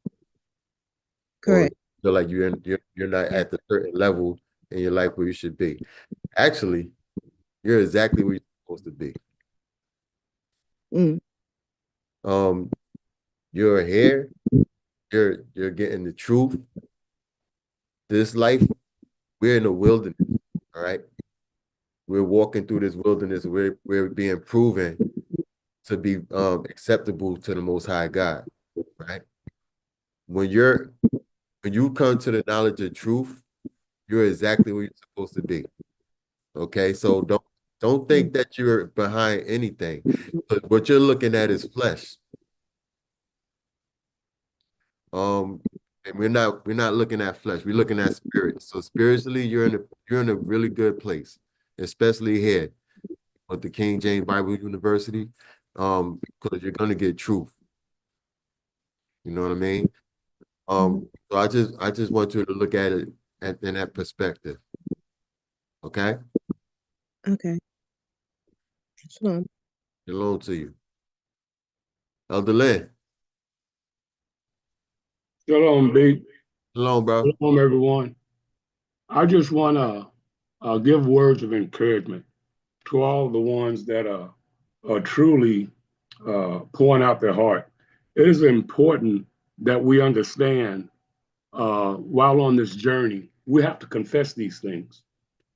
or Correct. feel like you're not at the certain level in your life where you should be. Actually, you're exactly where you're supposed to be. You're here. You're getting the truth. This life, we're in the wilderness. All right. We're walking through this wilderness. We're being proven to be acceptable to the Most High God. Right. When you come to the knowledge of truth, you're exactly where you're supposed to be. Okay. So don't think that you're behind anything. But what you're looking at is flesh. And we're not looking at flesh. We're looking at spirit. So spiritually, you're in a really good place, especially here with the King James Bible University, because you're gonna get truth. You know what I mean? So I just want you to look at it in that perspective. Okay? Okay. Shalom. Shalom to you. Elder Lynn. Shalom, B. Shalom, bro. Shalom, everyone. I just want to give words of encouragement to all the ones that are truly pouring out their heart. It is important that we understand while on this journey, we have to confess these things.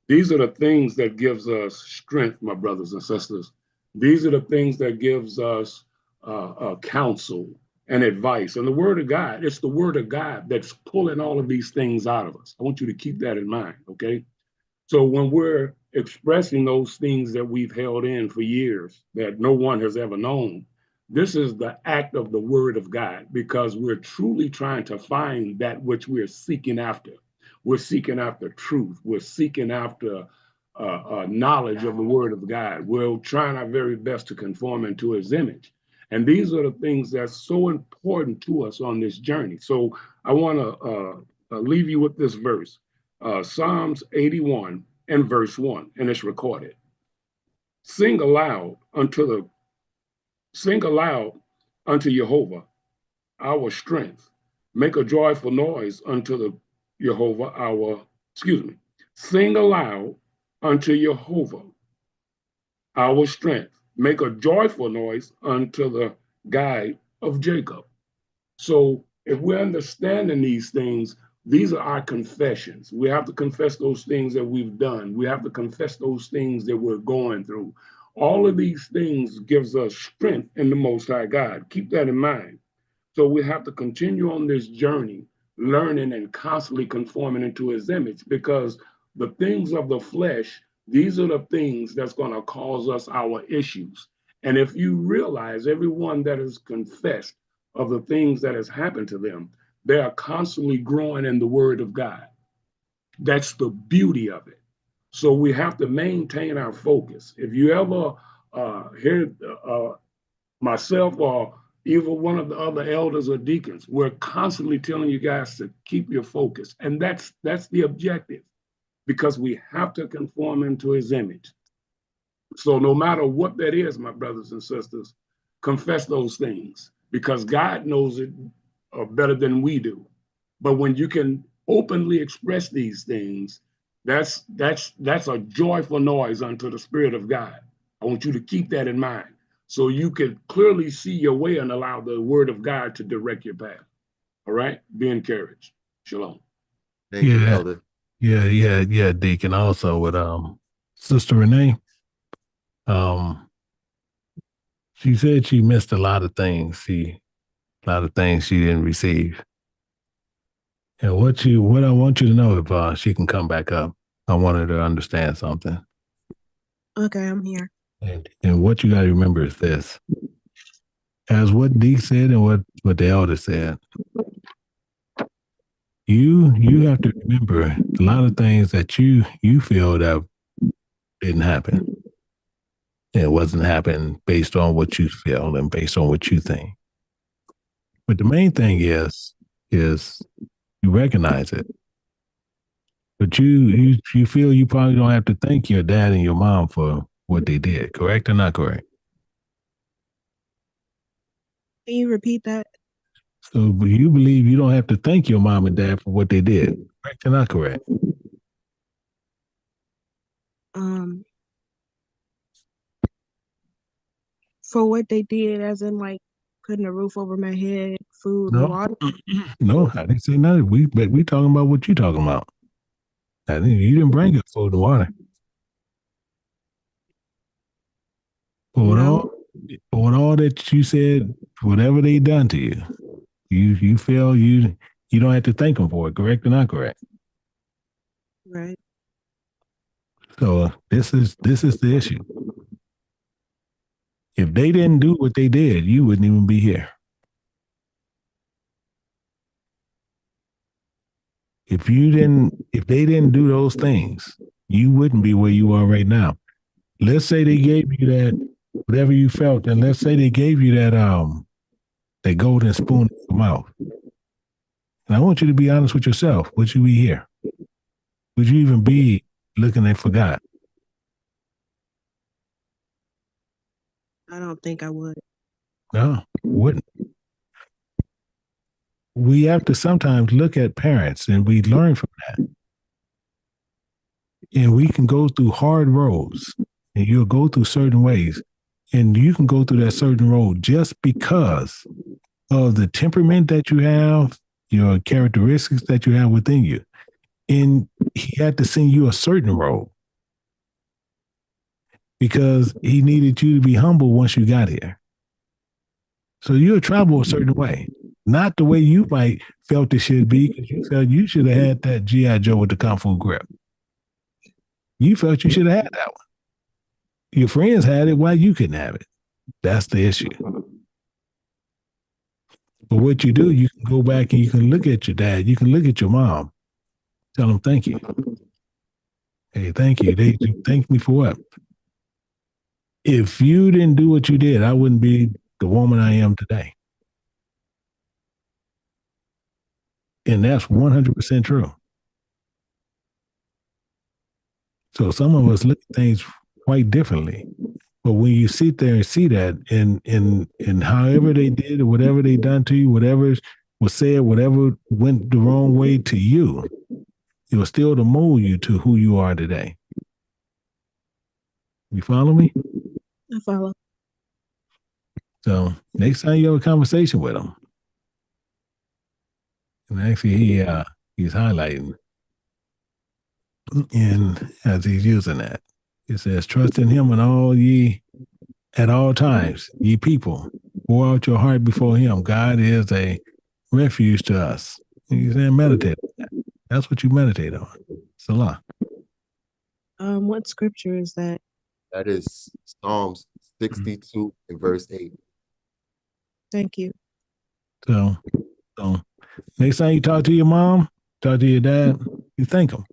These are the things that gives us strength, my brothers and sisters. These are the things that gives us counsel and advice. And the word of God, it's the word of God that's pulling all of these things out of us. I want you to keep that in mind, okay? So when we're expressing those things that we've held in for years that no one has ever known, this is the act of the word of God, because we're truly trying to find that which we're seeking after. We're seeking after truth. We're seeking after knowledge of the word of God. We're trying our very best to conform into his image. And these are the things that's so important to us on this journey. So I want to leave you with this verse. Psalms 81 and verse 1, and it's recorded. Sing aloud unto Jehovah, our strength. Make a joyful noise unto the Jehovah, sing aloud unto Jehovah, our strength. Make a joyful noise unto the guide of Jacob. So if we're understanding these things, these are our confessions. We have to confess those things that we've done. We have to confess those things that we're going through. All of these things gives us strength in the Most High God. Keep that in mind. So we have to continue on this journey learning and constantly conforming into his image, because the things of the flesh, these are the things that's going to cause us our issues. And if you realize everyone that has confessed of the things that has happened to them, they are constantly growing in the word of God. That's the beauty of it. So we have to maintain our focus. If you ever hear myself or either one of the other elders or deacons, we're constantly telling you guys to keep your focus. And that's the objective, because we have to conform into his image. So no matter what that is, my brothers and sisters, confess those things, because God knows it better than we do. But when you can openly express these things, that's a joyful noise unto the Spirit of God. I want you to keep that in mind, so you can clearly see your way and allow the word of God to direct your path. All right? Be encouraged. Shalom. Thank you, Yeah, Elder. yeah, Deacon. Also with Sister Renee, she said she missed a lot of things. A lot of things she didn't receive. And what I want you to know, if she can come back up, I want her to understand something. Okay, I'm here. And what you got to remember is this: as what Deke said and what the elder said, you have to remember a lot of things that you feel that didn't happen. It wasn't happening based on what you feel and based on what you think. But the main thing is you recognize it. But you feel you probably don't have to thank your dad and your mom for what they did, correct or not correct? Can you repeat that? So you believe you don't have to thank your mom and dad for what they did, correct or not correct? For what they did, as in like putting a roof over my head, food and No, water. no, I didn't say nothing. We talking about what you talking about. You didn't bring up food and water. But with all that you said, whatever they done to you, you feel you don't have to thank them for it, correct or not correct? Right. So this is the issue. If they didn't do what they did, you wouldn't even be here. If they didn't do those things, you wouldn't be where you are right now. Let's say they gave you that, whatever you felt, and let's say they gave you that golden spoon in your mouth. And I want you to be honest with yourself. Would you be here? Would you even be looking at for God? I don't think I would. No, wouldn't. We have to sometimes look at parents and we learn from that. And we can go through hard roads and you'll go through certain ways. And you can go through that certain road just because of the temperament that you have, your characteristics that you have within you. And he had to send you a certain road because he needed you to be humble once you got here. So you'll travel a certain way, not the way you might felt it should be, because you felt you should have had that G.I. Joe with the Kung Fu grip. You felt you should have had that one. Your friends had it, why you couldn't have it? That's the issue. But what you do, you can go back and you can look at your dad, you can look at your mom, tell them thank you. Hey, thank you. They thank me for what? If you didn't do what you did, I wouldn't be the woman I am today. And that's 100% true. So some of us look at things quite differently. But when you sit there and see that and however they did or whatever they done to you, whatever was said, whatever went the wrong way to you, it was still to mold you to who you are today. You follow me? I follow. So next time you have a conversation with him, and actually he's highlighting, and as he's using that, it says, "Trust in Him and all ye at all times, ye people, pour out your heart before Him. God is a refuge to us, You saying meditate. That's what you meditate on. Salah. What scripture is that? That is Psalms 62 and verse 8. Thank you. So next time you talk to your mom, talk to your dad, you thank them.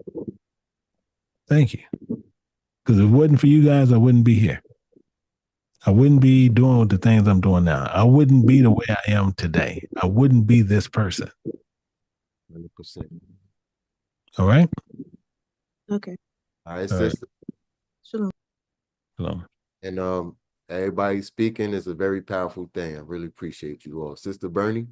Thank you. Because if it wasn't for you guys, I wouldn't be here. I wouldn't be doing the things I'm doing now. I wouldn't be the way I am today. I wouldn't be this person. 100%. All right? Okay. All right, All right. sister. Shalom. Shalom. And everybody speaking is a very powerful thing. I really appreciate you all. Sister Bernie?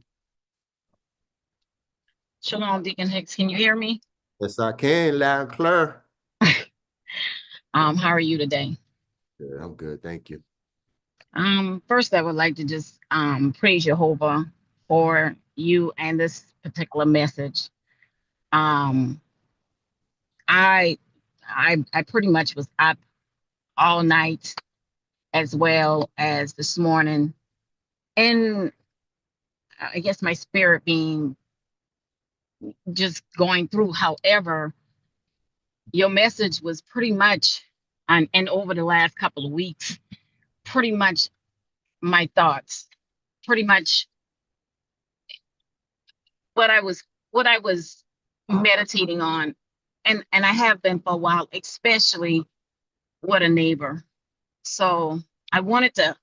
Shalom, Deacon Hicks. Can you hear me? Yes, I can, loud and clear. How are you today? Yeah, I'm good, thank you. First, I would like to just praise Jehovah for you and this particular message. I pretty much was up all night as well as this morning, and I guess my spirit being just going through. However, your message was pretty much, and over the last couple of weeks, pretty much my thoughts, pretty much what I was meditating on, and I have been for a while, especially with a neighbor. So I wanted to,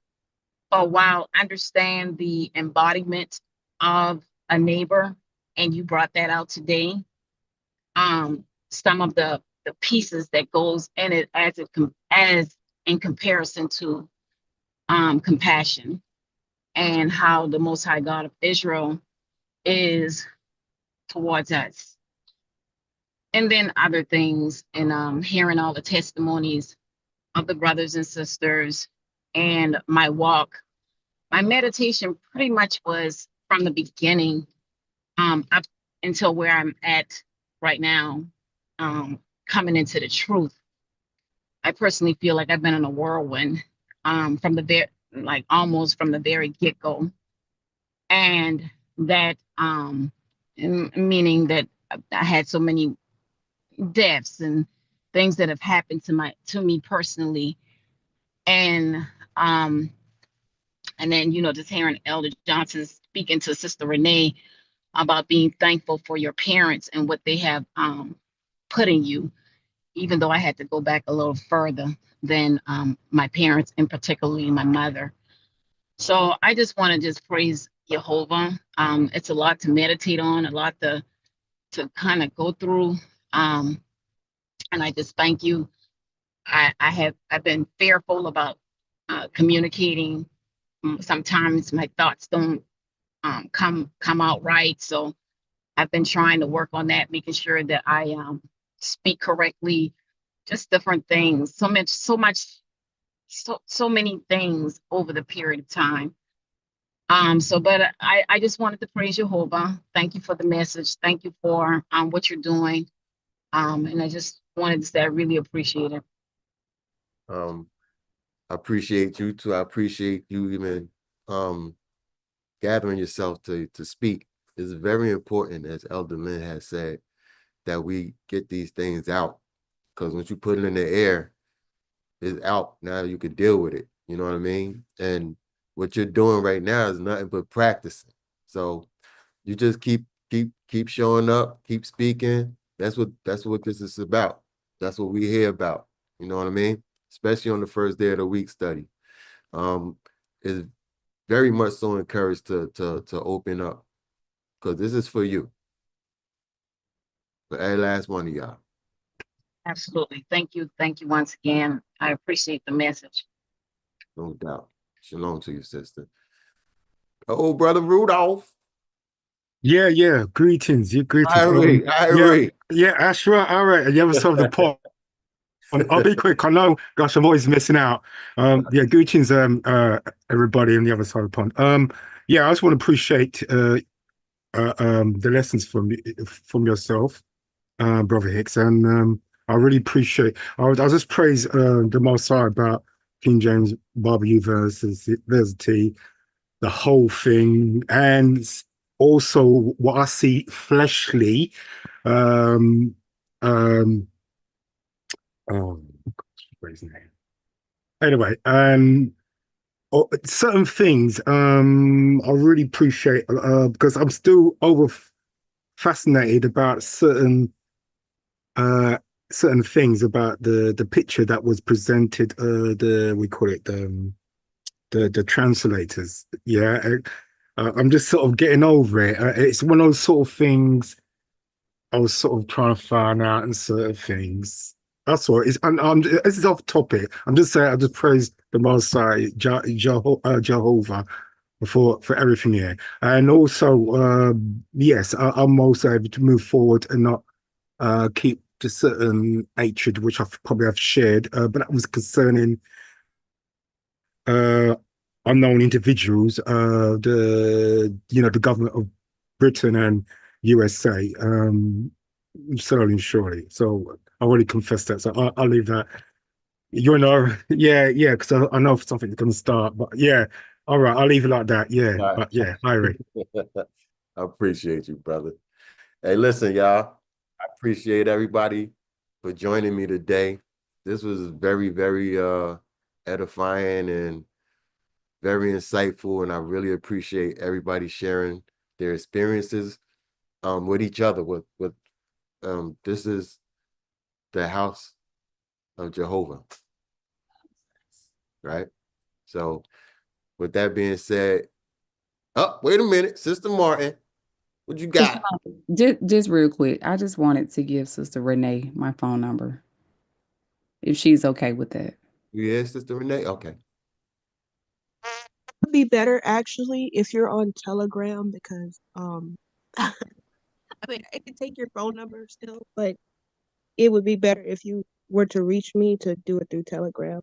for a while, understand the embodiment of a neighbor, and you brought that out today. Some of the pieces that goes in it as in comparison to compassion, and how the Most High God of Israel is towards us. And then other things, and hearing all the testimonies of the brothers and sisters, and my walk. My meditation pretty much was from the beginning up until where I'm at right now, coming into the truth. I personally feel like I've been in a whirlwind from the almost from the very get-go. And that meaning that I had so many deaths and things that have happened to me personally, and then just hearing Elder Johnson speaking to Sister Renee about being thankful for your parents and what they have put in you, even though I had to go back a little further than my parents, and particularly my mother. So I just want to just praise Jehovah. It's a lot to meditate on, a lot to kind of go through. And I just thank you. I've been fearful about communicating. Sometimes my thoughts don't come out right. So I've been trying to work on that, making sure that I speak correctly, just different things. So many things over the period of time. But I just wanted to praise Jehovah. Thank you for the message. Thank you for what you're doing. And I just wanted to say I really appreciate it. I appreciate you too. I appreciate you even gathering yourself to speak. It's very important, as Elder Lynn has said, that we get these things out. Because once you put it in the air, it's out. Now you can deal with it. You know what I mean? And what you're doing right now is nothing but practicing. So you just keep showing up, keep speaking. That's what this is about. That's what we hear about. You know what I mean? Especially on the first day of the week study. Is very much so encouraged to open up, because this is for you. For every last one of y'all. Absolutely. Thank you. Thank you once again. I appreciate the message. No doubt. Shalom to you, sister. Oh, brother Rudolph. Yeah. Greetings. Greetings. Irie. Yeah, that's right. All right. You ever solved the pot? I'll be quick. I know, gosh, I'm always missing out. Greetings, everybody on the other side of the pond. I just want to appreciate the lessons from yourself, Brother Hicks, and I really appreciate. I'll just praise the Most High about King James Bible versus the whole thing, and also what I see fleshly. Oh, what's his name? Anyway, certain things I really appreciate because I'm still fascinated about certain things about the picture that was presented, we call it the translators. Yeah, I'm just sort of getting over it. It's one of those sort of things I was sort of trying to find out and certain things. That's all. This is off topic. I'm just saying. I just praise the Most High, Jehovah, for everything here, and also yes, I'm also able to move forward and not keep to certain hatred which I probably have shared, but that was concerning unknown individuals, the government of Britain and USA, slowly and surely. So I already confessed that, so I'll leave that. Yeah, because I know something's going to start, but yeah, all right, I'll leave it like that. Yeah, All right. but yeah, Irie. I appreciate you, brother. Hey, listen, y'all. I appreciate everybody for joining me today. This was very, very edifying and very insightful, and I really appreciate everybody sharing their experiences with each other. With this is the house of Jehovah, right? So, with that being said, oh, wait a minute, Sister Martin, what you got? Just real quick, I just wanted to give Sister Renee my phone number, if she's okay with that. Yeah, Sister Renee. Okay. It'd be better actually if you're on Telegram because I mean I could take your phone number still, but it would be better if you were to reach me to do it through Telegram.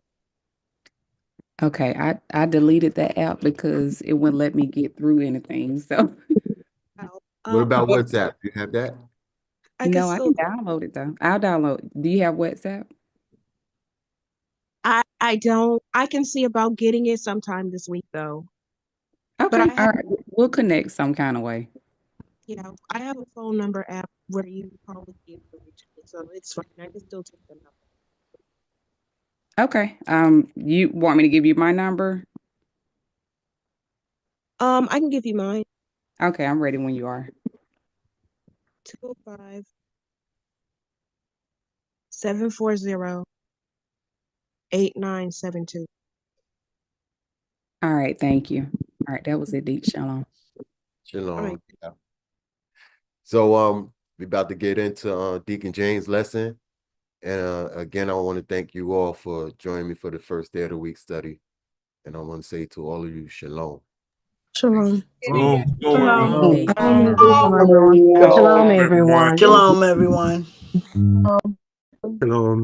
Okay, I deleted that app because it wouldn't let me get through anything. So What about but- WhatsApp? Do you have that? no, I can download it though. I'll download. Do you have WhatsApp? I don't. I can see about getting it sometime this week though. Okay, But I have, all right. We'll connect some kind of way. I have a phone number app where you probably be able to reach me, so it's fine. I can still take the number. Okay. You want me to give you my number? I can give you mine. Okay, I'm ready when you are. 205 740 8972. All right, thank you. All right, that was it, Deep Shalom. Shalom. Right. Yeah. So we about to get into Deacon James' lesson. And again, I want to thank you all for joining me for the first day of the week study. And I want to say to all of you, shalom. Shalom. Shalom. Shalom. Shalom, everyone. Shalom, everyone. Shalom.